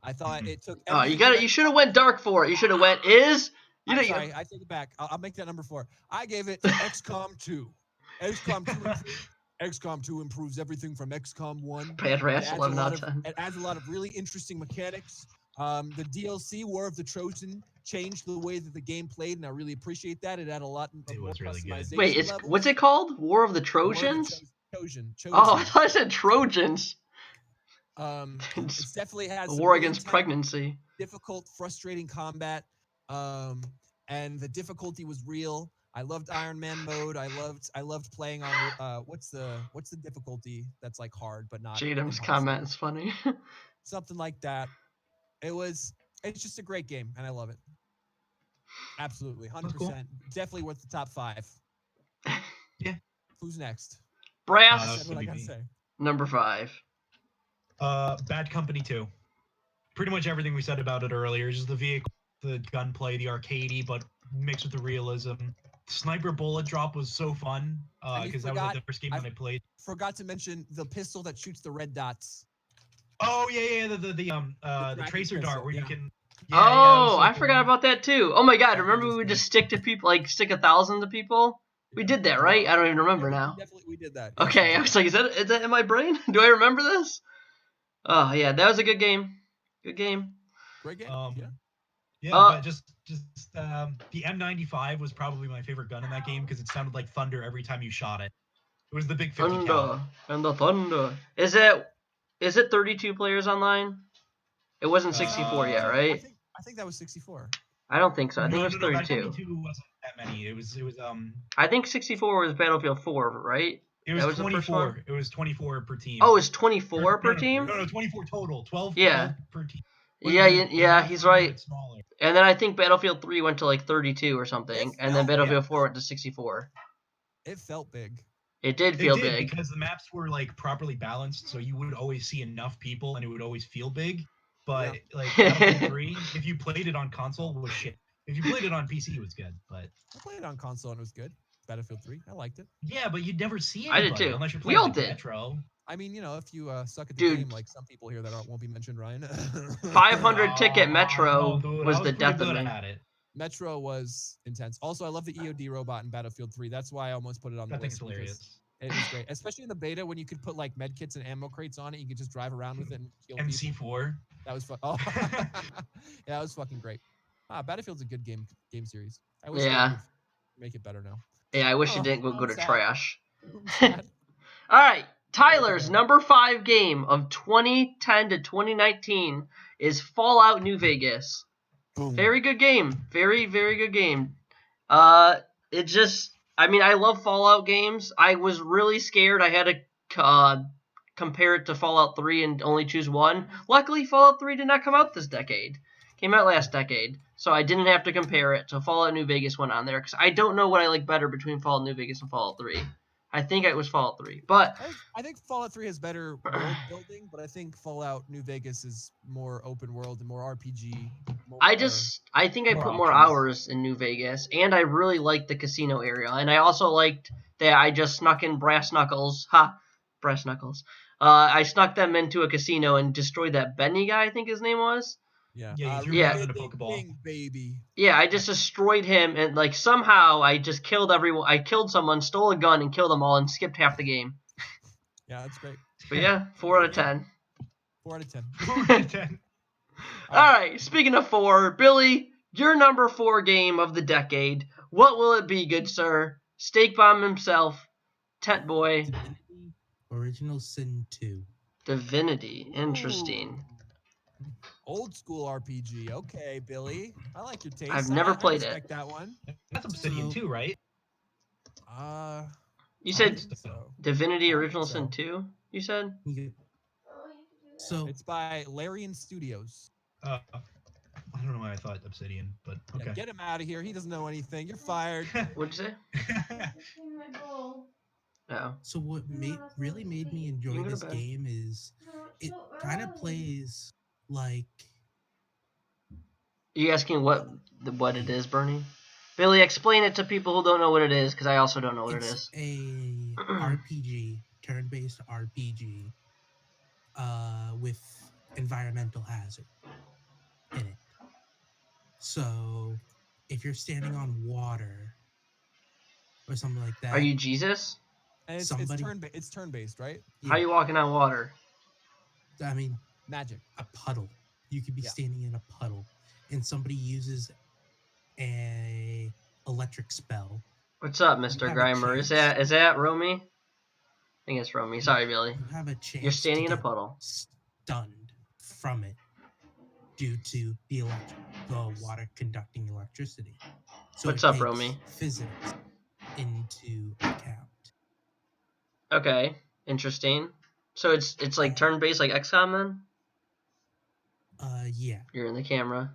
Speaker 2: I thought it took.
Speaker 1: Oh, you should have went dark for it. You should have went
Speaker 2: I'm sorry, I take it back. I'll make that number 4. I gave it to XCOM 2. XCOM 2 improves everything from XCOM 1.
Speaker 1: Bad Rash, 11 out of 10.
Speaker 2: It adds a lot of really interesting mechanics. The DLC, War of the Trojan, changed the way that the game played, and I really appreciate that. It added a lot of more
Speaker 3: really good.
Speaker 2: customization
Speaker 1: Wait,
Speaker 2: levels.
Speaker 1: what's it called? War of the Trojans?
Speaker 2: Trojan.
Speaker 1: Oh, I thought I said Trojans.
Speaker 2: It definitely has
Speaker 1: A
Speaker 2: some
Speaker 1: war
Speaker 2: really
Speaker 1: against
Speaker 2: intense,
Speaker 1: difficult,
Speaker 2: difficult, frustrating combat. And the difficulty was real. I loved Iron Man mode. I loved playing on what's the difficulty that's like hard but not
Speaker 1: Jadam's
Speaker 2: impossible?
Speaker 1: comment is funny.
Speaker 2: Something like that. It's just a great game and I love it. Absolutely, 100%.
Speaker 3: Cool.
Speaker 2: Definitely worth the top 5.
Speaker 3: Yeah.
Speaker 2: Who's next?
Speaker 1: Brass,
Speaker 2: That's what I gotta say.
Speaker 1: number 5.
Speaker 3: Bad Company 2. Pretty much everything we said about it earlier. Just the vehicle, the gunplay, the arcadey, but mixed with the realism. Sniper bullet drop was so fun
Speaker 2: And you
Speaker 3: because that was like
Speaker 2: forgot-
Speaker 3: the first game that I played.
Speaker 2: Forgot to mention the pistol that shoots the red dots.
Speaker 3: Oh yeah, the
Speaker 2: tracking
Speaker 3: tracer
Speaker 2: pistol,
Speaker 3: dart where
Speaker 2: yeah.
Speaker 3: you can.
Speaker 1: Oh, I forgot about that too. Oh my god,
Speaker 2: That
Speaker 1: remember
Speaker 2: was
Speaker 1: we would
Speaker 2: good.
Speaker 1: just stick to people, like stick 1,000 to people? We did that, right? I don't even remember now.
Speaker 2: We did that. Yes, we
Speaker 1: Okay,
Speaker 2: did
Speaker 1: I was
Speaker 2: that.
Speaker 1: like, is that in my brain? Do I remember this? Oh yeah, that was a good game. Good game.
Speaker 2: Great game.
Speaker 3: Yeah,
Speaker 1: Yeah.
Speaker 3: but just the M95 was probably my favorite gun in that game because it sounded like thunder every time you shot it. It was the big 50 cal.
Speaker 1: Thunder and the thunder. Is it 32 players online? It wasn't 64 yet,
Speaker 3: I
Speaker 1: right?
Speaker 2: I think that was 64.
Speaker 1: I don't think so. I think
Speaker 3: No,
Speaker 1: it was
Speaker 3: no,
Speaker 1: 32.
Speaker 3: 92 wasn't that many. It was
Speaker 1: I think 64 was Battlefield 4, right?
Speaker 3: It was,
Speaker 1: That was the first
Speaker 3: 24.
Speaker 1: one?
Speaker 3: It was 24 per team.
Speaker 1: Oh, it's 24
Speaker 3: Or-
Speaker 1: per
Speaker 3: no,
Speaker 1: team?
Speaker 3: No, 24 total. 12,
Speaker 1: Yeah.
Speaker 3: 12 per team.
Speaker 1: Yeah,
Speaker 3: The
Speaker 1: yeah,
Speaker 3: maps
Speaker 1: he's
Speaker 3: were a
Speaker 1: right.
Speaker 3: bit smaller.
Speaker 1: And then I think Battlefield 3 went to like 32 or something, and then
Speaker 2: felt-
Speaker 1: Battlefield
Speaker 3: yeah.
Speaker 1: 4 went to 64.
Speaker 2: It felt big.
Speaker 1: It did
Speaker 3: It
Speaker 1: feel
Speaker 3: did
Speaker 1: big.
Speaker 3: because the maps were like properly balanced, so you would always see enough people and it would always feel big. But like Battlefield 3, if you played it on console, was shit. If you played it on PC, it was good. But
Speaker 2: I played it on console and it was good. Battlefield 3. I liked it.
Speaker 3: yeah, but you'd never see
Speaker 1: I
Speaker 3: anybody
Speaker 1: did too.
Speaker 3: unless you're
Speaker 1: We
Speaker 3: playing
Speaker 1: all
Speaker 3: like
Speaker 1: did.
Speaker 3: Metro.
Speaker 2: I mean, if you suck at the
Speaker 1: Dude.
Speaker 2: game, like some people here that won't be mentioned, Ryan.
Speaker 1: 500 ticket
Speaker 3: Aw,
Speaker 1: Metro
Speaker 3: no, dude,
Speaker 1: was
Speaker 3: I
Speaker 1: the
Speaker 3: pretty
Speaker 1: death of
Speaker 3: good
Speaker 1: me.
Speaker 3: at it.
Speaker 2: Metro was intense. Also, I love the EOD robot in Battlefield 3. That's why I almost put it on the
Speaker 3: That thing's
Speaker 2: list. because
Speaker 3: hilarious.
Speaker 2: It was great, especially in the beta when you could put like med kits and ammo crates on it. You could just drive around with it and kill people.
Speaker 3: MC4.
Speaker 2: That was fun. Oh, yeah, that was fucking great. Battlefield's a good game series. I wish they
Speaker 1: Yeah.
Speaker 2: would make it better now.
Speaker 1: Yeah, I wish
Speaker 2: Oh,
Speaker 1: it didn't go
Speaker 2: I'm
Speaker 1: to
Speaker 2: sad.
Speaker 1: trash.
Speaker 2: I'm sad.
Speaker 1: All right, Tyler's number 5 game of 2010 to 2019 is Fallout New Vegas.
Speaker 2: Boom.
Speaker 1: Very good game. Very, very good game. It just, I mean, I love Fallout games. I was really scared. I had to compare it to Fallout 3 and only choose one. Luckily, Fallout 3 did not come out this decade. Came out last decade. So I didn't have to compare it. So Fallout New Vegas went on there. Because I don't know what I like better between Fallout New Vegas and Fallout 3. I think it was Fallout 3. But
Speaker 2: I think Fallout 3 has better world building, but I think Fallout New Vegas is more open world and more RPG.
Speaker 1: I think I
Speaker 3: More
Speaker 1: put more
Speaker 3: options.
Speaker 1: hours in New Vegas, and I really liked the casino area, and I also liked that I just snuck in Brass Knuckles. Brass Knuckles. I snuck them into a casino and destroyed that Benny guy, I think his name was.
Speaker 2: Yeah,
Speaker 3: Yeah, you threw
Speaker 1: Yeah.
Speaker 3: him in a
Speaker 2: Big
Speaker 3: Pokeball.
Speaker 2: thing, baby.
Speaker 1: Yeah, I just destroyed him, and like somehow I just killed everyone. I killed someone, stole a gun, and killed them all, and skipped half the game.
Speaker 2: Yeah, that's great.
Speaker 1: But yeah, 4 out of 10.
Speaker 2: 4 out of 10.
Speaker 3: 10.
Speaker 1: All right, speaking of 4, Billy, your number 4 game of the decade. What will it be, good sir? Steak Bomb himself, Tent Boy,
Speaker 4: Divinity Original Sin 2.
Speaker 1: Divinity. Interesting.
Speaker 2: Old school RPG. Okay, Billy. I like your taste.
Speaker 1: I've never played it.
Speaker 2: I respect that one.
Speaker 3: That's Obsidian too, right?
Speaker 1: You
Speaker 3: I
Speaker 1: said
Speaker 3: think so.
Speaker 1: Divinity
Speaker 2: I think
Speaker 1: Original
Speaker 2: so.
Speaker 1: Sin 2, you said?
Speaker 4: So
Speaker 2: It's by Larian Studios.
Speaker 3: I don't know why I thought Obsidian, but
Speaker 2: Yeah,
Speaker 3: okay.
Speaker 2: get him out of here. He doesn't know anything. You're fired.
Speaker 1: What'd you say?
Speaker 5: In my bowl.
Speaker 1: Oh.
Speaker 4: So what really made me
Speaker 1: You
Speaker 4: enjoy
Speaker 1: can go to
Speaker 4: this
Speaker 1: bed.
Speaker 4: game is it kind of plays like
Speaker 1: You asking what it is, Bernie? Billy, explain it to people who don't know what it is, because I also don't know what it
Speaker 4: it's
Speaker 1: is.
Speaker 4: a RPG, turn-based RPG, with environmental hazard in it. So if you're standing on water or something like that,
Speaker 1: Are you Jesus?
Speaker 2: And
Speaker 4: Somebody-
Speaker 2: it's turn based, right?
Speaker 1: How you walking on water?
Speaker 4: I mean,
Speaker 2: Magic.
Speaker 4: a puddle. You could be
Speaker 2: Yeah.
Speaker 4: standing in a puddle, and somebody uses a electric spell.
Speaker 1: What's up, Mr.
Speaker 4: have a
Speaker 1: Grimer? Is that Romy? I think it's Romy. Sorry, Billy.
Speaker 4: You have a chance.
Speaker 1: You're standing
Speaker 4: to
Speaker 1: in a
Speaker 4: get
Speaker 1: puddle.
Speaker 4: Stunned from it due to the water conducting electricity. So
Speaker 1: What's
Speaker 4: it
Speaker 1: up,
Speaker 4: takes
Speaker 1: Romy?
Speaker 4: Physics into account.
Speaker 1: Okay, interesting. So it's like turn-based, like XCOM then?
Speaker 4: Yeah.
Speaker 1: You're in the camera.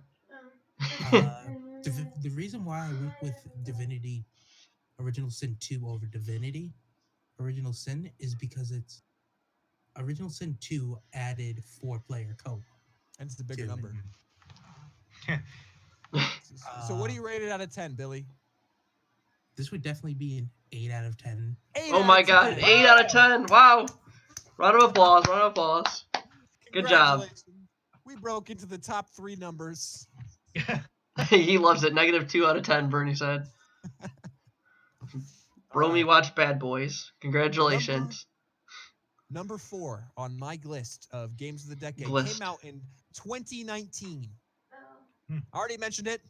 Speaker 4: The reason why I went with Divinity Original Sin 2 over Divinity Original Sin is because it's Original Sin 2 added 4-player co-op.
Speaker 2: And it's a bigger
Speaker 4: Two.
Speaker 2: number. So what do you rate it out of 10, Billy?
Speaker 4: This would definitely be an 8 out of 10.
Speaker 2: 8
Speaker 1: Oh
Speaker 2: out
Speaker 1: my
Speaker 2: of
Speaker 1: god,
Speaker 2: 10.
Speaker 1: 8 out of 10. Wow. Round of applause, round of applause. Good job.
Speaker 2: Congratulations. We broke into the top 3 numbers.
Speaker 1: He loves it. -2 out of 10, Bernie said. Romy
Speaker 2: right.
Speaker 1: watched Bad Boys. Congratulations.
Speaker 2: Number 4 on my list of games of the decade
Speaker 1: List.
Speaker 2: came out in 2019.
Speaker 3: Hmm.
Speaker 2: I already mentioned it.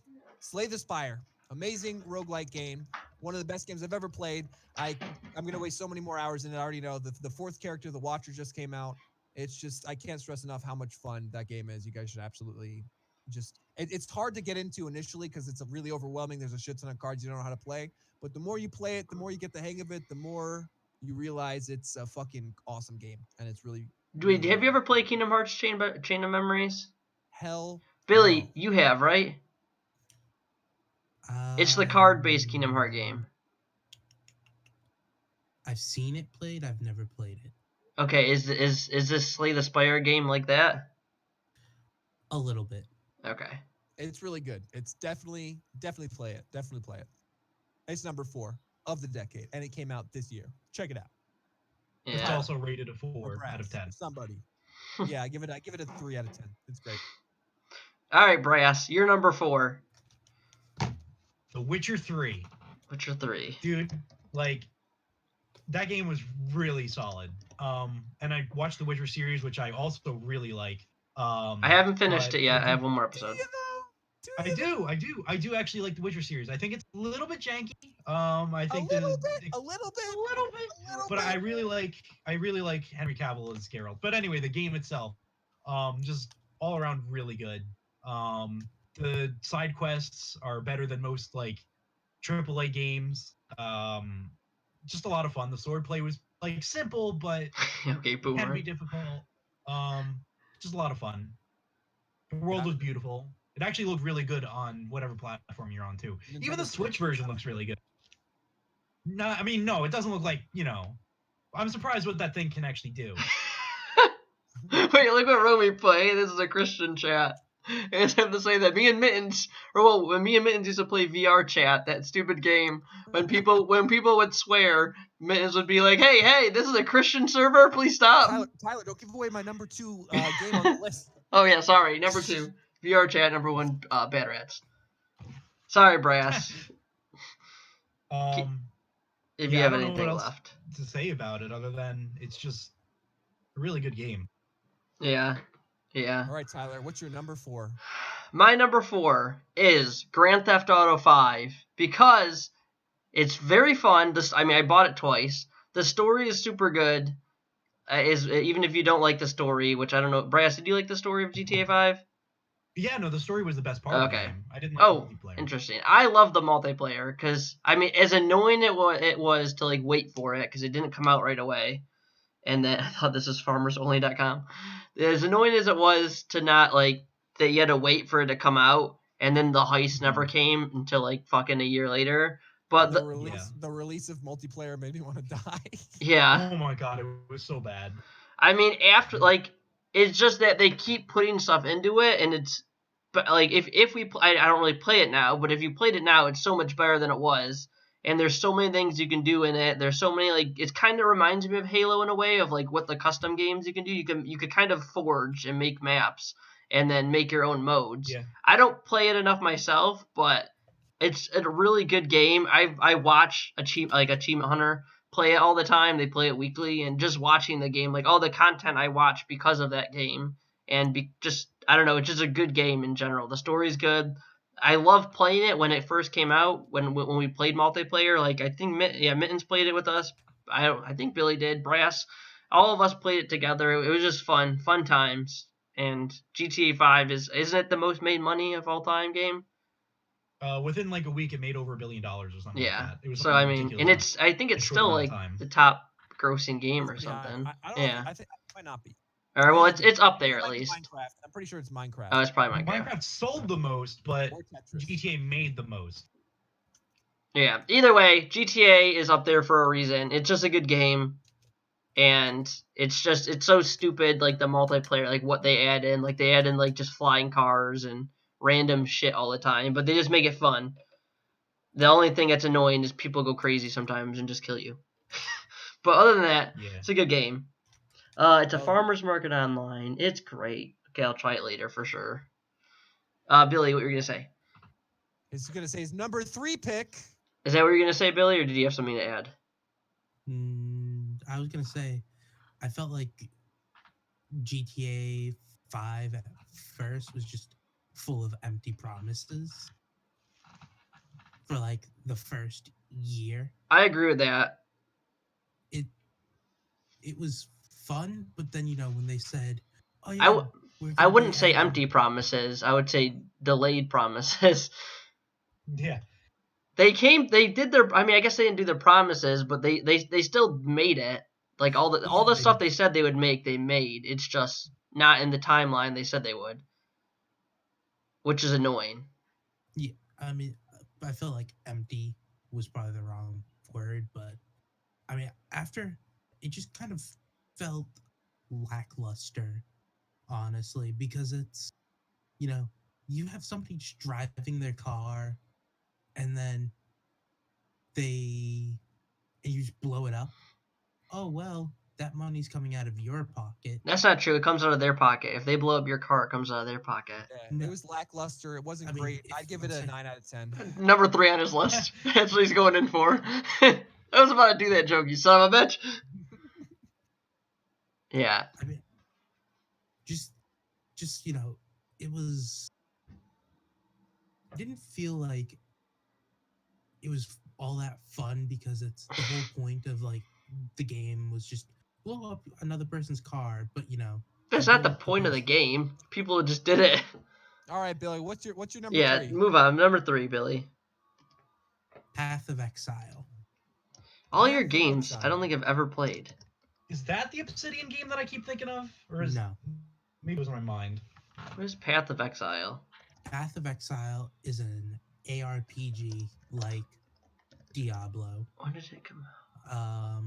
Speaker 2: Slay the Spire. Amazing roguelike game. One of the best games I've ever played. I'm going to waste so many more hours in it. I already know. The fourth character, the Watcher, just came out. It's just, I can't stress enough how much fun that game is. You guys should absolutely just, it's hard to get into initially because it's really overwhelming. There's a shit ton of cards you don't know how to play. But the more you play it, the more you get the hang of it, the more you realize it's a fucking awesome game. And it's really,
Speaker 1: Wait,
Speaker 2: really
Speaker 1: have you
Speaker 2: fun.
Speaker 1: ever played Kingdom Hearts Chain of Memories?
Speaker 2: Hell
Speaker 1: Billy,
Speaker 2: no.
Speaker 1: you have, right? It's the card-based Kingdom Heart game.
Speaker 4: I've seen it played. I've never played it.
Speaker 1: Okay, is this Slay the Spire game like that?
Speaker 4: A little bit.
Speaker 1: Okay.
Speaker 2: It's really good. It's definitely play it. Definitely play it. It's number 4 of the decade, and it came out this year. Check it out.
Speaker 3: It's
Speaker 1: Yeah.
Speaker 3: also rated a 4 out of 10.
Speaker 2: Somebody. Yeah, I give it a 3 out of 10. It's great.
Speaker 1: All right, Brass, you're number 4.
Speaker 3: The Witcher 3.
Speaker 1: Witcher 3.
Speaker 3: Dude, like, that game was really solid. And I watched the Witcher series, which I also really like.
Speaker 1: I haven't finished
Speaker 3: but
Speaker 1: it yet.
Speaker 3: the-
Speaker 1: I have one more episode.
Speaker 3: I do actually like the Witcher series. I think it's a little bit janky. I think
Speaker 2: a little bit.
Speaker 3: but I really like Henry Cavill as Geralt. But anyway, the game itself, just all around really good. The side quests are better than most like AAA games. Just a lot of fun. The swordplay was like simple, but
Speaker 1: Okay,
Speaker 3: can
Speaker 1: boomer.
Speaker 3: be difficult. Just a lot of fun. The world was beautiful. It actually looked really good on whatever platform you're on too. Even the Switch version looks really good. No, I mean, no, it doesn't look like, I'm surprised what that thing can actually do.
Speaker 1: Wait, look what Romy play. Hey, this is a Christian chat. I just have to say that when me and Mittens used to play VR chat, that stupid game, when people would swear, Mittens would be like, hey, this is a Christian server, please stop.
Speaker 2: Tyler, don't give away my number 2 game on the list.
Speaker 1: Oh yeah, sorry, number 2, VR chat, number 1, Bad Rats. Sorry, Brass, if you
Speaker 3: Yeah, I
Speaker 1: have
Speaker 3: don't know
Speaker 1: anything
Speaker 3: what else
Speaker 1: left.
Speaker 3: to say about it other than it's just a really good game.
Speaker 1: Yeah.
Speaker 2: All right, Tyler, what's your number 4?
Speaker 1: My number 4 is Grand Theft Auto 5 because it's very fun. I bought it twice. The story is super good. Even if you don't like the story, which I don't know. Brass, did you like the story of GTA 5?
Speaker 3: Yeah, no, the story was the best part of the
Speaker 1: Okay.
Speaker 3: game. I didn't like the
Speaker 1: Oh,
Speaker 3: multiplayer.
Speaker 1: interesting. I love the multiplayer because as annoying it was to like wait for it because it didn't come out right away. And then I thought this is farmersonly.com. As annoying as it was to not like that you had to wait for it to come out, and then the heist never came until like fucking a year later. But
Speaker 2: The release of multiplayer made me want to die.
Speaker 1: yeah,
Speaker 3: Oh my god, it was so bad.
Speaker 1: I mean after like it's just that they keep putting stuff into it, and but like if we I don't really play it now, but if you played it now, it's so much better than it was. And there's so many things you can do in it. There's so many it kind of reminds me of Halo in a way of like what the custom games you can do. You could kind of forge and make maps and then make your own modes.
Speaker 3: Yeah.
Speaker 1: I don't play it enough myself, but it's a really good game. I watch Achievement Hunter play it all the time. They play it weekly, and just watching the game, like all the content I watch because of that game, and I don't know, it's just a good game in general. The story's good. I love playing it when it first came out, when we played multiplayer. Like I think Mittens played it with us. I think Billy did. Brass, all of us played it together. It was just fun times. And GTA 5 isn't it the most made money of all time game?
Speaker 3: Within like a week, it made over $1 billion or something
Speaker 1: Yeah.
Speaker 3: like that. It was
Speaker 1: So
Speaker 3: something
Speaker 1: I mean,
Speaker 3: ridiculous.
Speaker 1: and I think it's
Speaker 3: a short
Speaker 1: still
Speaker 3: amount
Speaker 1: like
Speaker 3: of time.
Speaker 1: the top grossing game or something.
Speaker 2: I don't know.
Speaker 1: Yeah.
Speaker 2: I think it might not be.
Speaker 1: All right. Well, it's up there
Speaker 2: It
Speaker 1: at
Speaker 2: might be
Speaker 1: least.
Speaker 2: Minecraft. I'm pretty sure it's Minecraft.
Speaker 1: Oh, it's probably Minecraft.
Speaker 3: Minecraft sold the most, but
Speaker 2: Or Tetris.
Speaker 3: GTA made the most.
Speaker 1: Yeah. Either way, GTA is up there for a reason. It's just a good game, and it's so stupid. Like the multiplayer, like what they add in, like they add in like just flying cars and random shit all the time, but they just make it fun. The only thing that's annoying is people go crazy sometimes and just kill you. But other than that,
Speaker 3: Yeah.
Speaker 1: it's a good game. It's a
Speaker 2: Oh.
Speaker 1: farmer's market online. It's great. Okay, I'll try it later for sure. Billy, what were you gonna say?
Speaker 2: He's gonna say his number 3 pick.
Speaker 1: Is that what you're gonna say, Billy, or did you have something to add?
Speaker 4: I was gonna say, I felt like GTA 5 at first was just full of empty promises for like the first year.
Speaker 1: I agree with that.
Speaker 4: It was fun, but then when they said, "Oh
Speaker 1: I
Speaker 4: yeah,
Speaker 1: w-
Speaker 4: we're
Speaker 1: I
Speaker 4: gonna be
Speaker 1: wouldn't say
Speaker 4: adding-"
Speaker 1: empty promises. I would say delayed promises.
Speaker 3: Yeah.
Speaker 1: They did their. I mean, I guess they didn't do their promises, but they still made it. Like all the
Speaker 4: Yeah,
Speaker 1: stuff they said they would make, they made. It's just not in the timeline they said they would, which is annoying.
Speaker 4: Yeah, I mean, I feel like empty was probably the wrong word, but I mean, after it just kind of felt lackluster, honestly, because it's, you have somebody just driving their car and then and you just blow it up. Oh, well, that money's coming out of your pocket.
Speaker 1: That's not true. It comes out of their pocket. If they blow up your car, it comes out of their pocket.
Speaker 2: Yeah,
Speaker 4: No.
Speaker 2: It was lackluster. It wasn't
Speaker 4: I mean,
Speaker 2: great.
Speaker 4: if-
Speaker 2: I'd give it a
Speaker 4: okay.
Speaker 2: 9 out of 10.
Speaker 1: Number 3 on his list. That's what he's going in for. I was about to do that joke, you son of a bitch. Yeah.
Speaker 4: I mean, just it was. It didn't feel like it was all that fun because it's the whole point of like the game was just blow up another person's car, but
Speaker 1: That's
Speaker 4: to
Speaker 1: not the
Speaker 4: blow up
Speaker 1: point of the
Speaker 4: person-
Speaker 1: game. People just did it.
Speaker 2: All right, Billy, what's your number
Speaker 1: Yeah,
Speaker 2: 3?
Speaker 1: move on. Number 3, Billy.
Speaker 4: Path of Exile.
Speaker 1: All
Speaker 2: Path
Speaker 1: your
Speaker 2: of
Speaker 1: games, I
Speaker 2: Exile.
Speaker 1: don't think I've ever played.
Speaker 3: Is that the Obsidian game that I keep thinking of? Or is
Speaker 4: No,
Speaker 3: maybe it was in my mind.
Speaker 1: What is Path of Exile?
Speaker 4: Path of Exile is an ARPG like Diablo.
Speaker 1: When did it come out?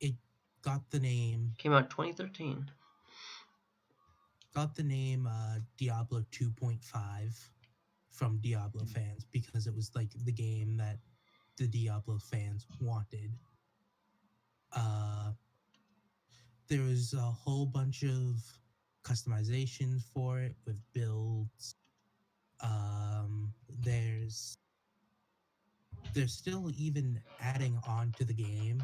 Speaker 4: It got the name
Speaker 1: Came out 2013.
Speaker 4: Diablo 2.5 from Diablo fans because it was like the game that the Diablo fans wanted. There was a whole bunch of customizations for it with builds. They're still even adding on to the game.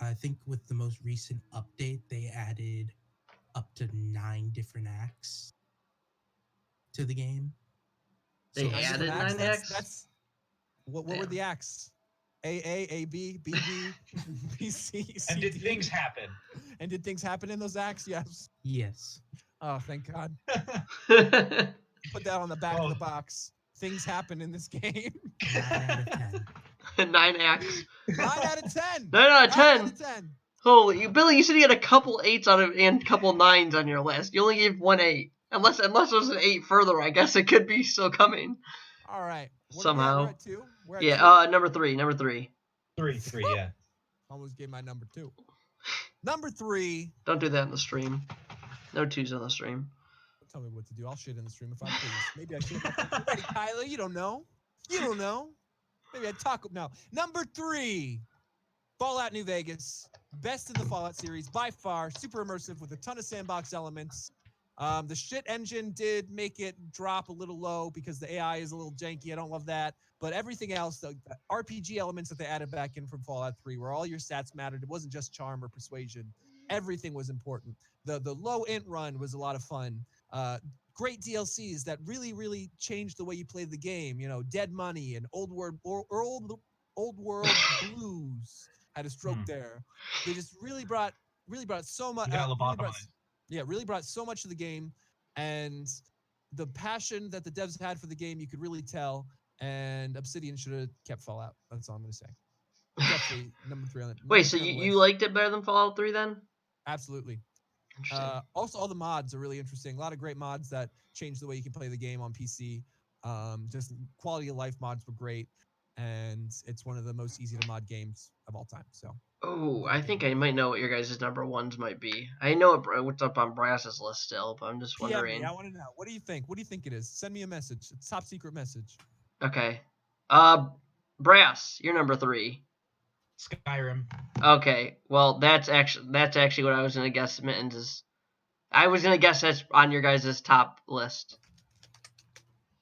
Speaker 4: I think with the most recent update, they added up to 9 different acts to the game.
Speaker 1: They
Speaker 4: it's
Speaker 1: added
Speaker 4: still-
Speaker 1: 9 acts?
Speaker 2: That's what were
Speaker 1: Damn.
Speaker 2: the acts? A, B, B, B, C, C,
Speaker 3: And did
Speaker 2: D.
Speaker 3: things happen?
Speaker 2: And did things happen in those acts? Yes.
Speaker 4: Yes.
Speaker 2: Oh, thank God.
Speaker 1: Nine
Speaker 2: Put that on the back of the
Speaker 3: Oh.
Speaker 2: box. Things happen in this game.
Speaker 4: 9 out of 10.
Speaker 1: acts.
Speaker 2: 9 out of 10.
Speaker 1: 9 out of 10.
Speaker 2: 9 out of 10.
Speaker 1: Holy, Billy, you said you had a couple 8s on it and a couple 9s on your list. You only gave 1 8. Unless there's an 8 further, I guess it could be still coming.
Speaker 2: All right. What
Speaker 1: Somehow.
Speaker 2: We're at 2. We're at
Speaker 1: Yeah,
Speaker 2: 2.
Speaker 1: number 3.
Speaker 3: Three, yeah.
Speaker 2: Almost gave my number 2. Number 3.
Speaker 1: Don't do that in the stream. No 2s on the stream.
Speaker 2: Tell me what to do. I'll shit in the stream if I please. Maybe I should. Ready, Kyler? You don't know. You don't know. Maybe I talk now. Number 3. Fallout New Vegas. Best in the Fallout series by far. Super immersive with a ton of sandbox elements. The shit engine did make it drop a little low because the AI is a little janky. I don't love that. But everything else, the RPG elements that they added back in from Fallout 3, where all your stats mattered. It wasn't just charm or persuasion. Everything was important. The low int run was a lot of fun. Great DLCs that really changed the way you played the game. Dead Money and Old World Blues had a stroke there. They just really brought so much.
Speaker 3: You gotta lobotomize.
Speaker 2: Really brought so much to the game, and the passion that the devs had for the game, you could really tell. And Obsidian should have kept Fallout. That's all I'm gonna say. Definitely number 3 on it.
Speaker 1: Wait, so you liked it better than Fallout 3 then?
Speaker 2: Absolutely.
Speaker 1: Interesting.
Speaker 2: Also, all the mods are really interesting. A lot of great mods that change the way you can play the game on PC. Just quality of life mods were great. and it's one of the most easy to mod games of all time. So
Speaker 1: Oh, I think I might know what your guys' number ones might be. I know what's up on Brass's list still, but I'm just
Speaker 2: PM
Speaker 1: wondering.
Speaker 2: me. I want to know. What do you think? What do you think it is? Send me a message. It's top secret message.
Speaker 1: Okay. Brass, you're number 3.
Speaker 3: Skyrim.
Speaker 1: Okay. Well, that's actually what I was gonna guess. Mittens is. I was gonna guess that's on your guys' top list.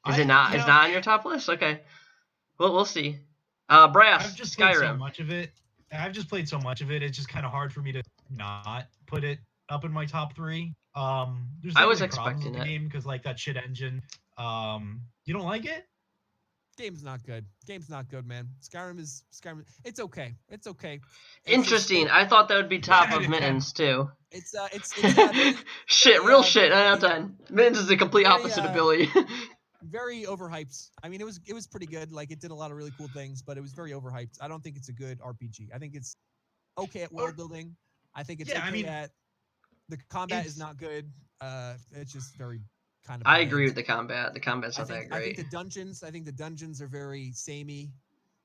Speaker 1: Is it not? It's not on your top list. Okay. Well, we'll see. Brass,
Speaker 3: I've just played so
Speaker 1: Skyrim.
Speaker 3: much of it. I've just played so much of it. It's just kind of hard for me to not put it up in my top 3. There's
Speaker 1: I was
Speaker 3: definitely problems
Speaker 1: expecting
Speaker 3: with the
Speaker 1: it.
Speaker 3: game because like that shit engine. You don't like it?
Speaker 2: Game's not good. Game's not good, man. Skyrim. It's okay. It's okay.
Speaker 1: Interesting. I thought that would be top of Mittens too.
Speaker 2: It's very,
Speaker 1: Shit,
Speaker 2: very,
Speaker 1: real shit.
Speaker 2: very-
Speaker 1: 9 out of 10. Mittens is the complete
Speaker 2: very,
Speaker 1: opposite of Billy.
Speaker 2: very overhyped. I mean, it was pretty good. Like it did a lot of really cool things, but it was very overhyped. I don't think it's a good RPG. I think it's okay at world building. I think it's okay at the combat is not good. It's just very kind of.
Speaker 1: I agree
Speaker 2: bland.
Speaker 1: with the combat. The combat's not that
Speaker 2: I
Speaker 1: great.
Speaker 2: think the dungeons are very samey.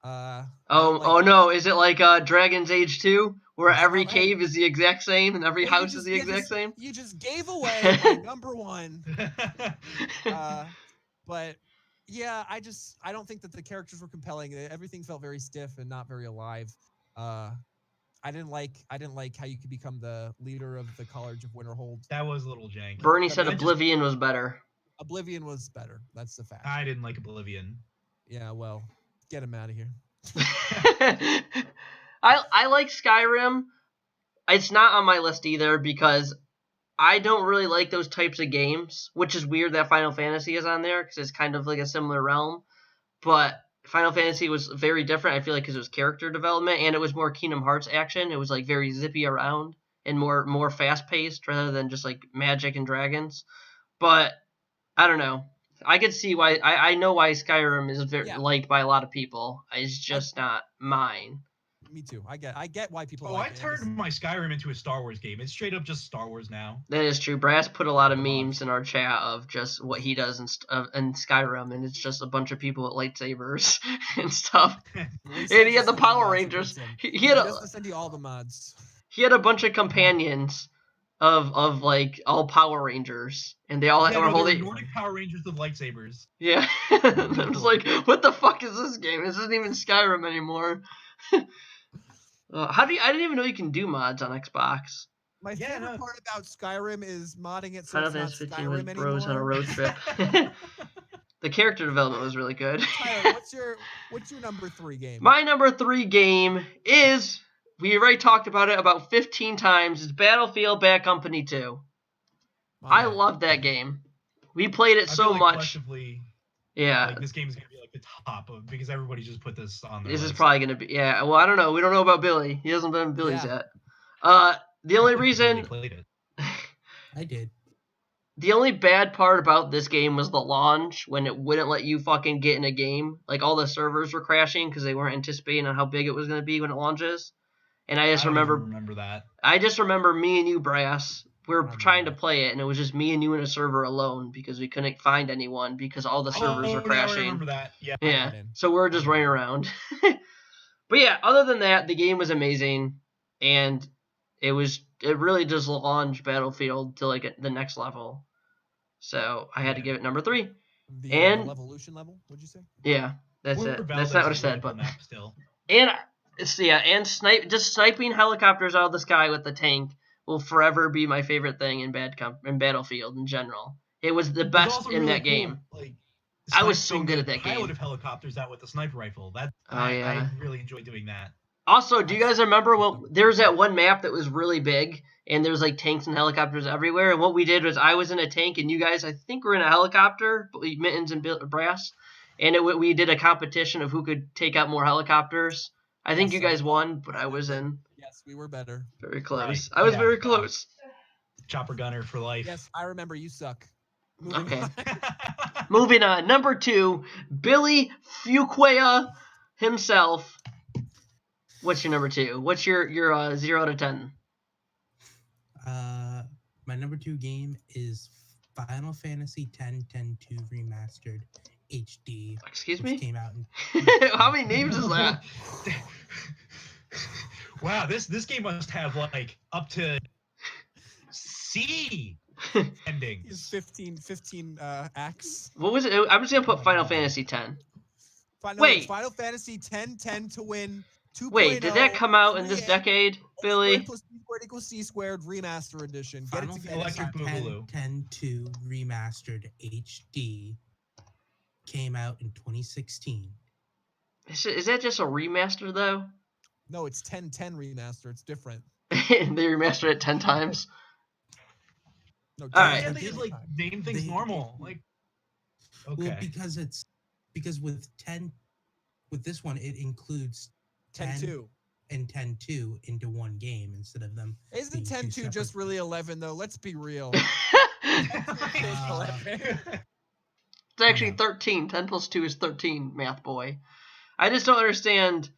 Speaker 1: Oh no! Is it like Dragon's Age 2, where
Speaker 2: It's
Speaker 1: every
Speaker 2: not-
Speaker 1: cave is the exact same and every
Speaker 2: Hey,
Speaker 1: house is the exact same?
Speaker 2: You just gave away my number one. But yeah, I don't think that the characters were compelling. Everything felt very stiff and not very alive. I didn't like how you could become the leader of the College of Winterhold.
Speaker 3: That was a little jank.
Speaker 1: Bernie
Speaker 2: I
Speaker 1: said
Speaker 2: mean,
Speaker 1: Oblivion was better.
Speaker 2: Oblivion was better. That's the fact.
Speaker 3: I didn't like Oblivion.
Speaker 2: Yeah, well, get him out of here.
Speaker 1: I like Skyrim. It's not on my list either because I don't really like those types of games, which is weird that Final Fantasy is on there because it's kind of like a similar realm. But Final Fantasy was very different, I feel like, because it was character development and it was more Kingdom Hearts action. It was like very zippy around and more fast-paced rather than just like magic and dragons. But I don't know. I could see why. I know why Skyrim is very liked by a lot of people. It's just not mine.
Speaker 2: Me too. I get why people.
Speaker 3: Oh,
Speaker 2: like
Speaker 3: I
Speaker 2: it.
Speaker 3: turned my Skyrim into a Star Wars game. It's straight up just Star Wars now.
Speaker 1: That is true. Brass put a lot of memes in our chat of just what he does in Skyrim, and it's just a bunch of people with lightsabers and stuff. And he had the Power Rangers. He had
Speaker 2: to send you all the mods.
Speaker 1: He had a bunch of companions of like all Power Rangers, and they all were holding
Speaker 3: Nordic Power Rangers with lightsabers.
Speaker 1: Yeah, I was like, what the fuck is this game? This isn't even Skyrim anymore. I didn't even know you can do mods on Xbox.
Speaker 2: My favorite part about Skyrim is modding it so
Speaker 1: Final
Speaker 2: it's not
Speaker 1: Fantasy 15
Speaker 2: Skyrim
Speaker 1: with bros on a
Speaker 2: anymore.
Speaker 1: road trip. The character development was really good.
Speaker 2: Tyler, what's your number 3 game?
Speaker 1: My number 3 game is, we already talked about it about 15 times, it's Battlefield Bad Company 2. I love that game. We played it so much. Yeah.
Speaker 3: Like, this game is going to be like the top of, because everybody just put this on their
Speaker 1: This
Speaker 3: list.
Speaker 1: is probably going to be, yeah. Well, I don't know. We don't know about Billy. He hasn't been in Billy's yet. The only reason...
Speaker 3: played it.
Speaker 4: I did.
Speaker 1: The only bad part about this game was the launch, when it wouldn't let you fucking get in a game. Like, all the servers were crashing because they weren't anticipating on how big it was going to be when it launches. And I
Speaker 3: don't even remember that.
Speaker 1: I just remember me and you, Brass, we were trying to play it, and it was just me and you in a server alone because we couldn't find anyone because all the servers were crashing.
Speaker 3: I remember that. Yeah.
Speaker 1: Yeah. So we were just running around. But yeah, other than that, the game was amazing, and it really just launched Battlefield to like the next level. So I had to give it number 3.
Speaker 2: The Levolution level, would you say?
Speaker 1: Yeah, that's it. That's not what I said, but
Speaker 3: still.
Speaker 1: And sniping helicopters out of the sky with the tank will forever be my favorite thing in Battlefield in general. It was the best in that game.
Speaker 3: Like,
Speaker 1: I was so good at that game.
Speaker 3: Pilot of helicopters out with the sniper rifle.
Speaker 1: Yeah.
Speaker 3: I really enjoyed doing that.
Speaker 1: Also, do you guys remember when there's that one map that was really big and there's like tanks and helicopters everywhere? And what we did was I was in a tank and you guys, I think, were in a helicopter, Mittens and Brass, and we did a competition of who could take out more helicopters. I think you guys won, but I was in.
Speaker 2: Yes, we were better.
Speaker 1: Very close.
Speaker 3: Right.
Speaker 1: I was very close.
Speaker 3: Chopper gunner for life.
Speaker 2: Yes, I remember. You suck.
Speaker 1: Okay. Moving on. Number 2, Billy Fuquea himself. What's your number 2? What's your 0 out of 10?
Speaker 4: My number 2 game is Final Fantasy X 10-2 Remastered. HD,
Speaker 1: Excuse
Speaker 4: which
Speaker 1: me?
Speaker 4: came out in
Speaker 1: How many names is that?
Speaker 3: Wow, this game must have like up to C
Speaker 2: He's
Speaker 3: endings.
Speaker 2: 15 acts.
Speaker 1: What was it? I'm just gonna put
Speaker 3: Oh,
Speaker 1: Final
Speaker 3: God.
Speaker 1: Fantasy X.
Speaker 2: No,
Speaker 1: Wait.
Speaker 2: it's Final Fantasy 10 to win 2.0.
Speaker 1: Wait, did that come out in this
Speaker 2: 3A,
Speaker 1: decade,
Speaker 2: A
Speaker 1: Billy?
Speaker 2: squared plus B squared equals C squared remaster edition. Get
Speaker 4: Final
Speaker 2: it together.
Speaker 4: Fantasy
Speaker 3: Electric Boogaloo.
Speaker 4: 10 Remastered HD came out in 2016.
Speaker 1: Is that just a remaster though?
Speaker 2: No, it's 10 remaster. It's different.
Speaker 1: They remastered it 10 times.
Speaker 2: No,
Speaker 1: All
Speaker 3: Why
Speaker 1: right.
Speaker 3: can't they just like name things
Speaker 4: They-
Speaker 3: normal? Like, okay.
Speaker 4: Well, because with this one it includes
Speaker 2: 10-2.
Speaker 4: and 10-2 into one game instead of them.
Speaker 2: Isn't
Speaker 4: being two
Speaker 2: 10-2 just
Speaker 4: separate-
Speaker 2: really 11 though? Let's be real.
Speaker 1: It's actually
Speaker 4: No.
Speaker 1: 13. 10 plus 2 is 13, math boy. I just don't understand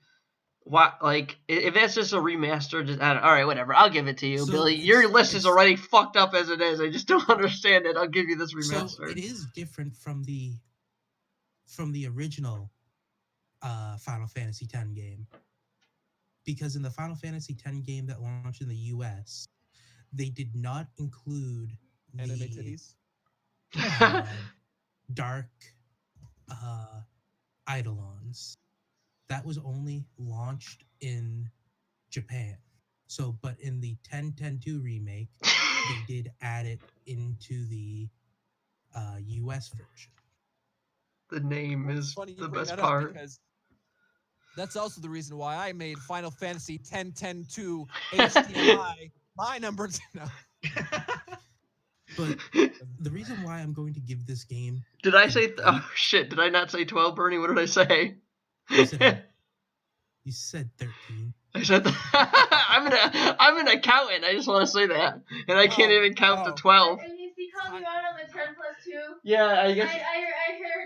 Speaker 1: why, like, if that's just a remaster, all right, whatever. I'll give it to you,
Speaker 4: So
Speaker 1: Billy.
Speaker 4: it's-
Speaker 1: Your list is
Speaker 4: it's-
Speaker 1: already fucked up as it is. I just don't understand it. I'll give you this
Speaker 4: So
Speaker 1: remaster.
Speaker 4: it is different from the original Final Fantasy X game, because in the Final Fantasy X game that launched in the US, they did not include
Speaker 2: Anime
Speaker 4: the
Speaker 2: titties.
Speaker 4: dark Eidolons. That was only launched in Japan. So, but in the 10-2 remake, they did add it into the US version.
Speaker 1: The name is
Speaker 2: Funny you
Speaker 1: the
Speaker 2: bring
Speaker 1: best
Speaker 2: that up
Speaker 1: part.
Speaker 2: because that's also the reason why I made Final Fantasy 10-2 HDMI my number 2.
Speaker 4: But the reason why I'm going to give this game,
Speaker 1: Did I say? Oh shit! Did I not say 12, Bernie? What did I say?
Speaker 4: you said 13.
Speaker 1: I said I'm an accountant. I just want to say that, and I can't
Speaker 2: Oh,
Speaker 1: even count to
Speaker 2: oh.
Speaker 1: 12.
Speaker 5: And he called you out on the 10 plus 2.
Speaker 1: Yeah, I
Speaker 5: I
Speaker 1: guess.
Speaker 5: heard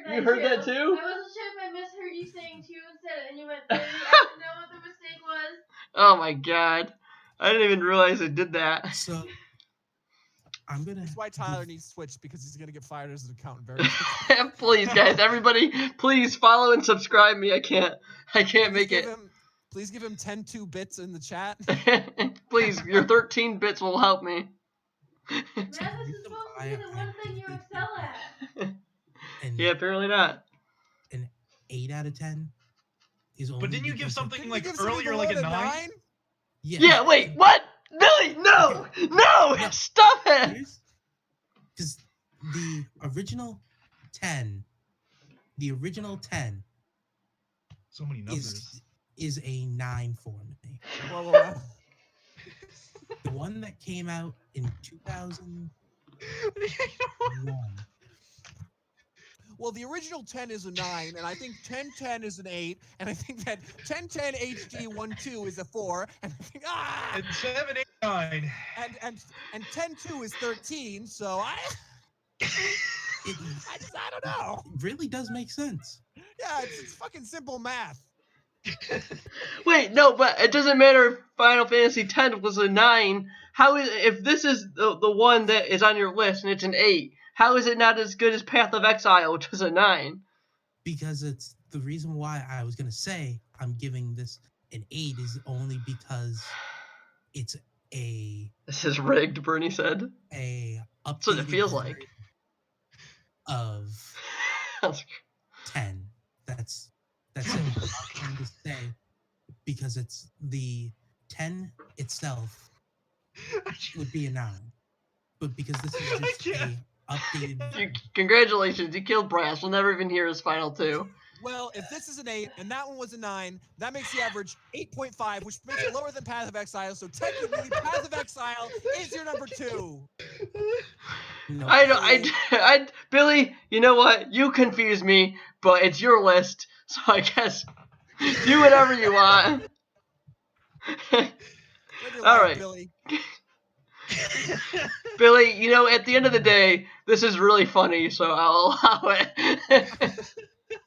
Speaker 5: that
Speaker 1: You heard
Speaker 5: too.
Speaker 1: that too?
Speaker 5: I wasn't sure if I misheard you saying 2 instead, and you went 30. I didn't know what the mistake was.
Speaker 1: Oh my god! I didn't even realize I did that.
Speaker 4: So I'm gonna.
Speaker 2: That's why Tyler
Speaker 4: give-
Speaker 2: needs Switch, because he's gonna get fired as an accountant very quickly.
Speaker 1: Please, guys, everybody, please follow and subscribe me. I can't make it.
Speaker 2: Please give him 10-2 bits in the chat.
Speaker 1: Please, your 13 bits will help me.
Speaker 5: Math is supposed to be the one thing you excel at.
Speaker 4: And
Speaker 1: Yeah, apparently not.
Speaker 4: an 8 out of 10 is only.
Speaker 3: But didn't you give
Speaker 4: because of-
Speaker 3: something
Speaker 2: Didn't
Speaker 3: like
Speaker 2: you give something
Speaker 3: earlier, like a
Speaker 2: below the
Speaker 3: 9?
Speaker 1: Yeah, wait, what? Billy, no! No! Stop it!
Speaker 4: Because the original 10
Speaker 3: So many numbers.
Speaker 4: is a 9 for me.
Speaker 2: Whoa.
Speaker 4: The one that came out in 2001.
Speaker 2: Well, the original 10 is a 9, and I think 10-10 is an 8, and I think that 10-10 HD 1-2 is a 4, and I think
Speaker 3: And 7, 8, 9.
Speaker 2: and 10-2 is 13, so I don't know.
Speaker 4: It really does make sense.
Speaker 2: Yeah, it's fucking simple math.
Speaker 1: Wait, no, but it doesn't matter if Final Fantasy X was a 9. How is if this is the one that is on your list and it's an 8? How is it not as good as Path of Exile, which was a 9?
Speaker 4: Because it's the reason why I was gonna say I'm giving this an 8 is only because it's a
Speaker 1: This is rigged, Bernie said.
Speaker 4: updated
Speaker 1: That's what it feels like.
Speaker 4: version of 10. That's it. I'm trying to say because it's the 10 itself would be a 9, but because this is just
Speaker 3: can't.
Speaker 4: a updated.
Speaker 1: Congratulations, you killed Brass. We'll never even hear his final 2.
Speaker 2: Well, if this is an 8 and that one was a 9, that makes the average 8.5, which makes it lower than Path of Exile. So technically, Path of Exile is your number 2.
Speaker 4: No,
Speaker 1: I Billy, you know what? You confuse me, but it's your list, so I guess do whatever you want.
Speaker 2: Live your
Speaker 1: All
Speaker 2: life,
Speaker 1: right.
Speaker 2: Billy.
Speaker 1: Billy, you know, at the end of the day, this is really funny, so I'll allow it.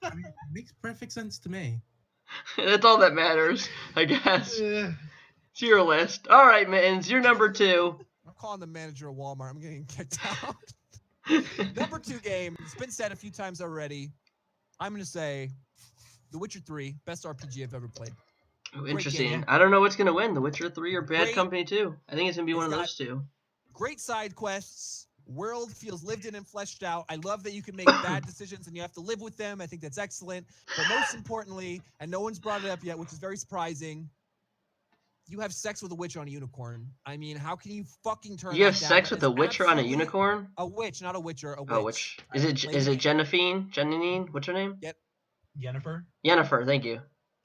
Speaker 4: I mean, it makes perfect sense to me.
Speaker 1: That's all that matters, I guess.
Speaker 3: Uh,
Speaker 1: It's your list. All right, Mittens, you're number 2.
Speaker 2: I'm calling the manager of Walmart. I'm getting kicked out. Number 2 game. It's been said a few times already. I'm gonna say The Witcher 3, best RPG I've ever played.
Speaker 1: Oh, interesting.
Speaker 2: game.
Speaker 1: I don't know what's gonna win, The Witcher 3 or Bad
Speaker 2: Great-
Speaker 1: Company 2. I think it's gonna be
Speaker 2: It's
Speaker 1: one of
Speaker 2: got-
Speaker 1: those two.
Speaker 2: Great side quests. World feels lived in and fleshed out. I love that you can make bad decisions and you have to live with them. I think that's excellent. But most importantly, and no one's brought it up yet, which is very surprising, you have sex with a witch on a unicorn. I mean, how can you fucking turn
Speaker 1: You have
Speaker 2: that down?
Speaker 1: sex
Speaker 2: That
Speaker 1: with
Speaker 2: is
Speaker 1: a Witcher on a
Speaker 2: absolutely-
Speaker 1: unicorn?
Speaker 2: A witch, not a witcher, a witch.
Speaker 1: Oh, which is
Speaker 2: I
Speaker 1: it?
Speaker 2: played
Speaker 1: Is
Speaker 2: the
Speaker 1: it
Speaker 2: game.
Speaker 1: Jennifer? What's her name?
Speaker 3: Jennifer.
Speaker 1: Yennefer. Thank you.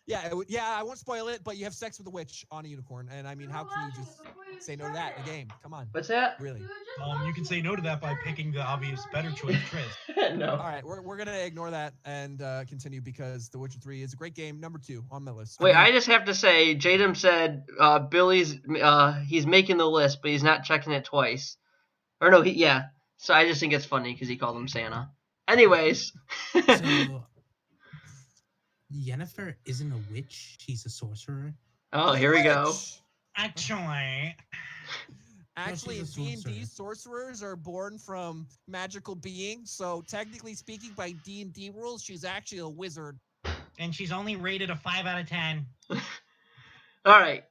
Speaker 2: Yeah, I won't spoil it, but you have sex with a witch on a unicorn, and I mean, how can you just say no to that in a game? Come on,
Speaker 1: What's that?
Speaker 2: really?
Speaker 3: You can say no to that by picking the obvious better choice, Triss.
Speaker 1: No.
Speaker 2: All right, we're gonna ignore that and continue because The Witcher 3 is a great game. Number 2 on my list.
Speaker 1: Wait, I just have to say, Jadam said Billy's he's making the list, but he's not checking it twice. Or no, yeah. So I just think it's funny because he called him Santa. Anyways.
Speaker 4: So Yennefer isn't a witch; she's a sorcerer.
Speaker 1: Oh, here we go.
Speaker 3: Actually,
Speaker 2: Actually, in
Speaker 4: she's a
Speaker 2: D&D, sorcerers are born from magical beings. So technically speaking, by D&D rules, she's actually a wizard.
Speaker 3: and she's only rated a 5 out of 10.
Speaker 1: All right.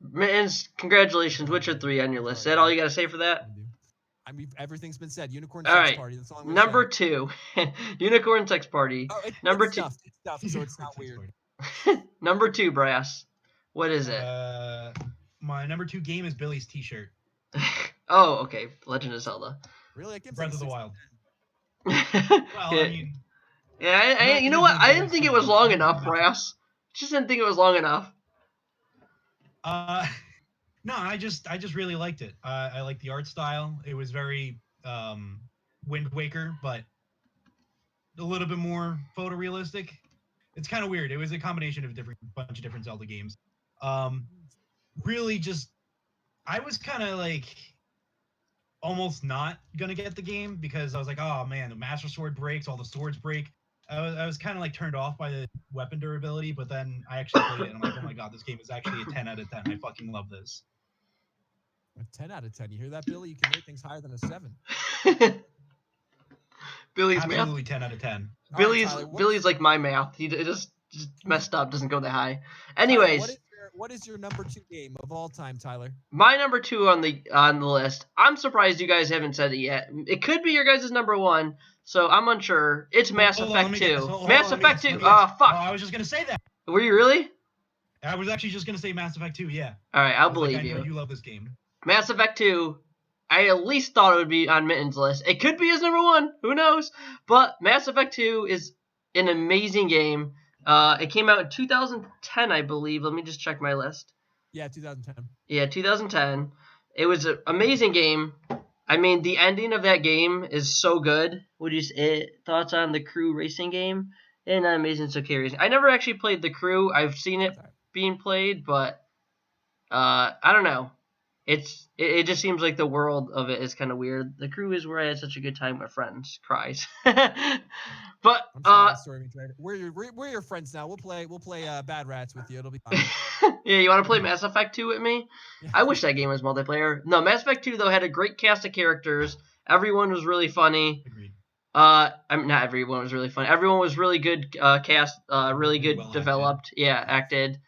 Speaker 1: Mittens, congratulations, Witcher 3 on your list. Is that all you got to say for that?
Speaker 2: I mean, everything's been said. Unicorn
Speaker 1: All
Speaker 2: sex
Speaker 1: right.
Speaker 2: party. That's all I'm gonna
Speaker 1: Number
Speaker 2: say.
Speaker 1: 2, Unicorn Sex Party.
Speaker 2: Oh,
Speaker 1: number
Speaker 2: it's
Speaker 1: 2.
Speaker 2: Stuffed. It's stuffed, so it's not weird.
Speaker 1: Number 2, Brass. What is it?
Speaker 3: My number 2 game is Billy's T-shirt.
Speaker 1: Oh, okay. Legend of Zelda.
Speaker 2: Really? I can
Speaker 3: Breath of the
Speaker 2: six-
Speaker 3: Wild.
Speaker 1: yeah,
Speaker 3: Well, I mean,
Speaker 1: I you know what? I didn't think it was long enough, Brass. Just didn't think it was long enough.
Speaker 3: no, I just really liked it. I like the art style. It was very Wind Waker, but a little bit more photorealistic. It's kind of weird. It was a combination of bunch of different Zelda games. Really, just I was kind of like almost not gonna get the game because I was like, oh man, the Master Sword breaks, all the swords break. I was kind of like turned off by the weapon durability, but then I actually played it and I'm like, oh my god, this game is actually a 10 out of 10. I fucking love this.
Speaker 2: A 10 out of 10. You hear that, Billy? You can rate things higher than a 7.
Speaker 1: Billy's math.
Speaker 3: Absolutely 10 out of 10.
Speaker 2: All right,
Speaker 1: Billy's
Speaker 2: Tyler, what's-
Speaker 1: Billy's like my math. He just messed up. Doesn't go that high.
Speaker 2: Tyler,
Speaker 1: Anyways,
Speaker 2: what is your number 2 game of all time, Tyler?
Speaker 1: my number 2 on the list. I'm surprised you guys haven't said it yet. It could be your guys' number 1, so I'm unsure. It's Mass
Speaker 3: Hold on, let
Speaker 1: Effect
Speaker 3: me
Speaker 1: 2.
Speaker 3: guess. Hold on,
Speaker 1: Mass
Speaker 3: let me
Speaker 1: Effect
Speaker 3: guess,
Speaker 1: 2.
Speaker 3: let me guess.
Speaker 1: Fuck.
Speaker 3: Oh, I was just gonna say that.
Speaker 1: Were you really?
Speaker 3: I was actually just gonna say Mass Effect 2. Yeah.
Speaker 1: All right, I'll
Speaker 3: I was like,
Speaker 1: believe
Speaker 3: I know
Speaker 1: you.
Speaker 3: you love this game.
Speaker 1: Mass Effect 2. I at least thought it would be on Mitten's list. It could be his number 1. Who knows? But Mass Effect 2 is an amazing game. It came out in 2010, I believe. Let me just check my list.
Speaker 2: Yeah, 2010.
Speaker 1: Yeah, 2010. It was an amazing game. I mean, the ending of that game is so good. What do you say? Thoughts on the Crew racing game? And Amazing Sokay Racing. I never actually played the Crew. I've seen it being played, but I don't know. It just seems like the world of it is kind of weird. The Crew is where I had such a good time with friends. Cries. But
Speaker 2: I'm sorry, story me tried. We're your friends now. We'll play Bad Rats with you. It'll be fine.
Speaker 1: yeah, you want to play Mass Effect 2 with me?
Speaker 2: Yeah.
Speaker 1: I wish that game was multiplayer. No, Mass Effect 2 though had a great cast of characters. Everyone was really funny.
Speaker 3: Agreed.
Speaker 1: I mean, not everyone was really funny. Everyone was really good cast, really good
Speaker 3: Well
Speaker 1: developed. Yeah, acted.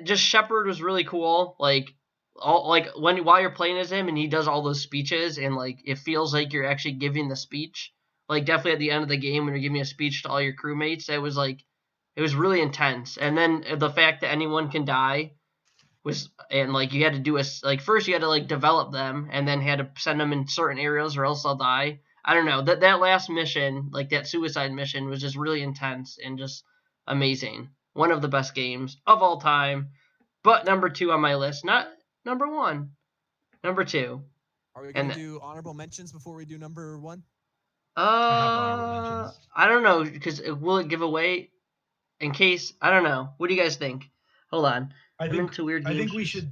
Speaker 1: Just Shepard was really cool. Like while you're playing as him and he does all those speeches and like it feels like you're actually giving the speech. Like definitely at the end of the game when you're giving a speech to all your crewmates, it was really intense. And then the fact that anyone can die and like you had to do first you had to like develop them and then had to send them in certain areas or else they'll die. I don't know, that last mission, like that suicide mission, was just really intense and just amazing. One of the best games of all time. But number 2 on my list, not number 1. Number 2.
Speaker 2: Are we gonna do honorable mentions before we do number 1?
Speaker 3: honorable mentions.
Speaker 1: I don't know because will it give away? In case I don't know. What do you guys think? Hold on.
Speaker 3: I
Speaker 1: I'm
Speaker 3: think
Speaker 1: into weird
Speaker 3: I
Speaker 1: games.
Speaker 3: think we should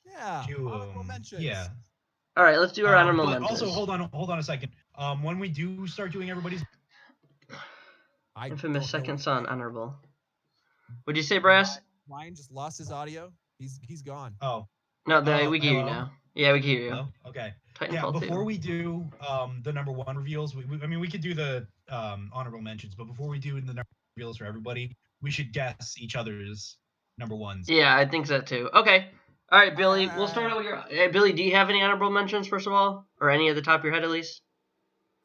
Speaker 2: Yeah.
Speaker 3: do
Speaker 2: honorable mentions.
Speaker 3: yeah.
Speaker 1: All right, let's do our honorable
Speaker 3: but
Speaker 1: mentions.
Speaker 3: also hold on a second. When we do start doing everybody's
Speaker 1: Infamous
Speaker 2: don't know
Speaker 1: Second
Speaker 2: what-
Speaker 1: Son, honorable. What'd you say, Brass?
Speaker 2: Ryan just lost his audio. He's gone.
Speaker 3: oh
Speaker 1: No, we can hear you
Speaker 3: hello?
Speaker 1: now. Yeah, we can hear you.
Speaker 3: hello? Okay.
Speaker 1: Titanfall
Speaker 3: Yeah,
Speaker 1: 2.
Speaker 3: before we do the number 1 reveals, I mean we could do the honorable mentions, but before we do the number reveals for everybody, we should guess each other's number ones.
Speaker 1: Yeah, I think so too. Okay. All right, Billy. We'll start
Speaker 2: Ah.
Speaker 1: out with your. Hey, Billy, do you have any honorable mentions first of all, or any at the top of your head at least?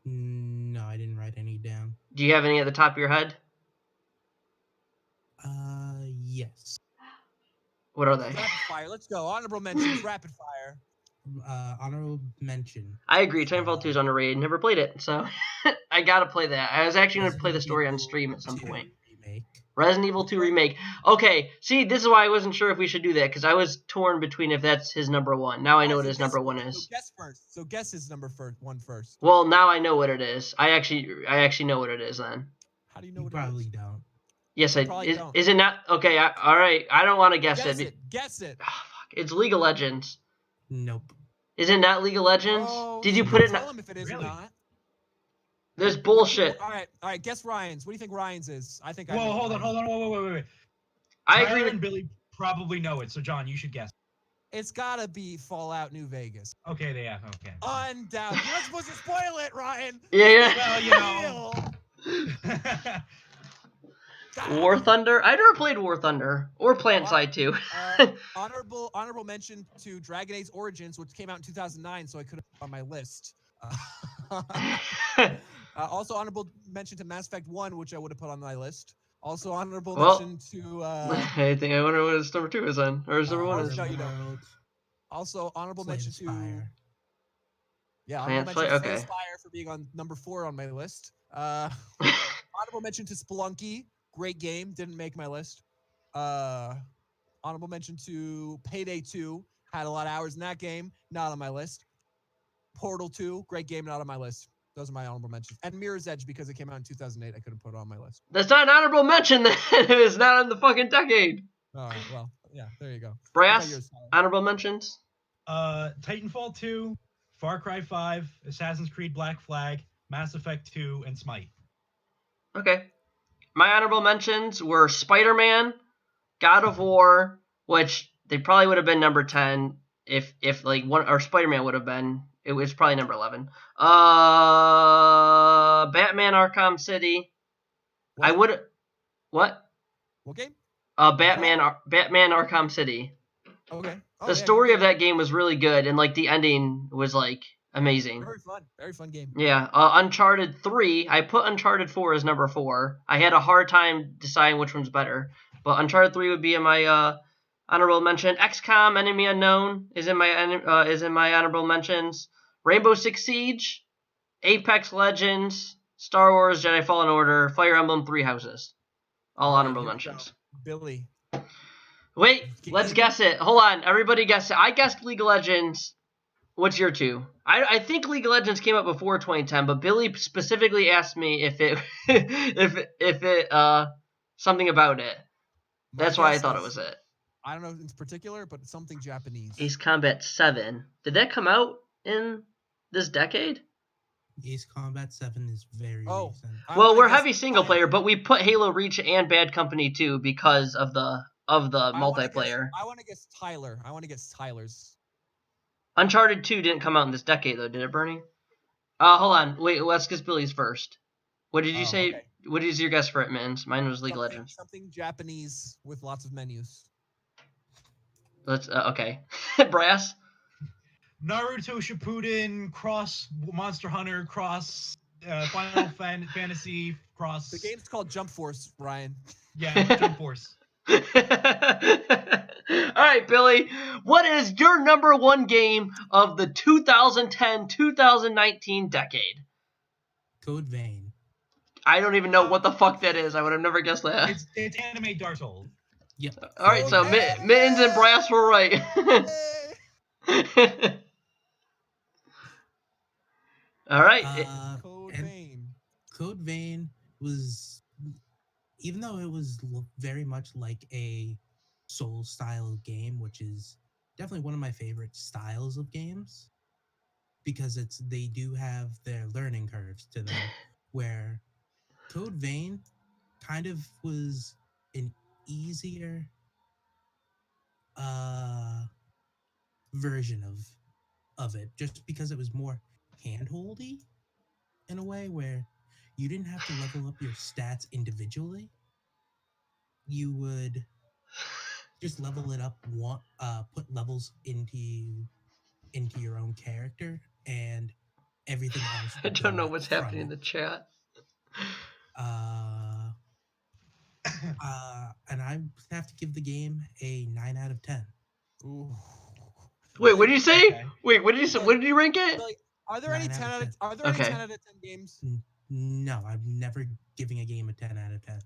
Speaker 4: No, I didn't write any down.
Speaker 1: Do you have any at the top of your head?
Speaker 4: Yes.
Speaker 1: What are they?
Speaker 2: Rapid fire. Let's go. Honorable mentions. Rapid fire.
Speaker 4: Honorable mention.
Speaker 1: I agree. Titanfall 2 is underrated. Never played it, so I gotta play that. I was actually gonna play the story on stream at some
Speaker 4: 2
Speaker 1: point.
Speaker 4: Remake.
Speaker 1: Resident Evil 2 remake. Okay, see, this is why I wasn't sure if we should do that because I was torn between if that's his number one. Now I know what his number one
Speaker 2: So
Speaker 1: is.
Speaker 2: guess first. So guess his number one first.
Speaker 1: Well, now I know what it is. I actually know what it is then.
Speaker 2: How do you know
Speaker 4: You
Speaker 2: what
Speaker 4: probably
Speaker 2: it is?
Speaker 4: don't.
Speaker 1: Yes,
Speaker 2: I
Speaker 1: I
Speaker 2: probably don't.
Speaker 1: is it not? Okay, all right. I don't want to guess
Speaker 2: Guess
Speaker 1: it.
Speaker 2: it. Guess it.
Speaker 1: Oh, fuck. It's League of Legends.
Speaker 4: Nope.
Speaker 1: Is it not League of Legends?
Speaker 2: Oh,
Speaker 1: Did you
Speaker 2: so
Speaker 1: put it?
Speaker 2: Tell him if it is
Speaker 3: Really?
Speaker 2: or not.
Speaker 1: There's bullshit.
Speaker 2: All right. Guess Ryan's. What do you think Ryan's is? I think I
Speaker 3: Whoa,
Speaker 2: know
Speaker 3: hold on,
Speaker 2: Ryan's.
Speaker 3: wait.
Speaker 1: I
Speaker 3: Tyler
Speaker 1: agree.
Speaker 3: and Billy probably know it, so John, you should guess.
Speaker 2: It's gotta be Fallout New Vegas.
Speaker 3: Okay, yeah, okay.
Speaker 2: Undoubtedly. You're not supposed to spoil it, Ryan.
Speaker 1: Yeah.
Speaker 3: Well, you know.
Speaker 1: War Thunder. I never played War Thunder or PlanetSide 2.
Speaker 2: Honorable mention to Dragon Age Origins, which came out in 2009, so I could have put it on my list. Also honorable mention to Mass Effect 1, which I would have put on my list. Also honorable
Speaker 1: Well,
Speaker 2: mention to
Speaker 1: I wonder what his number 2 is then, or his number 1 is.
Speaker 2: no, you don't.
Speaker 4: World,
Speaker 2: also honorable mention to
Speaker 4: Flamespire.
Speaker 2: honorable
Speaker 1: Plants
Speaker 2: mention
Speaker 1: Fire,
Speaker 2: to
Speaker 1: okay.
Speaker 2: Fire for being on number 4 on my list. Honorable mention to Spelunky, great game, didn't make my list. Honorable mention to Payday 2, had a lot of hours in that game, not on my list. Portal 2, great game, not on my list. Those are my honorable mentions. And Mirror's Edge, because it came out in 2008, I couldn't put it on my list.
Speaker 1: That's not an honorable mention then. It's not in the fucking decade.
Speaker 2: All right, well, yeah, there you go.
Speaker 1: Brass,
Speaker 2: Yours, Tyler.
Speaker 1: honorable mentions.
Speaker 3: Titanfall 2, Far Cry 5, Assassin's Creed Black Flag, Mass Effect 2, and Smite.
Speaker 1: Okay. My honorable mentions were Spider-Man, God of War, which they probably would have been number 10 if like one, or Spider-Man would have been. It was probably number 11. Batman Arkham City.
Speaker 2: What?
Speaker 1: I would. What?
Speaker 2: What game?
Speaker 1: Batman Arkham City.
Speaker 2: Okay. Oh,
Speaker 1: The
Speaker 2: yeah,
Speaker 1: story
Speaker 2: good
Speaker 1: of that game was really good, and like the ending was like amazing.
Speaker 2: game. Very fun game.
Speaker 1: Yeah, Uncharted 3. I put Uncharted 4 as number 4. I had a hard time deciding which one's better, but Uncharted 3 would be in my honorable mention. XCOM: Enemy Unknown is in my honorable mentions. Rainbow Six Siege, Apex Legends, Star Wars Jedi Fallen Order, Fire Emblem Three Houses. All
Speaker 2: All right,
Speaker 1: honorable
Speaker 2: here we
Speaker 1: mentions.
Speaker 2: go. Billy.
Speaker 1: Wait, let's guess it. Hold on, everybody guess it. I guessed League of Legends. What's your 2? I think League of Legends came out before 2010, but Billy specifically asked me if it if it something about it.
Speaker 2: My
Speaker 1: That's why I
Speaker 2: guess
Speaker 1: thought it
Speaker 2: is-
Speaker 1: was it.
Speaker 2: I don't know in particular, but it's something Japanese.
Speaker 1: Ace Combat 7. Did that come out in this decade?
Speaker 4: Ace Combat 7 is very
Speaker 2: Oh.
Speaker 4: recent.
Speaker 2: I
Speaker 1: Well,
Speaker 2: wanna
Speaker 1: we're
Speaker 2: guess
Speaker 1: heavy single player, but we put Halo Reach and Bad Company 2 because of the
Speaker 2: I wanna
Speaker 1: multiplayer.
Speaker 2: I want to guess Tyler. I want to guess Tyler's.
Speaker 1: Uncharted 2 didn't come out in this decade, though, did it, Bernie? Hold on. Wait, let's guess Billy's first. What did you
Speaker 2: Oh,
Speaker 1: say?
Speaker 2: okay.
Speaker 1: What is your guess for it, Mittens? Mine was League of
Speaker 2: Something-
Speaker 1: Legends.
Speaker 2: Something Japanese with lots of menus.
Speaker 1: Let's okay. Brass.
Speaker 3: Naruto Shippuden, cross Monster Hunter, cross Final Fantasy, cross...
Speaker 2: The game's called Jump Force, Ryan.
Speaker 3: Yeah, Jump Force.
Speaker 1: All right, Billy. What is your number 1 game of the 2010-2019 decade?
Speaker 4: Code Vein.
Speaker 1: I don't even know what the fuck that is. I would have never guessed that.
Speaker 3: It's anime Dark Souls.
Speaker 4: Yep.
Speaker 1: All right, so Mittens and Brass were right. All right.
Speaker 2: Code
Speaker 4: and
Speaker 2: Vein.
Speaker 4: Code Vein was, even though it was very much like a Soul style game, which is definitely one of my favorite styles of games, because they do have their learning curves to them, where Code Vein kind of was an easier version of it, just because it was more handholdy in a way, where you didn't have to level up your stats individually. You would just level it up put levels into your own character, and everything else
Speaker 1: I
Speaker 4: would
Speaker 1: don't know
Speaker 4: go
Speaker 1: what's
Speaker 4: from
Speaker 1: happening in
Speaker 4: it.
Speaker 1: the chat.
Speaker 4: And I have to give the game a 9 out of 10.
Speaker 2: Ooh.
Speaker 1: Wait, what did you say?
Speaker 3: Okay.
Speaker 1: Wait, what did you say? What did you rank it?
Speaker 2: Like, are there any
Speaker 4: 9 out
Speaker 2: 10
Speaker 4: of
Speaker 2: out of
Speaker 4: 10.
Speaker 2: are there any
Speaker 1: Okay.
Speaker 2: 10 out of 10 games?
Speaker 4: No, I'm never giving a game a 10 out of 10.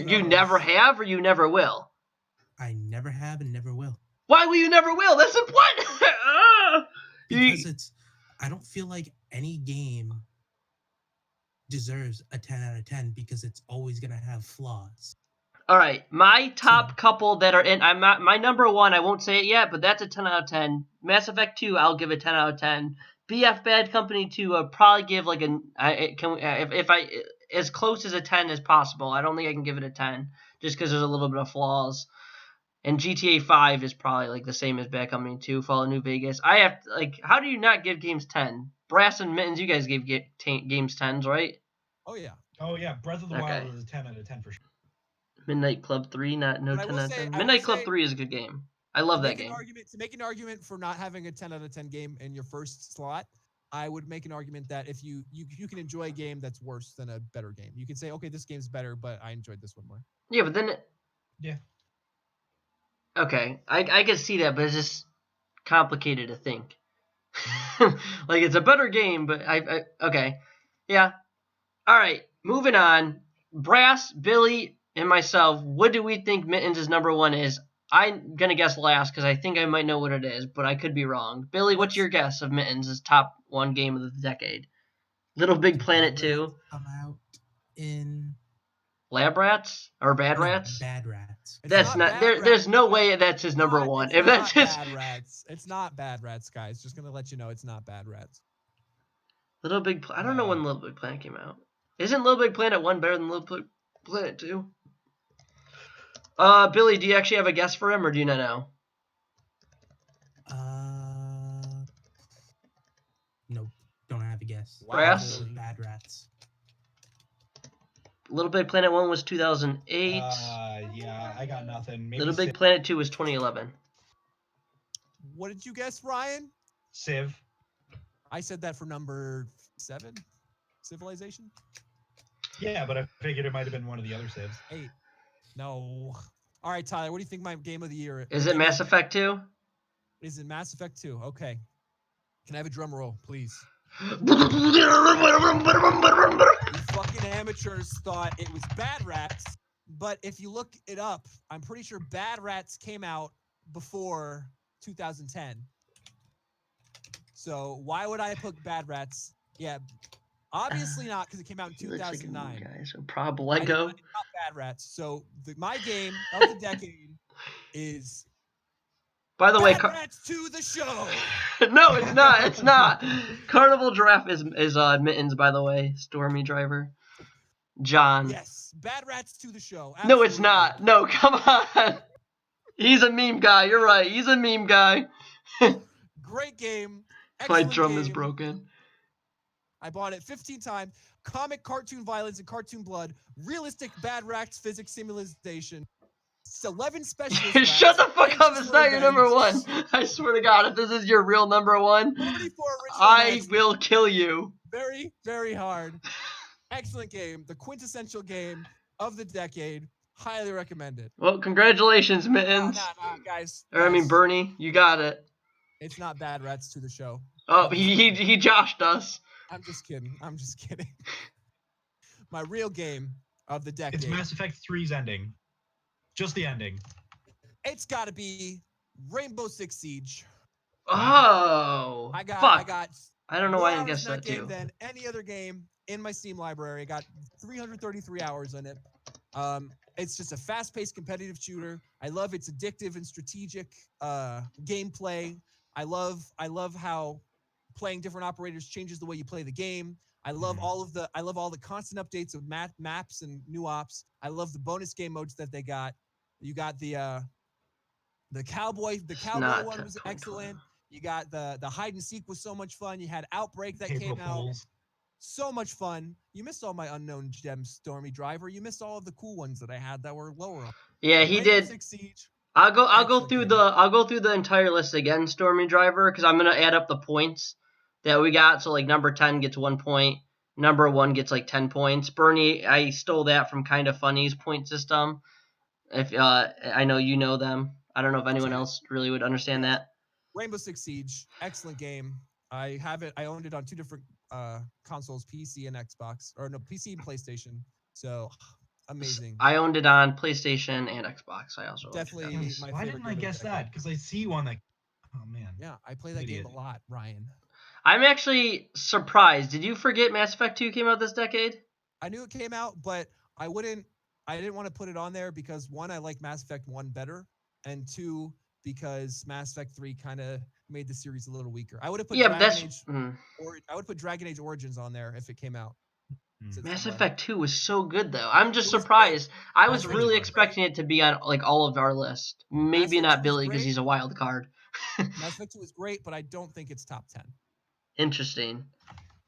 Speaker 1: You never have or you never will?
Speaker 4: I never have and never will.
Speaker 1: Why will you never will? That's the what?
Speaker 4: Because I don't feel like any game deserves a 10 out of 10 because it's always going to have flaws.
Speaker 1: All right, my top couple that are in. I'm not my number one. I won't say it yet, but that's a 10 out of 10. Mass Effect 2, I'll give a 10 out of 10. BF Bad Company 2, I'll probably give like if I as close as a 10 as possible. I don't think I can give it a 10 just because there's a little bit of flaws. And GTA 5 is probably like the same as Bad Company 2, Fallout New Vegas. I have like, how do you not give games 10? Brass and Mittens, you guys gave games 10s, right?
Speaker 2: Oh yeah.
Speaker 3: Oh yeah, Breath of the
Speaker 1: Okay.
Speaker 3: Wild is a 10 out of 10 for sure.
Speaker 1: Midnight Club 3, no
Speaker 2: But I
Speaker 1: 10
Speaker 2: will
Speaker 1: out of
Speaker 2: say-
Speaker 1: 10.
Speaker 2: I will
Speaker 1: Midnight Club
Speaker 2: say-
Speaker 1: 3 is a good game. I love that
Speaker 2: Make an
Speaker 1: game.
Speaker 2: argument to make an argument for not having a 10 out of 10 game in your first slot. I would make an argument that if you can enjoy a game that's worse than a better game. You can say, okay, this game's better, but I enjoyed this one more.
Speaker 1: Yeah, but then
Speaker 3: Yeah.
Speaker 1: okay, I can see that, but it's just complicated to think. Like it's a better game, but I okay, yeah. All right, moving on. Brass, Billy, and myself. What do we think Mittens' number one is? I'm gonna guess last because I think I might know what it is, but I could be wrong. Billy, what's your guess of Mittens' top one game of the decade? Little Big Planet 2,
Speaker 4: Come out in
Speaker 1: Lab Rats or Bad
Speaker 4: no,
Speaker 1: Rats?
Speaker 4: Bad Rats.
Speaker 2: It's
Speaker 1: That's not
Speaker 2: Bad
Speaker 1: there.
Speaker 2: Rats.
Speaker 1: There's no way that's his number one. If that's his
Speaker 2: Bad Rats, it's not Bad Rats, guys. Just gonna let you know, it's not Bad Rats.
Speaker 1: Little Big, I don't know when Little Big Planet came out. Isn't Little Big Planet 1 better than Little Big Planet 2? Billy, do you actually have a guess for him, or do you not know?
Speaker 4: Nope, don't have a guess.
Speaker 2: Wow,
Speaker 1: Brass?
Speaker 2: Billy.
Speaker 4: Bad Rats.
Speaker 1: Little Big Planet 1 was 2008.
Speaker 3: Yeah, I got nothing. Maybe
Speaker 1: Little Big Planet 2 was 2011.
Speaker 2: What did you guess, Ryan?
Speaker 3: Civ.
Speaker 2: I said that for number 7, Civilization.
Speaker 3: Yeah, but I figured it might have been one of the other Civs.
Speaker 2: 8. No. All right, Tyler. What do you think my game of the year
Speaker 1: Is it Mass Effect 2?
Speaker 2: Is it Mass Effect 2? Okay. Can I have a drum roll, please? You fucking amateurs thought it was Bad Rats, but if you look it up, I'm pretty sure Bad Rats came out before 2010. So why would I put Bad Rats? Yeah, obviously not, because it came out in
Speaker 1: He looks like a new
Speaker 2: 2009.
Speaker 1: guy, so Prob
Speaker 2: I did
Speaker 1: Lego.
Speaker 2: not Bad Rats. So my game of the decade is
Speaker 1: By the way,
Speaker 2: Bad Rats to the show.
Speaker 1: no, it's not. It's not. Carnival Giraffe is Mittens, by the way. Stormy Driver. John.
Speaker 2: Yes, Bad Rats to the show.
Speaker 1: No, it's
Speaker 2: Absolutely.
Speaker 1: not. No, come on. He's a meme guy. You're right. He's a meme guy.
Speaker 2: Great game.
Speaker 1: My
Speaker 2: Excellent
Speaker 1: drum
Speaker 2: game.
Speaker 1: is broken.
Speaker 2: I bought it 15 times. Comic cartoon violence and cartoon blood. Realistic Bad Rats physics simulation. It's 11 specialist
Speaker 1: Shut the
Speaker 2: rats,
Speaker 1: fuck up.
Speaker 2: Anxious
Speaker 1: It's
Speaker 2: for
Speaker 1: not your number
Speaker 2: revenge,
Speaker 1: one. I swear to God, if this is your real number one,
Speaker 2: 44 original
Speaker 1: I
Speaker 2: rats.
Speaker 1: will kill you.
Speaker 2: Very, very hard. Excellent game. The quintessential game of the decade. Highly recommended.
Speaker 1: Well, congratulations,
Speaker 2: No,
Speaker 1: Mittens.
Speaker 2: guys.
Speaker 1: Or I mean,
Speaker 2: guys,
Speaker 1: Bernie, you got it.
Speaker 2: It's not Bad Rats to the show.
Speaker 1: Oh, he joshed us.
Speaker 2: I'm just kidding. I'm just kidding. My real game of the decade.
Speaker 3: It's Mass Effect 3's ending. Just the ending.
Speaker 2: It's got to be Rainbow Six Siege.
Speaker 1: Oh,
Speaker 2: I
Speaker 1: fuck.
Speaker 2: got
Speaker 1: I don't know
Speaker 2: more
Speaker 1: why I
Speaker 2: hours
Speaker 1: guessed
Speaker 2: in that
Speaker 1: that
Speaker 2: game
Speaker 1: too.
Speaker 2: than any other game in my Steam library. I got 333 hours in it. It's just a fast-paced competitive shooter. I love its addictive and strategic gameplay. I love how playing different operators changes the way you play the game. I love all the constant updates of maps and new ops. I love the bonus game modes that they got. You got the cowboy
Speaker 1: not
Speaker 2: one was
Speaker 1: 2012.
Speaker 2: excellent. You got the hide and seek was so much fun. You had Outbreak that
Speaker 3: April
Speaker 2: came out.
Speaker 3: Fools.
Speaker 2: So much fun. You missed all my unknown gems, Stormy Driver. You missed all of the cool ones that I had that were lower on.
Speaker 1: Yeah, he
Speaker 2: Rainbow
Speaker 1: did.
Speaker 2: Six Siege.
Speaker 1: I'll go
Speaker 2: Excellent
Speaker 1: through
Speaker 2: game.
Speaker 1: I'll go through the entire list again, Stormy Driver, because I'm gonna add up the points that we got. So like number 10 gets 1 point, number 1 gets like 10 points. Bernie, I stole that from Kind of Funny's point system. If I know you know them, I don't know if anyone else really would understand
Speaker 2: Yes.
Speaker 1: that.
Speaker 2: Rainbow Six Siege, excellent game. I have it. I owned it on 2 different consoles, PC and Xbox, or no, PC and PlayStation. So amazing.
Speaker 1: I owned it on PlayStation and Xbox. I also owned it.
Speaker 2: Definitely
Speaker 3: Yes.
Speaker 2: my
Speaker 3: Why
Speaker 2: favorite
Speaker 3: didn't I
Speaker 2: game of the
Speaker 3: guess
Speaker 2: decade.
Speaker 3: that? Because I see one that. Oh man.
Speaker 2: Yeah, I play that
Speaker 3: Idiot.
Speaker 2: game a lot, Ryan.
Speaker 1: I'm actually surprised. Did you forget Mass Effect 2 came out this decade?
Speaker 2: I knew it came out, but I didn't want to put it on there because 1, I like Mass Effect 1 better, and 2, because Mass Effect 3 kind of made the series a little weaker. I would have put
Speaker 1: Yeah, but
Speaker 2: Dragon
Speaker 1: that's
Speaker 2: Age
Speaker 1: mm.
Speaker 2: I would put Dragon Age Origins on there if it came out.
Speaker 3: Hmm.
Speaker 2: Since
Speaker 1: Mass
Speaker 2: I'm a-
Speaker 1: Effect 2 was so good though. I'm just
Speaker 2: It was
Speaker 1: surprised. I was
Speaker 2: Mass
Speaker 3: Effect
Speaker 1: really
Speaker 3: was
Speaker 1: expecting it to be on like all of our list. Maybe
Speaker 2: Effect
Speaker 1: not
Speaker 2: 2 was
Speaker 1: Billy because
Speaker 2: great.
Speaker 1: he's a wild card.
Speaker 2: Mass Effect 2 is great, but I don't think it's top 10.
Speaker 1: Interesting.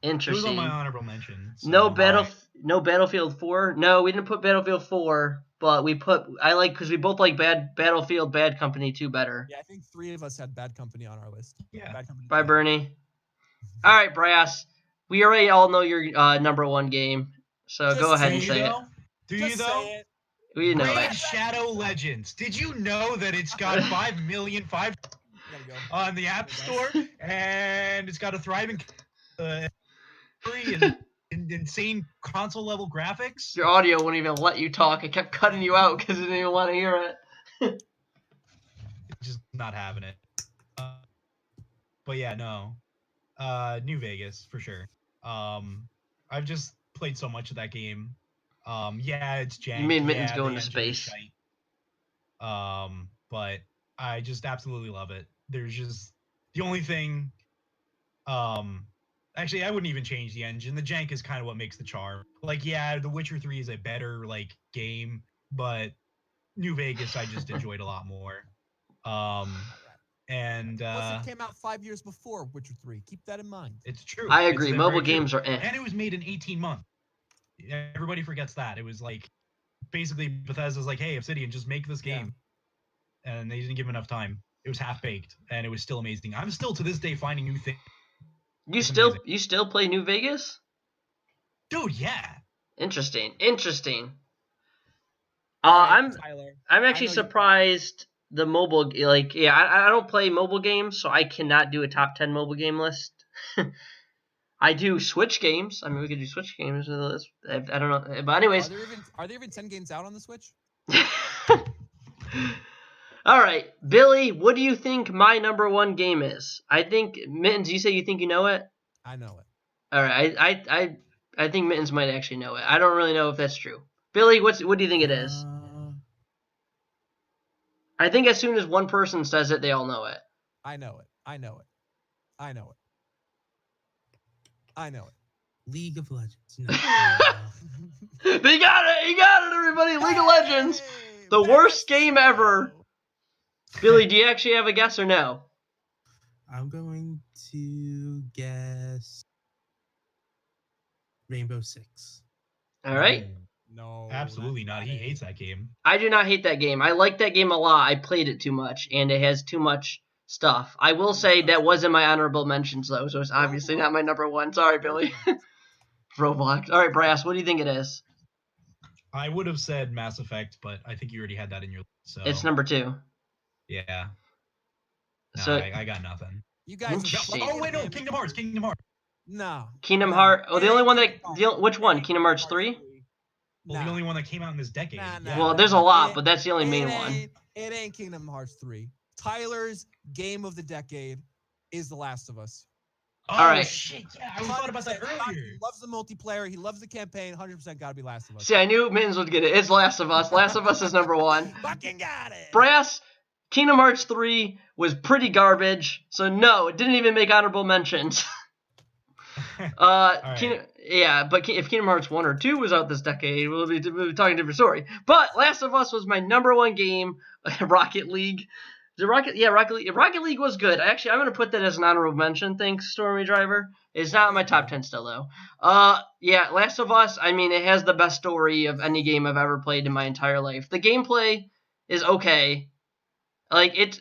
Speaker 3: It was on
Speaker 1: Interesting.
Speaker 3: my honorable mention. So.
Speaker 1: No Battlefield 4. No, we didn't put Battlefield 4, but because we both like Battlefield Bad Company 2 better.
Speaker 2: Yeah, I think 3 of us had Bad Company on our list.
Speaker 3: Yeah.
Speaker 2: Bad Company
Speaker 1: Bye,
Speaker 2: 2.
Speaker 1: Bernie. All right, Brass. We already all know your number 1 game, so
Speaker 2: Just
Speaker 1: go ahead
Speaker 3: Do
Speaker 1: and
Speaker 3: you
Speaker 1: say it.
Speaker 3: though? Do
Speaker 2: Just
Speaker 3: you though?
Speaker 2: say it.
Speaker 1: We know
Speaker 3: Raid
Speaker 1: it.
Speaker 3: Shadow Legends. Did you know that it's got 5 million
Speaker 2: You gotta go.
Speaker 3: on the App
Speaker 2: Hey,
Speaker 3: Store,
Speaker 2: guys.
Speaker 3: and it's got a thriving and insane console level graphics?
Speaker 1: Your audio wouldn't even let you talk. It kept cutting you out because it didn't even want to hear it.
Speaker 3: Just not having it. But yeah, no. New Vegas for sure. I've just played so much of that game. Yeah, it's jank.
Speaker 1: You made Mittens
Speaker 3: yeah,
Speaker 1: go
Speaker 3: the
Speaker 1: into
Speaker 3: engine is
Speaker 1: space.
Speaker 3: shite. But I just absolutely love it. There's just the only thing. Actually, I wouldn't even change the engine. The jank is kind of what makes the charm. Like, yeah, The Witcher 3 is a better like game, but New Vegas I just enjoyed a lot more. And
Speaker 2: Plus, it came out 5 years before Witcher 3. Keep that in mind.
Speaker 3: it's true.
Speaker 1: I
Speaker 3: It's
Speaker 1: agree.
Speaker 3: very
Speaker 1: Mobile
Speaker 3: true.
Speaker 1: games are eh.
Speaker 3: And it was made in 18 months. Everybody forgets that. It was like basically Bethesda's like, hey, Obsidian, just make this
Speaker 2: Yeah.
Speaker 3: game. And they didn't give him enough time. It was half baked and it was still amazing. I'm still to this day finding new things.
Speaker 1: You
Speaker 3: It's
Speaker 1: still play New Vegas?
Speaker 3: Dude, yeah.
Speaker 1: Interesting.
Speaker 2: Alright, Tyler.
Speaker 1: I'm
Speaker 2: I
Speaker 1: actually
Speaker 2: know you-
Speaker 1: surprised the mobile I don't play mobile games, so I cannot do a top 10 mobile game list. I do Switch games. I mean, we could do Switch games. I don't know, but anyways.
Speaker 2: Are there even 10 games out on the Switch?
Speaker 1: All right, Billy, what do you think my number 1 game is? I think Mittens. You say you think you know it.
Speaker 2: I know it.
Speaker 1: All right, I think Mittens might actually know it. I don't really know if that's true. Billy, what do you think it is? I think as soon as one person says it, they all know it.
Speaker 2: I know it. I know it. I know it. I know it.
Speaker 4: League of Legends. No.
Speaker 1: They got it. You got it, everybody. League of Legends,
Speaker 2: Hey,
Speaker 1: the worst game
Speaker 2: Mexico.
Speaker 1: ever. Billy, do you actually have a guess or no?
Speaker 4: I'm going to guess Rainbow Six.
Speaker 1: All right.
Speaker 2: No.
Speaker 3: Absolutely
Speaker 2: that's
Speaker 3: not. He hates that game.
Speaker 1: I do not hate that game. I like that game a lot. I played it too much, and it has too much stuff. I will say that was in my honorable mentions, though, so it's obviously not my number 1. Sorry, Billy. Roblox. All right, Brass, what do you think it is?
Speaker 3: I would have said Mass Effect, but I think you already had that in your list. So
Speaker 1: It's number 2.
Speaker 3: yeah. No,
Speaker 1: So
Speaker 3: I got nothing.
Speaker 2: You guys are
Speaker 1: Interesting.
Speaker 3: Oh wait, no, Kingdom Hearts.
Speaker 2: No.
Speaker 1: Kingdom
Speaker 2: no.
Speaker 1: Hearts. Oh, the
Speaker 2: It
Speaker 1: only
Speaker 2: ain't
Speaker 1: one that.
Speaker 2: Kingdom Hearts.
Speaker 1: Which one?
Speaker 2: It ain't
Speaker 1: Kingdom Hearts 3?
Speaker 3: Well,
Speaker 2: Nah.
Speaker 3: the only one that came out in this decade.
Speaker 2: Nah,
Speaker 3: Yeah.
Speaker 1: Well,
Speaker 2: nah,
Speaker 1: there's a
Speaker 2: nah.
Speaker 1: lot,
Speaker 2: It-
Speaker 1: but that's the only main
Speaker 2: it
Speaker 1: one.
Speaker 2: ain't- It ain't Kingdom Hearts 3. Tyler's game of the decade is The Last of Us.
Speaker 3: Oh
Speaker 1: All right.
Speaker 3: shit! Yeah, I thought about that
Speaker 2: 100%.
Speaker 3: earlier.
Speaker 2: He loves the multiplayer. He loves the campaign. 100% got to be Last of Us.
Speaker 1: See, I knew Mittens would get it. It's Last of Us. Last of Us is number 1.
Speaker 2: Fucking got it.
Speaker 1: Brass, Kingdom Hearts 3 was pretty garbage, so no, it didn't even make honorable mentions.
Speaker 3: right.
Speaker 1: But if Kingdom Hearts 1 or 2 was out this decade, we'll be talking a different story. But Last of Us was my number 1 game, Rocket League. The Rocket League. Rocket League was good. I'm gonna put that as an honorable mention. Thanks, Stormy Driver. It's not in my top 10 still though. Yeah, Last of Us. I mean, it has the best story of any game I've ever played in my entire life. The gameplay is okay. Like it's.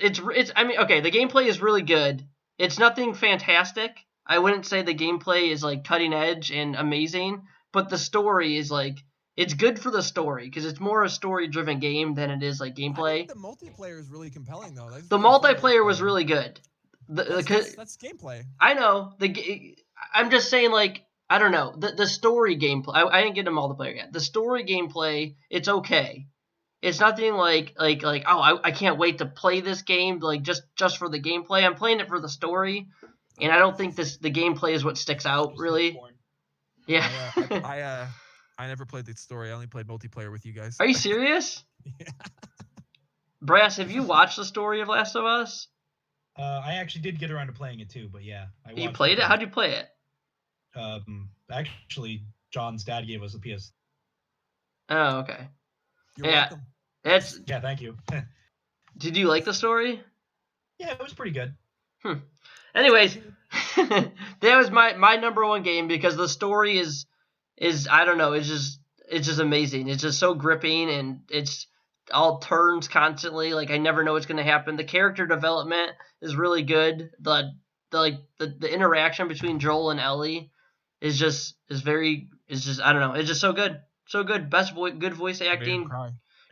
Speaker 1: I mean, okay. The gameplay is really good. It's nothing fantastic. I wouldn't say the gameplay is like cutting edge and amazing, but the story is like. It's good for the story because it's more a story-driven game than it is like
Speaker 2: I
Speaker 1: gameplay.
Speaker 2: think the multiplayer is really compelling though.
Speaker 1: The multiplayer was really good.
Speaker 2: That's gameplay.
Speaker 1: I know I'm just saying, like, I don't know the story gameplay. I didn't get a multiplayer yet. The story gameplay, it's okay. It's nothing like oh I can't wait to play this game like just for the gameplay. I'm playing it for the story, and I don't think the gameplay is what sticks out really. Yeah.
Speaker 2: I never played the story. I only played multiplayer with you guys.
Speaker 1: Are you serious?
Speaker 2: Yeah.
Speaker 1: Brass, have you watched the story of Last of Us?
Speaker 3: I actually did get around to playing it too, but yeah.
Speaker 1: You played it? How'd you play it?
Speaker 3: Actually, John's dad gave us a PS.
Speaker 1: Oh, okay.
Speaker 2: You're
Speaker 1: Yeah.
Speaker 2: welcome.
Speaker 3: Yeah, thank you.
Speaker 1: Did you like the story?
Speaker 3: Yeah, it was pretty good.
Speaker 1: Anyways, that was my number one game because the story is I don't know, it's just amazing. It's just so gripping and it's all turns constantly. Like I never know what's gonna happen. The character development is really good. The interaction between Joel and Ellie is just I don't know. It's just so good. So good. Good voice acting.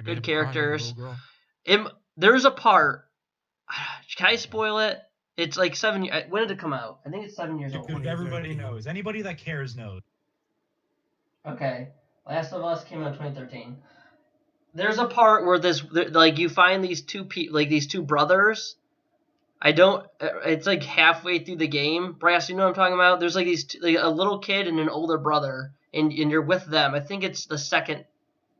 Speaker 1: Good characters. There's a part. Can I spoil it? It's like 7 years. When did it come out? I think it's 7 years old.
Speaker 3: Dude, everybody knows. Anybody that cares knows.
Speaker 1: Okay. Last of Us came out in 2013. There's a part where you find these these two brothers. It's like halfway through the game. Brass, you know what I'm talking about? There's like a little kid and an older brother, and you're with them. I think it's the second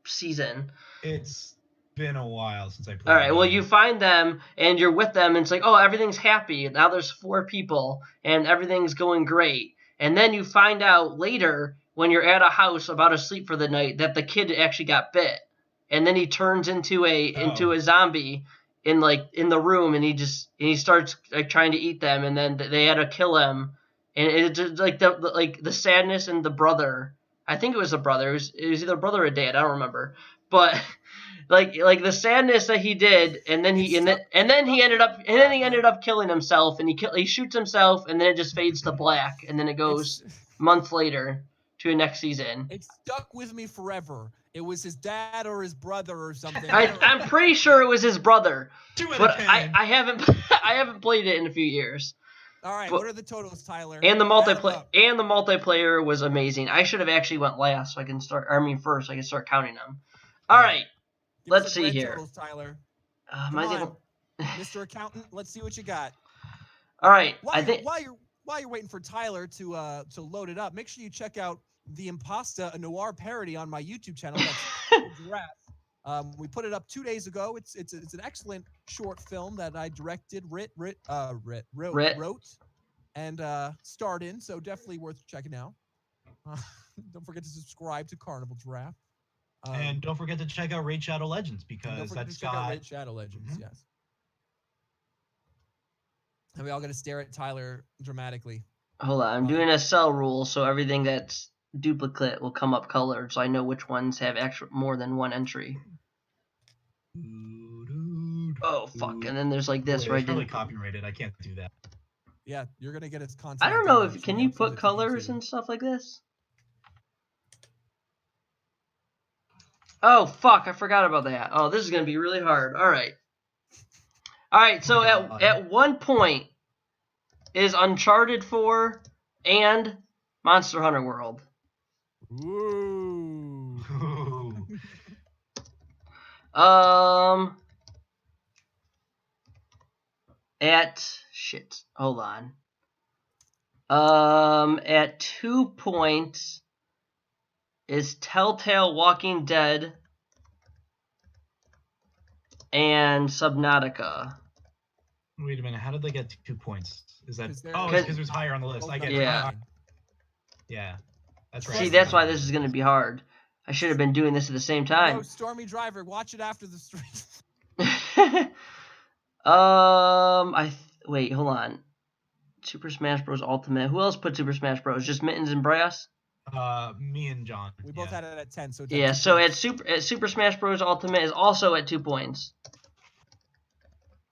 Speaker 1: season.
Speaker 3: It's been a while since I played.
Speaker 1: All right, well, you find them and you're with them, and it's like, oh, everything's happy. Now there's 4 people, and everything's going great. And then you find out later when you're at a house about to sleep for the night that the kid actually got bit, and then he turns into a zombie in the room, and he starts like trying to eat them, and then they had to kill him, and it's just like the sadness and the brother. I think it was the brother. It was either brother or dad. I don't remember, but. Like the sadness that he did, and then he ended up killing himself, and he shoots himself, and then it just fades to black, and then it goes months later to the next season.
Speaker 2: It stuck with me forever. It was his dad or his brother or something.
Speaker 1: I'm pretty sure it was his brother,
Speaker 3: 2 out
Speaker 1: but
Speaker 3: of 10.
Speaker 1: I haven't played it in a few years.
Speaker 2: All right, what are the totals, Tyler?
Speaker 1: And the multiplayer was amazing. I should have actually went last, so I can start. First, so I can start counting them. All right. Let's see here.
Speaker 2: Totals, Tyler.
Speaker 1: Mr.
Speaker 2: Accountant, let's see what you got.
Speaker 1: All right.
Speaker 2: While you're waiting for Tyler to load it up, make sure you check out the Impasta, a noir parody on my YouTube channel. That's Giraffe. We put it up 2 days ago. It's an excellent short film that I directed, wrote, and starred in. So definitely worth checking out. Don't forget to subscribe to Carnival Giraffe.
Speaker 3: And don't forget to check out Raid Shadow Legends because that's got
Speaker 2: Raid Shadow Legends, yes. And we all got to stare at Tyler dramatically.
Speaker 1: Hold on, I'm doing a cell rule, so everything that's duplicate will come up colored, so I know which ones have more than one entry. Oh fuck! And then there's like this right.
Speaker 3: It's probably copyrighted. I can't do that.
Speaker 2: Yeah, you're gonna get its content.
Speaker 1: I don't know if can you put colors and stuff like this. Oh, fuck, I forgot about that. Oh, this is going to be really hard. All right. So at one point is Uncharted 4 and Monster Hunter World.
Speaker 2: Ooh.
Speaker 1: Hold on. At 2 points is Telltale Walking Dead and Subnautica.
Speaker 3: Wait a minute, how did they get 2 points? Is that
Speaker 2: because
Speaker 3: it was higher on the list? I get
Speaker 1: yeah.
Speaker 3: It. Yeah, that's right.
Speaker 1: See, that's why this is going to be hard. I should have been doing this at the same time.
Speaker 2: No, Stormy Driver, watch it after the stream.
Speaker 1: Wait, hold on. Super Smash Bros. Ultimate. Who else put Super Smash Bros? Just Mittens and Brass?
Speaker 3: Me and John.
Speaker 2: We both had it at 10, so it's
Speaker 1: Yeah.
Speaker 2: at 2
Speaker 1: So
Speaker 2: points.
Speaker 1: at Super Smash Bros. Ultimate is also at 2 points.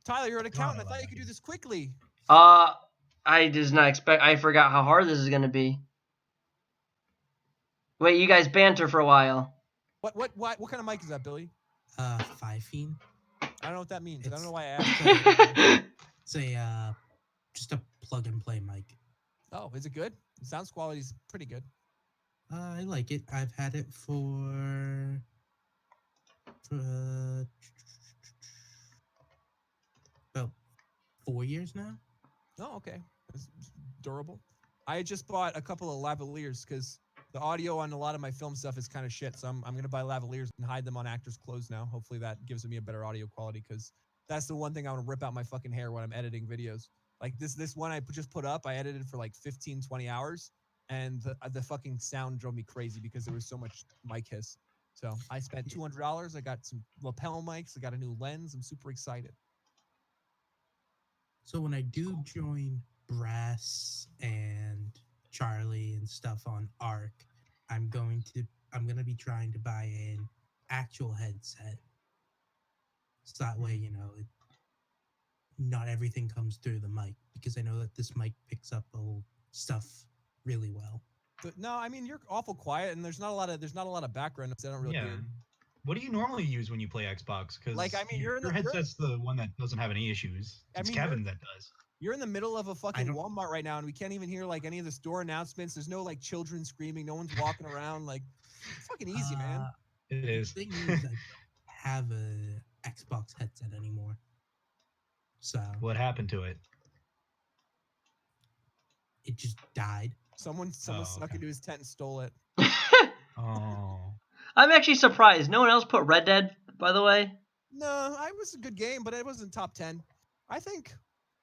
Speaker 2: Tyler, you're an accountant. I
Speaker 3: know
Speaker 2: thought
Speaker 3: that
Speaker 2: you could do
Speaker 3: game.
Speaker 2: this quickly.
Speaker 1: I did not expect. I forgot how hard this is gonna be. Wait, you guys banter for a while.
Speaker 2: What kind of mic is that, Billy?
Speaker 4: 5 feet.
Speaker 2: I don't know what that means. I don't
Speaker 4: It's-
Speaker 2: know why I asked.
Speaker 4: It's a just a plug and play mic.
Speaker 2: Oh, is it good? The sound quality's pretty good.
Speaker 4: I like it. I've had it for about 4 years now.
Speaker 2: Oh, okay. It's durable. I just bought a couple of lavaliers because the audio on a lot of my film stuff is kind of shit. So I'm going to buy lavaliers and hide them on actors' clothes now. Hopefully that gives me a better audio quality because that's the one thing I want to rip out my fucking hair when I'm editing videos. Like this one I just put up, I edited for like 15, 20 hours. And the fucking sound drove me crazy because there was so much mic hiss. So I spent $200. I got some lapel mics. I got a new lens. I'm super excited.
Speaker 4: So when I do join Brass and Charlie and stuff on Arc, I'm gonna be trying to buy an actual headset. So that way, not everything comes through the mic because I know that this mic picks up old stuff really well.
Speaker 2: But no, I mean you're awful quiet, and there's not a lot of background noise. I don't really
Speaker 3: Yeah.
Speaker 2: hear.
Speaker 3: What do you normally use when you play Xbox? Because
Speaker 2: Like, I mean,
Speaker 3: your headset's the one that doesn't have any issues. It's Kevin that does.
Speaker 2: You're in the middle of a fucking
Speaker 4: don't-
Speaker 2: Walmart right now, and we can't even hear like any of the store announcements. There's no like children screaming. No one's walking around. Like, it's fucking easy, man.
Speaker 3: It
Speaker 4: The
Speaker 3: is.
Speaker 4: thing is, I don't have a Xbox headset anymore. So
Speaker 3: What happened to it?
Speaker 4: it just died.
Speaker 2: Someone snuck
Speaker 3: okay.
Speaker 2: into his tent and stole it.
Speaker 3: Oh.
Speaker 1: I'm actually surprised. No one else put Red Dead, by the way.
Speaker 2: No, it was a good game, but it wasn't top 10. I think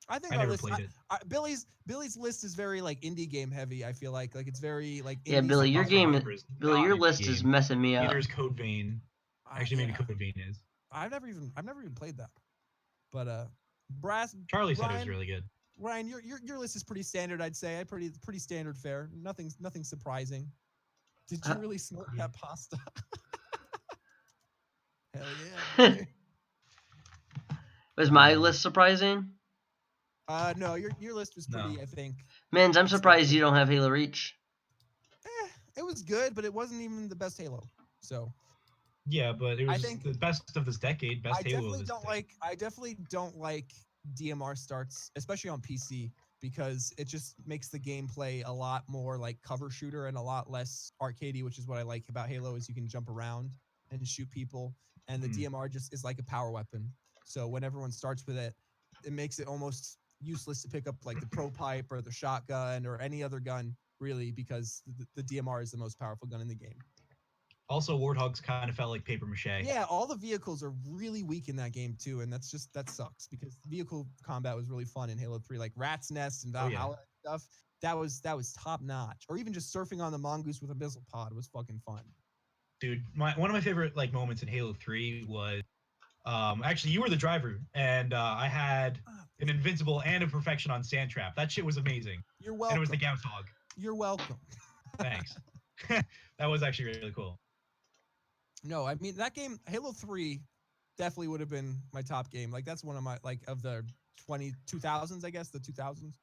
Speaker 3: I
Speaker 2: our
Speaker 3: never
Speaker 2: list,
Speaker 3: played it.
Speaker 2: Billy's list is very like indie game heavy. I feel like it's very like
Speaker 1: Yeah,
Speaker 2: indie
Speaker 1: Billy,
Speaker 2: stuff.
Speaker 1: your
Speaker 3: Also,
Speaker 1: game,
Speaker 3: Hyper is
Speaker 1: Billy,
Speaker 3: not
Speaker 1: your
Speaker 3: a
Speaker 1: list
Speaker 3: game.
Speaker 1: is messing me up.
Speaker 3: Neither is Code Vein. Actually, maybe
Speaker 2: Yeah.
Speaker 3: Code Vein is.
Speaker 2: I've never even played that. But Brass
Speaker 3: Charlie said it was
Speaker 2: Ryan-
Speaker 3: really good.
Speaker 2: Ryan, your list is pretty standard, I'd say. Pretty standard fare. Nothing surprising. Did you really snort that pasta? Hell yeah. boy.
Speaker 1: Was my list surprising?
Speaker 2: No, your list was pretty,
Speaker 3: No.
Speaker 2: I think.
Speaker 1: Mans, I'm surprised you don't have Halo Reach.
Speaker 2: It was good, but it wasn't even the best Halo. So
Speaker 3: Yeah, but it
Speaker 2: I
Speaker 3: was
Speaker 2: think-
Speaker 3: the best of this decade. Best Halo of this decade.
Speaker 2: I definitely don't like DMR starts, especially on PC, because it just makes the gameplay a lot more like cover shooter and a lot less arcadey, which is what I like about Halo is you can jump around and shoot people, and the DMR just is like a power weapon. So when everyone starts with it, it makes it almost useless to pick up like the pro pipe or the shotgun or any other gun really, because the DMR is the most powerful gun in the game.
Speaker 3: Also, Warthogs kind of felt like paper mache.
Speaker 2: Yeah, all the vehicles are really weak in that game too, and that sucks because vehicle combat was really fun in Halo 3, like Rat's Nest and Valhalla and stuff. That was top notch. Or even just surfing on the mongoose with a missile pod was fucking fun.
Speaker 3: Dude, one of my favorite like moments in Halo 3 was actually you were the driver and I had an invincible and a perfection on Sandtrap. That shit was amazing.
Speaker 2: You're
Speaker 3: And
Speaker 2: welcome.
Speaker 3: it was the Gauntog.
Speaker 2: You're welcome.
Speaker 3: Thanks. That was actually really cool.
Speaker 2: No, I mean that game, Halo 3, definitely would have been my top game. Like that's one of my like of the 2000s, I guess, the 2000s.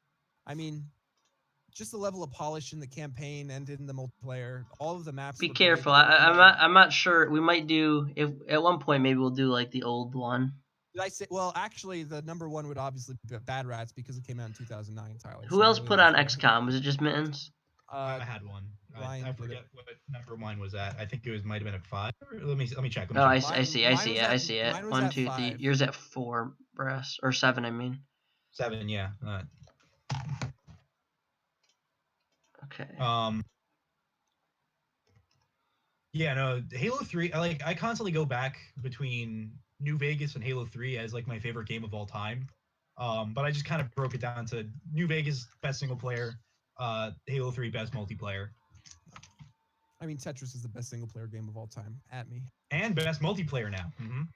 Speaker 2: I mean, just the level of polish in the campaign and in the multiplayer, all of the maps.
Speaker 1: Be
Speaker 2: look great.
Speaker 1: careful. I'm not sure. We might do if at one point maybe we'll do like the old one.
Speaker 2: Did I say? Well, actually, the number one would obviously be Bad Rats because it came out in 2009. Tyler.
Speaker 1: Who
Speaker 2: So
Speaker 1: else
Speaker 2: really
Speaker 1: put on
Speaker 2: that's-
Speaker 1: XCOM? Was it just Mittens?
Speaker 3: I had one.
Speaker 2: Ryan
Speaker 3: I
Speaker 2: did
Speaker 3: forget
Speaker 2: it.
Speaker 3: what number mine was at. I think it might have been at 5. Let me check.
Speaker 1: Oh, I
Speaker 2: Mine-
Speaker 1: see.
Speaker 2: mine
Speaker 1: I see
Speaker 2: was
Speaker 1: it.
Speaker 2: at-
Speaker 1: I see it.
Speaker 2: mine was
Speaker 1: 1,
Speaker 2: at
Speaker 1: 2, 3.
Speaker 2: 5.
Speaker 1: Yours at 4, Brass, or 7. I mean.
Speaker 3: 7, yeah.
Speaker 1: Okay.
Speaker 3: Yeah, no, Halo 3, I constantly go back between New Vegas and Halo 3 as like my favorite game of all time. But I just kind of broke it down to New Vegas best single player, Halo 3 best multiplayer.
Speaker 2: I mean, Tetris is the best single player game of all time. At me.
Speaker 3: And best multiplayer now.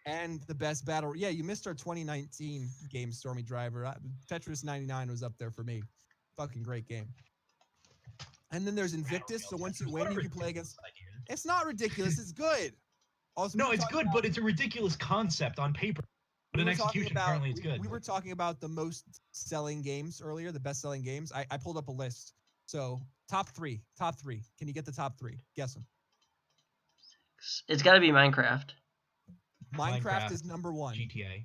Speaker 2: And the best battle. Yeah, you missed our 2019 game, Stormy Driver. Tetris 99 was up there for me. Fucking great game. And then there's Invictus. So once you win, you can play against. It's not ridiculous. It's good. Also,
Speaker 3: No, it's good, but it's a ridiculous concept on paper. But in execution, apparently it's good.
Speaker 2: We were talking about the most selling games earlier, the best selling games. I pulled up a list. So top three. Can you get the top three? Guess them.
Speaker 1: It's got to be Minecraft.
Speaker 2: Minecraft is number 1.
Speaker 3: GTA.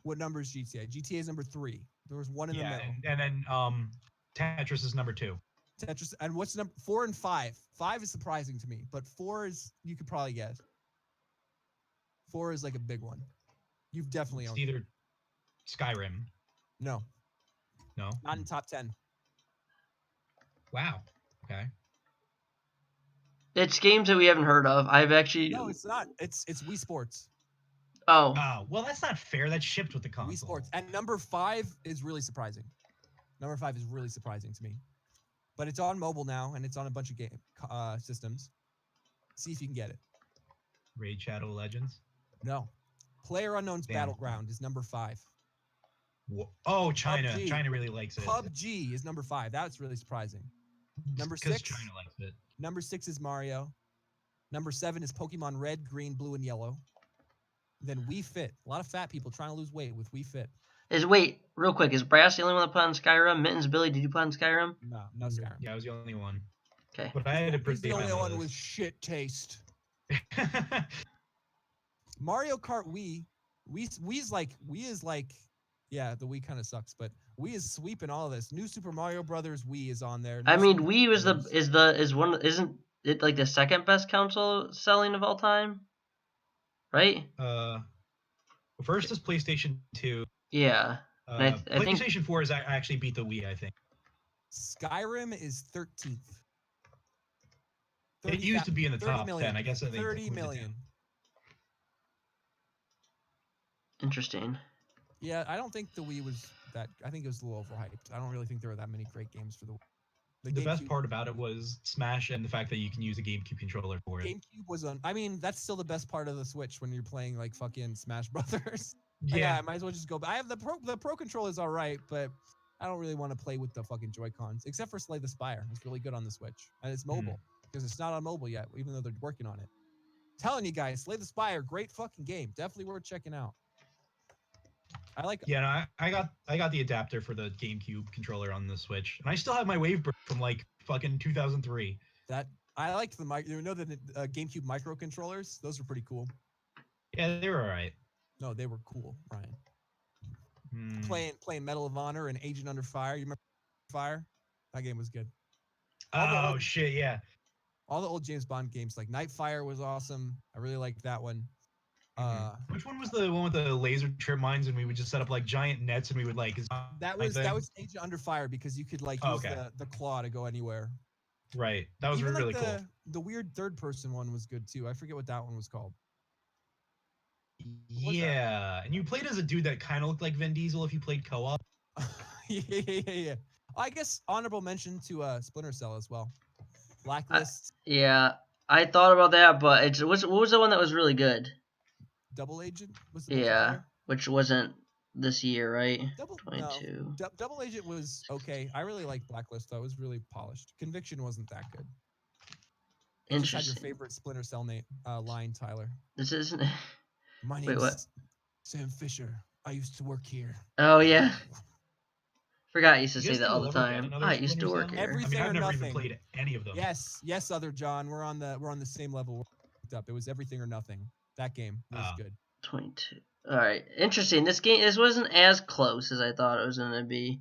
Speaker 2: What number is GTA? GTA is number 3. There was one in the middle.
Speaker 3: And then Tetris is number 2.
Speaker 2: Tetris, and what's number 4 and 5? 5 is surprising to me, but 4 is you could probably guess. 4 is like a big one. You've definitely
Speaker 3: It's
Speaker 2: owned it.
Speaker 3: either Skyrim.
Speaker 2: No,
Speaker 3: No.
Speaker 2: not in top 10.
Speaker 3: Wow. Okay.
Speaker 1: It's games that we haven't heard of. I've actually.
Speaker 2: No, it's not. It's Wii Sports.
Speaker 1: Oh,
Speaker 3: Well, that's not fair. That's shipped with the console.
Speaker 2: Wii Sports. And number 5 is really surprising. Number 5 is really surprising to me. But it's on mobile now, and it's on a bunch of game systems. See if you can get it.
Speaker 3: Raid Shadow Legends.
Speaker 2: No. PlayerUnknown's
Speaker 3: Damn.
Speaker 2: Battleground is number 5.
Speaker 3: Oh, China.
Speaker 2: PUBG.
Speaker 3: China really likes it.
Speaker 2: PUBG is number 5. That's really surprising. Number
Speaker 3: Because
Speaker 2: 6.
Speaker 3: China likes it.
Speaker 2: Number 6 is Mario. Number 7 is Pokemon Red, Green, Blue, and Yellow. Then Wii Fit. A lot of fat people trying to lose weight with Wii Fit.
Speaker 1: wait, real quick. Is Brass the only one that put on Skyrim? Mittens, Billy, did you put on Skyrim?
Speaker 2: No Skyrim.
Speaker 3: Yeah, I was the only one.
Speaker 1: Okay.
Speaker 3: But I had a
Speaker 2: He's
Speaker 3: pretty
Speaker 2: the only
Speaker 3: high
Speaker 2: one
Speaker 3: list.
Speaker 2: with shit taste. Mario Kart Wii. Wii is like, yeah, the Wii kind of sucks, but Wii is sweeping all of this. New Super Mario Brothers Wii is on there.
Speaker 1: I
Speaker 2: New
Speaker 1: mean,
Speaker 2: Super
Speaker 1: Wii was
Speaker 2: Brothers.
Speaker 1: isn't it like the second best console selling of all time? Right?
Speaker 3: First is PlayStation 2.
Speaker 1: Yeah. And I think
Speaker 3: PlayStation 4 is actually beat the Wii, I think.
Speaker 2: Skyrim is 13th.
Speaker 3: It used to be in the
Speaker 2: 30
Speaker 3: top
Speaker 2: million.
Speaker 3: 10. I guess they
Speaker 2: 30
Speaker 3: moved it
Speaker 2: million.
Speaker 3: down.
Speaker 1: interesting.
Speaker 2: Yeah, I don't think the Wii was that. I think it was a little overhyped. I don't really think there were that many great games for the Wii.
Speaker 3: The best part about it was Smash and the fact that you can use a GameCube controller for it.
Speaker 2: GameCube was on. I mean, that's still the best part of the Switch when you're playing like fucking Smash Brothers.
Speaker 3: Yeah.
Speaker 2: I might as well just go. I have the Pro controller is all right, but I don't really want to play with the fucking Joy Cons except for Slay the Spire. It's really good on the Switch and it's mobile because it's not on mobile yet, even though they're working on it. Telling you guys, Slay the Spire, great fucking game. Definitely worth checking out. I like.
Speaker 3: Yeah, no, I got the adapter for the GameCube controller on the Switch, and I still have my Wavebird from like fucking 2003.
Speaker 2: That I liked the mic. You know the GameCube microcontrollers? Those were pretty cool.
Speaker 3: Yeah, they were alright.
Speaker 2: No, they were cool, Ryan.
Speaker 3: Hmm.
Speaker 2: Playing Medal of Honor and Agent Under Fire. You remember Fire? That game was good.
Speaker 3: Oh shit, yeah.
Speaker 2: All the old James Bond games, like Nightfire, was awesome. I really liked that one.
Speaker 3: Which one was the one with the laser trip mines and we would just set up like giant nets and we would like
Speaker 2: That was Agent Under Fire because you could like use the claw to go anywhere.
Speaker 3: Right. That was
Speaker 2: Even
Speaker 3: really
Speaker 2: like
Speaker 3: cool.
Speaker 2: the weird third person one was good too. I forget what that one was called.
Speaker 3: Yeah, and you played as a dude that kind of looked like Vin Diesel if you played co-op.
Speaker 2: Yeah. I guess honorable mention to Splinter Cell as well. Blacklist,
Speaker 1: Yeah, I thought about that, but what was the one that was really good?
Speaker 2: Double Agent was the
Speaker 1: Yeah,
Speaker 2: multiplayer?
Speaker 1: which wasn't this year, right?
Speaker 2: Double
Speaker 1: 22.
Speaker 2: No, Double Agent was okay. I really liked Blacklist though. It was really polished. Conviction wasn't that good. You just had your
Speaker 1: Interesting.
Speaker 2: favorite Splinter Cell line, Tyler.
Speaker 1: This isn't.
Speaker 2: My
Speaker 1: Wait,
Speaker 2: name's
Speaker 1: what?
Speaker 2: Sam Fisher. I used to work here.
Speaker 1: Oh yeah. Forgot I used to
Speaker 3: You
Speaker 1: say
Speaker 3: guys
Speaker 1: that
Speaker 3: think
Speaker 1: all
Speaker 3: we'll
Speaker 1: the
Speaker 3: ever get
Speaker 1: time.
Speaker 3: another
Speaker 1: I used to
Speaker 3: Splinter
Speaker 1: work
Speaker 3: Cell?
Speaker 1: here.
Speaker 2: Everything
Speaker 3: I've
Speaker 2: or
Speaker 3: never
Speaker 2: nothing.
Speaker 3: even played any of them.
Speaker 2: Yes, other John. We're on the same level. We're hooked up. It was Everything or Nothing. That game was good.
Speaker 1: 22. All right, interesting. This wasn't as close as I thought it was gonna be.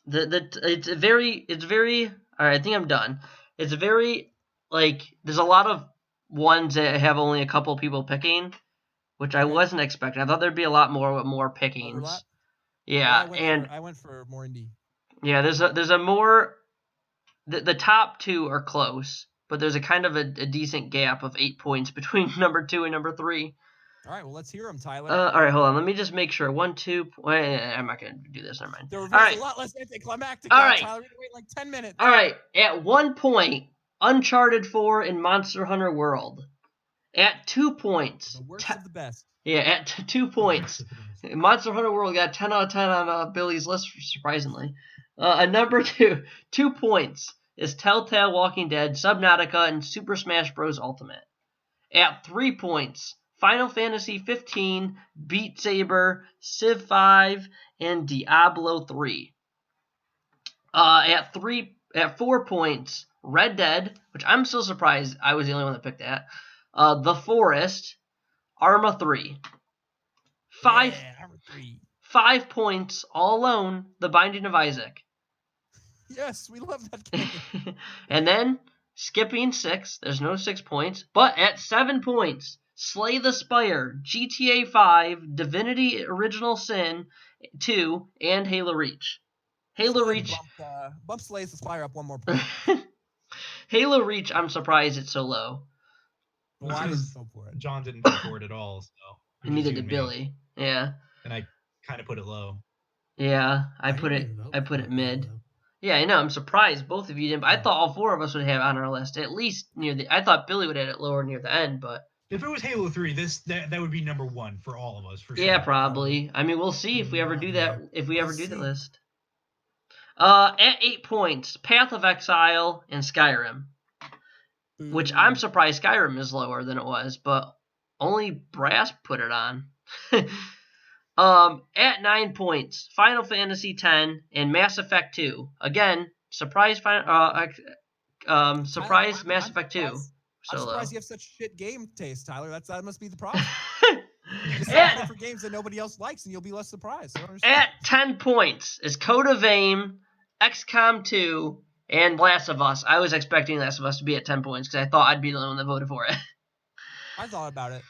Speaker 1: It's very. All right, I think I'm done. It's very like there's a lot of ones that have only a couple people picking, which I
Speaker 2: Okay.
Speaker 1: wasn't expecting. I thought there'd be a lot more with more pickings.
Speaker 2: Overlap?
Speaker 1: Yeah,
Speaker 2: I went for more indie.
Speaker 1: yeah, there's a more. The top two are close, but there's a kind of a decent gap of 8 points between number 2 and number 3.
Speaker 2: All right, well let's hear them, Tyler.
Speaker 1: All right, hold on. Let me just make sure. 1, 2. I'm not gonna do this. Never mind.
Speaker 2: There was
Speaker 1: All right.
Speaker 2: a lot less anticlimactic.
Speaker 1: All
Speaker 2: now,
Speaker 1: right.
Speaker 2: Tyler. We had to wait like 10 minutes.
Speaker 1: All right. At one point, Uncharted 4 and Monster Hunter World. At 2 points.
Speaker 2: The worst of the best.
Speaker 1: Yeah, at 2 points. Monster Hunter World got 10 out of 10 on Billy's list, surprisingly. At number 2, 2 points is Telltale Walking Dead, Subnautica, and Super Smash Bros. Ultimate. At 3 points, Final Fantasy 15, Beat Saber, Civ 5, and Diablo 3. At 4 points, Red Dead, which I'm still surprised I was the only one that picked that. The Forest, Arma 3. 5
Speaker 2: Arma 3.
Speaker 1: 5 points, all alone, The Binding of Isaac.
Speaker 2: Yes, we love that game.
Speaker 1: And then, skipping 6, there's no 6 points, but at 7 points, Slay the Spire, GTA 5, Divinity Original Sin 2, and Halo Reach. Halo Reach.
Speaker 2: Bump Slays the Spire up one more point.
Speaker 1: Halo Reach, I'm surprised it's so low.
Speaker 2: Why did go for it?
Speaker 3: John didn't go for it at all, so.
Speaker 1: And neither
Speaker 3: you
Speaker 1: did
Speaker 3: and me.
Speaker 1: Billy. Yeah.
Speaker 3: And I kind of put it low.
Speaker 1: Yeah, I
Speaker 4: didn't
Speaker 1: put
Speaker 4: even vote
Speaker 1: it
Speaker 4: for
Speaker 1: mid.
Speaker 4: though.
Speaker 1: Yeah, I know. I'm surprised both of you didn't. But I thought all 4 of us would have it on our list, at least near the. I thought Billy would have it lower near the end, but
Speaker 3: If it was Halo 3, that would be number 1 for all of us, for sure.
Speaker 1: yeah, probably. I mean, we'll see if we ever do that. If we ever
Speaker 4: We'll
Speaker 1: do the
Speaker 4: see.
Speaker 1: list. At 8 points, Path of Exile and Skyrim, which I'm surprised Skyrim is lower than it was, but only Brass put it on. At 9 points, Final Fantasy X and Mass Effect 2. Again, surprise Mass Effect 2.
Speaker 2: I'm
Speaker 1: So low.
Speaker 2: surprised you have such shit game taste, Tyler. That must be the problem. Just
Speaker 1: at,
Speaker 2: sign up for games that nobody else likes, and you'll be less surprised. I don't understand.
Speaker 1: at 10 points is Code of AIM, XCOM 2, and Last of Us. I was expecting Last of Us to be at 10 points because I thought I'd be the one that voted for it.
Speaker 2: I thought about it.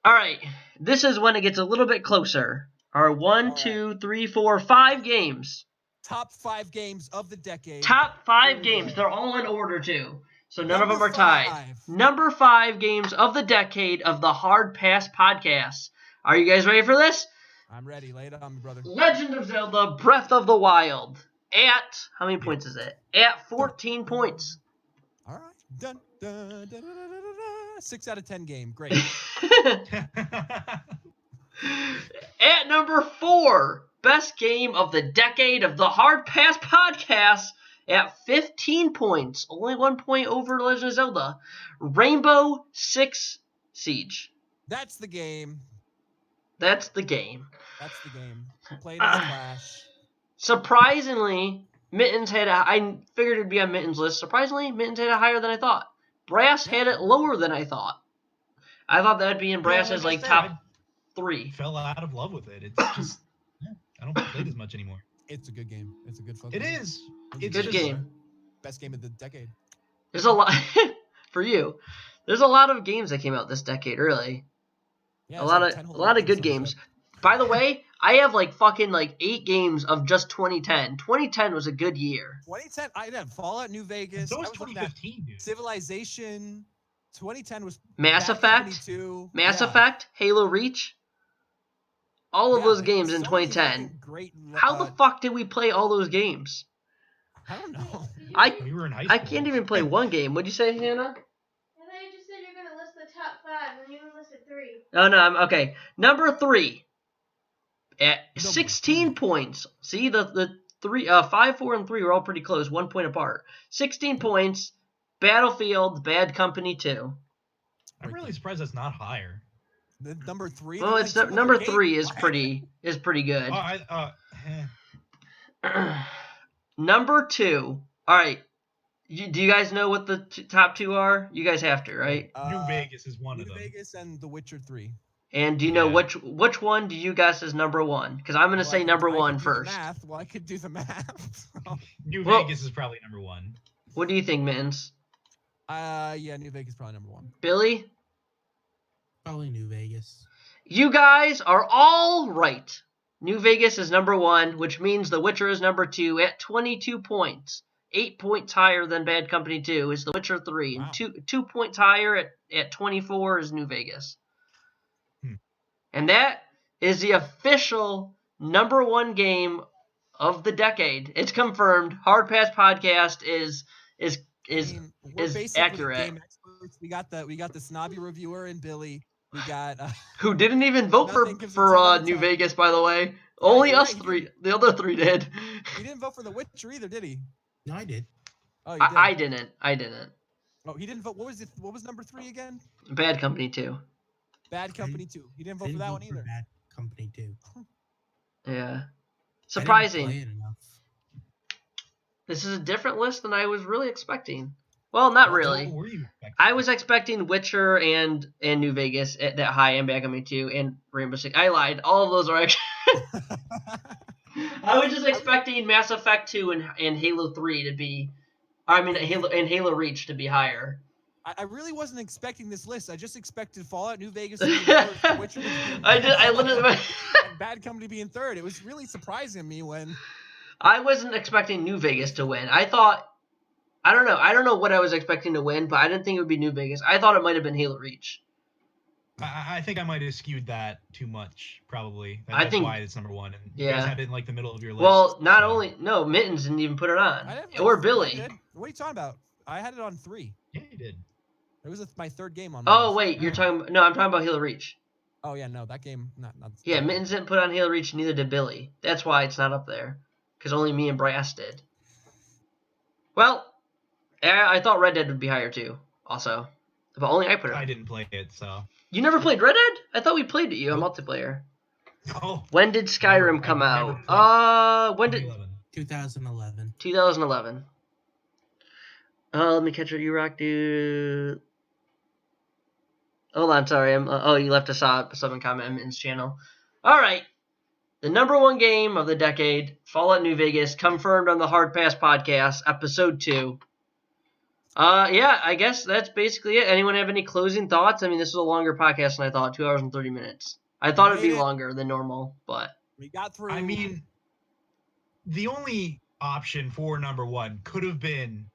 Speaker 1: All right, this is when it gets a little bit closer. Our 1,
Speaker 2: All
Speaker 1: 2, 3, 4, 5 games.
Speaker 2: Top 5 games of the decade.
Speaker 1: Top 5
Speaker 2: Here we
Speaker 1: games.
Speaker 2: go.
Speaker 1: They're all in order, too. So none of them
Speaker 2: Number
Speaker 1: are tied.
Speaker 2: 5.
Speaker 1: Number 5 games of the decade of the Hard Pass podcast. Are you guys ready for this?
Speaker 2: I'm ready. Lay it on me, brother.
Speaker 1: Legend of Zelda Breath of the Wild. At, how many points is it? At 14 points.
Speaker 2: All right. Dun, dun, dun, dun, dun, dun, dun. 6 out of 10 game. Great.
Speaker 1: At number 4, best game of the decade of the Hard Pass podcast at 15 points, only 1 point over Legend of Zelda, Rainbow Six Siege.
Speaker 2: That's the game.
Speaker 1: That's the game.
Speaker 2: That's the game. Played in the Flash.
Speaker 1: Surprisingly, Mittens had I figured it'd be on Mittens' list. Surprisingly, Mittens had it higher than I thought. Brass had it lower than I thought. I thought that'd be in Brass's
Speaker 3: like I said,
Speaker 1: top 3.
Speaker 3: Fell out of love with it. It's just I don't play it as much anymore.
Speaker 2: It's a good game. It's a good fucking
Speaker 3: It
Speaker 2: game.
Speaker 3: is.
Speaker 2: It's
Speaker 3: It's
Speaker 1: Good
Speaker 3: just,
Speaker 1: game.
Speaker 2: Best game of the decade.
Speaker 1: There's a lot for you. There's a lot of games that came out this decade, really.
Speaker 2: Yeah,
Speaker 1: a
Speaker 2: it's
Speaker 1: lot
Speaker 2: like
Speaker 1: of
Speaker 2: 10 whole
Speaker 1: a lot of
Speaker 2: decades
Speaker 1: good
Speaker 2: of
Speaker 1: games.
Speaker 2: stuff.
Speaker 1: By the way, I have fucking 8 games of just 2010. 2010 was a good year.
Speaker 2: 2010, I did Fallout New Vegas.
Speaker 3: So
Speaker 2: I
Speaker 3: was
Speaker 2: was looking at
Speaker 3: 2015, dude.
Speaker 2: Civilization. 2010 was
Speaker 1: Mass
Speaker 2: Bad
Speaker 1: Effect,
Speaker 2: Company 2.
Speaker 1: Mass
Speaker 2: Yeah.
Speaker 1: Effect, Halo Reach, all of
Speaker 2: Yeah,
Speaker 1: those
Speaker 2: like,
Speaker 1: games in
Speaker 2: so many
Speaker 1: 2010.
Speaker 2: fucking Great.
Speaker 1: How the fuck did we play all those games?
Speaker 2: I don't know.
Speaker 3: We were in high school.
Speaker 1: I can't even play one game. What'd you say, Hannah?
Speaker 5: I thought you just said you're gonna list the top 5, and you listed 3.
Speaker 1: Oh no, I'm okay. Number 3 at
Speaker 2: Number
Speaker 1: 16 points. See the 5, 4, and 3 were all pretty close, 1 point apart. 16 points. Battlefield Bad Company 2.
Speaker 3: I'm really surprised that's not higher.
Speaker 2: The number 3.
Speaker 1: Well, it's number 3 is pretty good. Number 2. All right. Do you guys know what the top 2 are? You guys have to, right?
Speaker 3: New Vegas is one of
Speaker 2: New
Speaker 3: them.
Speaker 2: Vegas and The Witcher 3.
Speaker 1: And do you know
Speaker 3: Yeah.
Speaker 1: which one do you guess is number 1? Because I'm gonna
Speaker 2: Well,
Speaker 1: say
Speaker 2: I could-
Speaker 1: number
Speaker 2: I could
Speaker 1: 1
Speaker 2: do the
Speaker 1: first.
Speaker 2: math. Well, I could do the math.
Speaker 3: New
Speaker 1: Well-
Speaker 3: Vegas is probably number 1.
Speaker 1: What do you think, Mittens?
Speaker 2: Yeah, New Vegas is probably number 1.
Speaker 1: Billy?
Speaker 4: Probably New Vegas.
Speaker 1: You guys are all right. New Vegas is number 1, which means The Witcher is number 2 at 22 points. 8 points higher than Bad Company 2 is The Witcher 3.
Speaker 2: Wow.
Speaker 1: And 2 points higher at 24 is New Vegas.
Speaker 3: Hmm.
Speaker 1: And that is the official number 1 game of the decade. It's confirmed. Hard Pass Podcast is
Speaker 2: we're
Speaker 1: is
Speaker 2: basically
Speaker 1: accurate.
Speaker 2: game experts. We got the snobby reviewer and Billy. We got
Speaker 1: Who didn't even vote
Speaker 2: Nothing gives a 10 out
Speaker 1: for
Speaker 2: of
Speaker 1: New
Speaker 2: 10.
Speaker 1: Vegas, by the way. Only
Speaker 2: you're
Speaker 1: us
Speaker 2: right, he
Speaker 1: three. The other three did.
Speaker 2: he didn't vote for The Witcher either, did he?
Speaker 4: No, I did.
Speaker 2: Oh, you did.
Speaker 1: I didn't. I didn't.
Speaker 2: Oh, he didn't vote. What was it? What was number 3 again?
Speaker 1: Bad Company too.
Speaker 2: Bad Company 2. He didn't
Speaker 4: I
Speaker 2: vote for
Speaker 4: didn't
Speaker 2: that
Speaker 4: vote
Speaker 2: one either.
Speaker 4: Bad Company too.
Speaker 1: Yeah.
Speaker 4: I didn't
Speaker 1: Surprising.
Speaker 4: play it enough.
Speaker 1: This is a different list than I was really expecting. Well, not
Speaker 3: What
Speaker 1: really.
Speaker 3: were you expecting?
Speaker 1: I was expecting Witcher and New Vegas at that high, and Bad Company 2 and Rainbow Six. I lied. All of those are actually. I was just expecting Mass Effect 2 and Halo 3 to be. I mean, Halo Reach to be higher.
Speaker 2: I really wasn't expecting this list. I just expected Fallout New Vegas to be first, The Witcher to be
Speaker 1: I literally.
Speaker 2: and Bad Company to be in third. It was really surprising me when.
Speaker 1: I wasn't expecting New Vegas to win. I thought. I don't know. I don't know what I was expecting to win, but I didn't think it would be New Vegas. I thought it might have been Halo Reach.
Speaker 3: I think I might have skewed that too much, probably.
Speaker 1: I
Speaker 3: That's
Speaker 1: think-
Speaker 3: why it's number 1. And you
Speaker 1: yeah.
Speaker 3: guys had it in like the middle of your list.
Speaker 1: Well, not
Speaker 3: so-
Speaker 1: only no, Mittens didn't even put it on,
Speaker 2: I didn't
Speaker 1: or
Speaker 2: I
Speaker 1: Billy.
Speaker 2: did. What are you talking about? I had it on 3.
Speaker 3: Yeah, you did.
Speaker 2: It was my third game on.
Speaker 1: Oh
Speaker 2: mine.
Speaker 1: wait, you're talking. No, I'm talking about Halo Reach.
Speaker 2: Oh yeah, no, that game not.
Speaker 1: Yeah, Mittens didn't put on Halo Reach, neither did Billy. That's why it's not up there, because only me and Brass did. Well, I thought Red Dead would be higher too, also, but only I put it
Speaker 3: I
Speaker 1: on.
Speaker 3: didn't play it, so.
Speaker 1: You never played Red Dead? I thought we played it. You on
Speaker 3: Nope.
Speaker 1: multiplayer.
Speaker 3: Oh,
Speaker 1: When did Skyrim come
Speaker 3: I've never
Speaker 1: out? When did
Speaker 3: 2011.
Speaker 4: 2011.
Speaker 1: 2011? Let me catch you, Rock Dude. Hold on, sorry. You left a sub comment on Mittens' channel. All right. The number 1 game of the decade, Fallout New Vegas, confirmed on the Hard Pass podcast, episode 2. Yeah, I guess that's basically it. Anyone have any closing thoughts? I mean, this is a longer podcast than I thought, 2 hours and 30 minutes. I thought it'd be
Speaker 2: Made it.
Speaker 1: longer than normal, but
Speaker 2: We got through.
Speaker 3: I mean, the only option for number 1 could have been.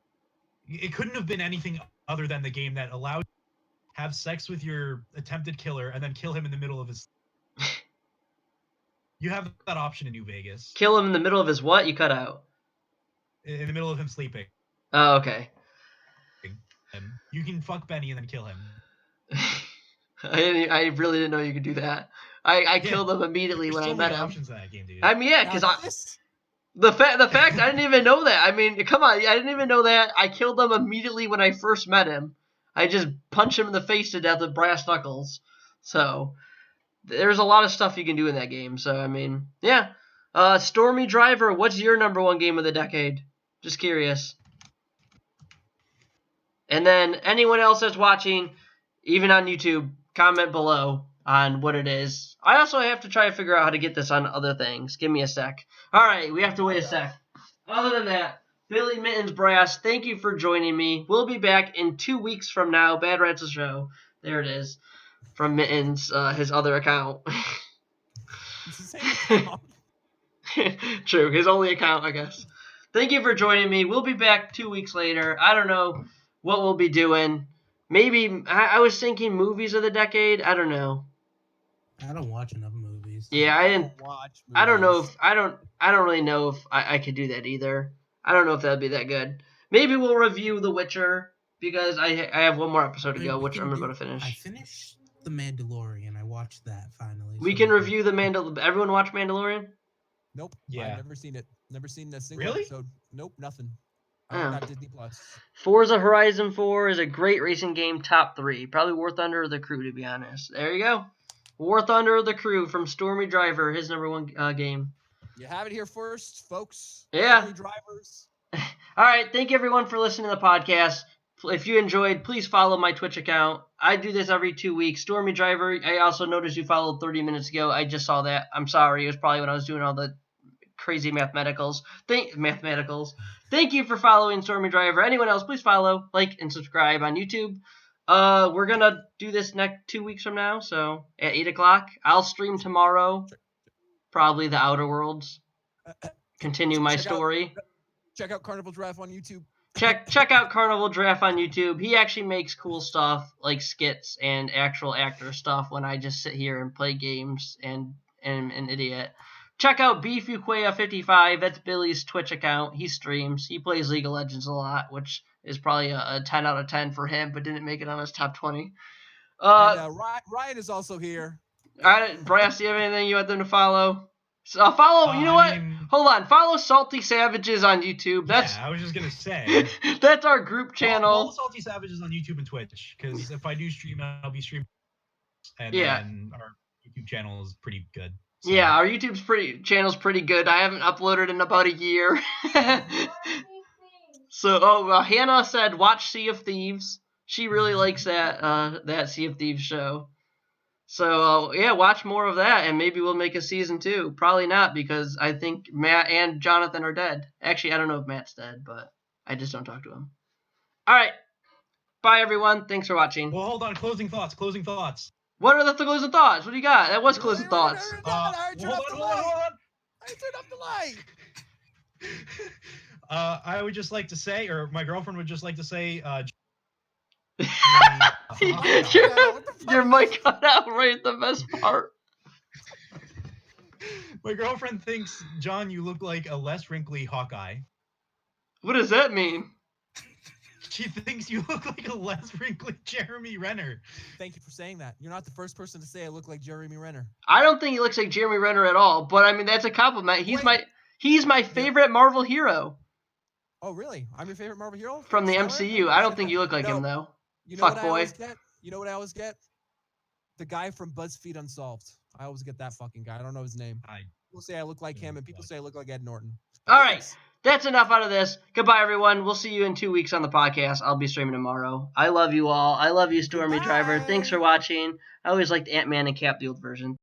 Speaker 3: It couldn't have been anything other than the game that allowed you to have sex with your attempted killer and then kill him in the middle of his. You have that option in New Vegas.
Speaker 1: kill him in the middle of his what? You cut out.
Speaker 3: In the middle of him sleeping.
Speaker 1: Oh, okay.
Speaker 3: You can fuck Benny and then kill him.
Speaker 1: I really didn't know you could do that. I
Speaker 3: Yeah.
Speaker 1: killed him immediately
Speaker 3: There's
Speaker 1: when
Speaker 3: so
Speaker 1: I met
Speaker 3: many
Speaker 1: him.
Speaker 3: options in that game, dude.
Speaker 1: I mean, yeah,
Speaker 2: Now
Speaker 1: because
Speaker 2: this-
Speaker 1: the fact I didn't even know that. I mean, come on, I didn't even know that. I killed him immediately when I first met him. I just punched him in the face to death with brass knuckles. So there's a lot of stuff you can do in that game. So I mean, yeah. Stormy Driver, what's your number 1 game of the decade? Just curious. And then anyone else that's watching, even on YouTube, comment below on what it is. I also have to try to figure out how to get this on other things. Give me a sec. All right, we have to wait a sec. Other than that, Billy, Mittens, Brass, thank you for joining me. We'll be back in 2 weeks from now. Bad Rats the Show. There it is. From Mittens, his other account.
Speaker 2: it's the same account.
Speaker 1: True, his only account, I guess. Thank you for joining me. We'll be back 2 weeks later. I don't know what we'll be doing. Maybe, I was thinking movies of the decade. I don't know.
Speaker 4: I don't watch enough movies.
Speaker 1: Yeah, I didn't.
Speaker 2: don't watch.
Speaker 1: I don't know
Speaker 2: movies.
Speaker 1: if I don't really know if I could do that either. I don't know if that'd be that good. Maybe we'll review The Witcher because I have one more episode to
Speaker 4: I mean,
Speaker 1: go,
Speaker 4: we
Speaker 1: which
Speaker 4: can
Speaker 1: I'm
Speaker 4: do-
Speaker 1: about to finish.
Speaker 4: I finished The Mandalorian. I watched that finally.
Speaker 1: We
Speaker 4: so
Speaker 1: can review the Everyone watch Mandalorian?
Speaker 2: Nope.
Speaker 3: Yeah.
Speaker 2: I've never seen it. Never seen a single
Speaker 3: Really?
Speaker 2: episode. Nope. Nothing.
Speaker 1: Oh.
Speaker 2: I got Disney Plus.
Speaker 1: Forza Horizon 4 is a great racing game, top 3. Probably War Thunder or The Crew, to be honest. There you go. War Thunder or The Crew from Stormy Driver, his number 1 game.
Speaker 2: You have it here first, folks.
Speaker 1: Yeah.
Speaker 2: Stormy Drivers.
Speaker 1: All right, thank you everyone for listening to the podcast. If you enjoyed, please follow my Twitch account. I do this every 2 weeks. Stormy Driver, I also noticed you followed 30 minutes ago. I just saw that. I'm sorry. It was probably when I was doing all the crazy mathematicals. Thank you for following Stormy Driver. Anyone else, please follow, like, and subscribe on YouTube. We're going to do this next 2 weeks from now, so at 8 o'clock. I'll stream tomorrow, probably The Outer Worlds. Continue my
Speaker 2: Check out-
Speaker 1: story.
Speaker 2: Check out Carnival Draft on YouTube.
Speaker 1: Check out Carnival Draft on YouTube. He actually makes cool stuff like skits and actual actor stuff when I just sit here and play games and am an idiot. check out Beefuquea55. That's Billy's Twitch account. He streams. He plays League of Legends a lot, which is probably a 10 out of 10 for him, but didn't make it on his top 20.
Speaker 2: Ryan is also here.
Speaker 1: All right, Brass, do you have anything you want them to follow? So follow. You know what? Hold on. Follow Salty Savages on YouTube. That's
Speaker 3: I was just gonna say.
Speaker 1: that's our group channel.
Speaker 3: All Salty Savages on YouTube and Twitch, because if I do stream, I'll be streaming. And then our YouTube channel is pretty good. So.
Speaker 1: Yeah, our channel's pretty good. I haven't uploaded in about a year. So, Hannah said watch Sea of Thieves. She really likes that Sea of Thieves show. So, watch more of that, and maybe we'll make a season 2. Probably not, because I think Matt and Jonathan are dead. Actually, I don't know if Matt's dead, but I just don't talk to him. All right. Bye, everyone. Thanks for watching.
Speaker 3: Well, hold on. Closing thoughts.
Speaker 1: What are the closing thoughts? What do you got? That was closing thoughts.
Speaker 2: I turned off the light.
Speaker 3: I would just like to say, or my girlfriend would just like to say,
Speaker 1: your mic cut out right at the best part.
Speaker 3: My girlfriend thinks, John, you look like a less wrinkly Hawkeye.
Speaker 1: What does that mean?
Speaker 3: She thinks you look like a less wrinkly Jeremy Renner.
Speaker 2: Thank you for saying that. You're not the first person to say I look like Jeremy Renner.
Speaker 1: I don't think he looks like Jeremy Renner at all, but I mean that's a compliment. He's my favorite Marvel hero.
Speaker 2: Oh, really? I'm your favorite Marvel hero?
Speaker 1: From the MCU. I don't think you look like him though.
Speaker 2: You know what I always get? You know what I always get? The guy from BuzzFeed Unsolved. I always get that fucking guy. I don't know his name. People say I look like him, and people say I look like Ed Norton.
Speaker 1: All right. That's enough out of this. Goodbye, everyone. We'll see you in 2 weeks on the podcast. I'll be streaming tomorrow. I love you all. I love you, Stormy Driver. Thanks for watching. I always liked Ant-Man and Cap, the old version.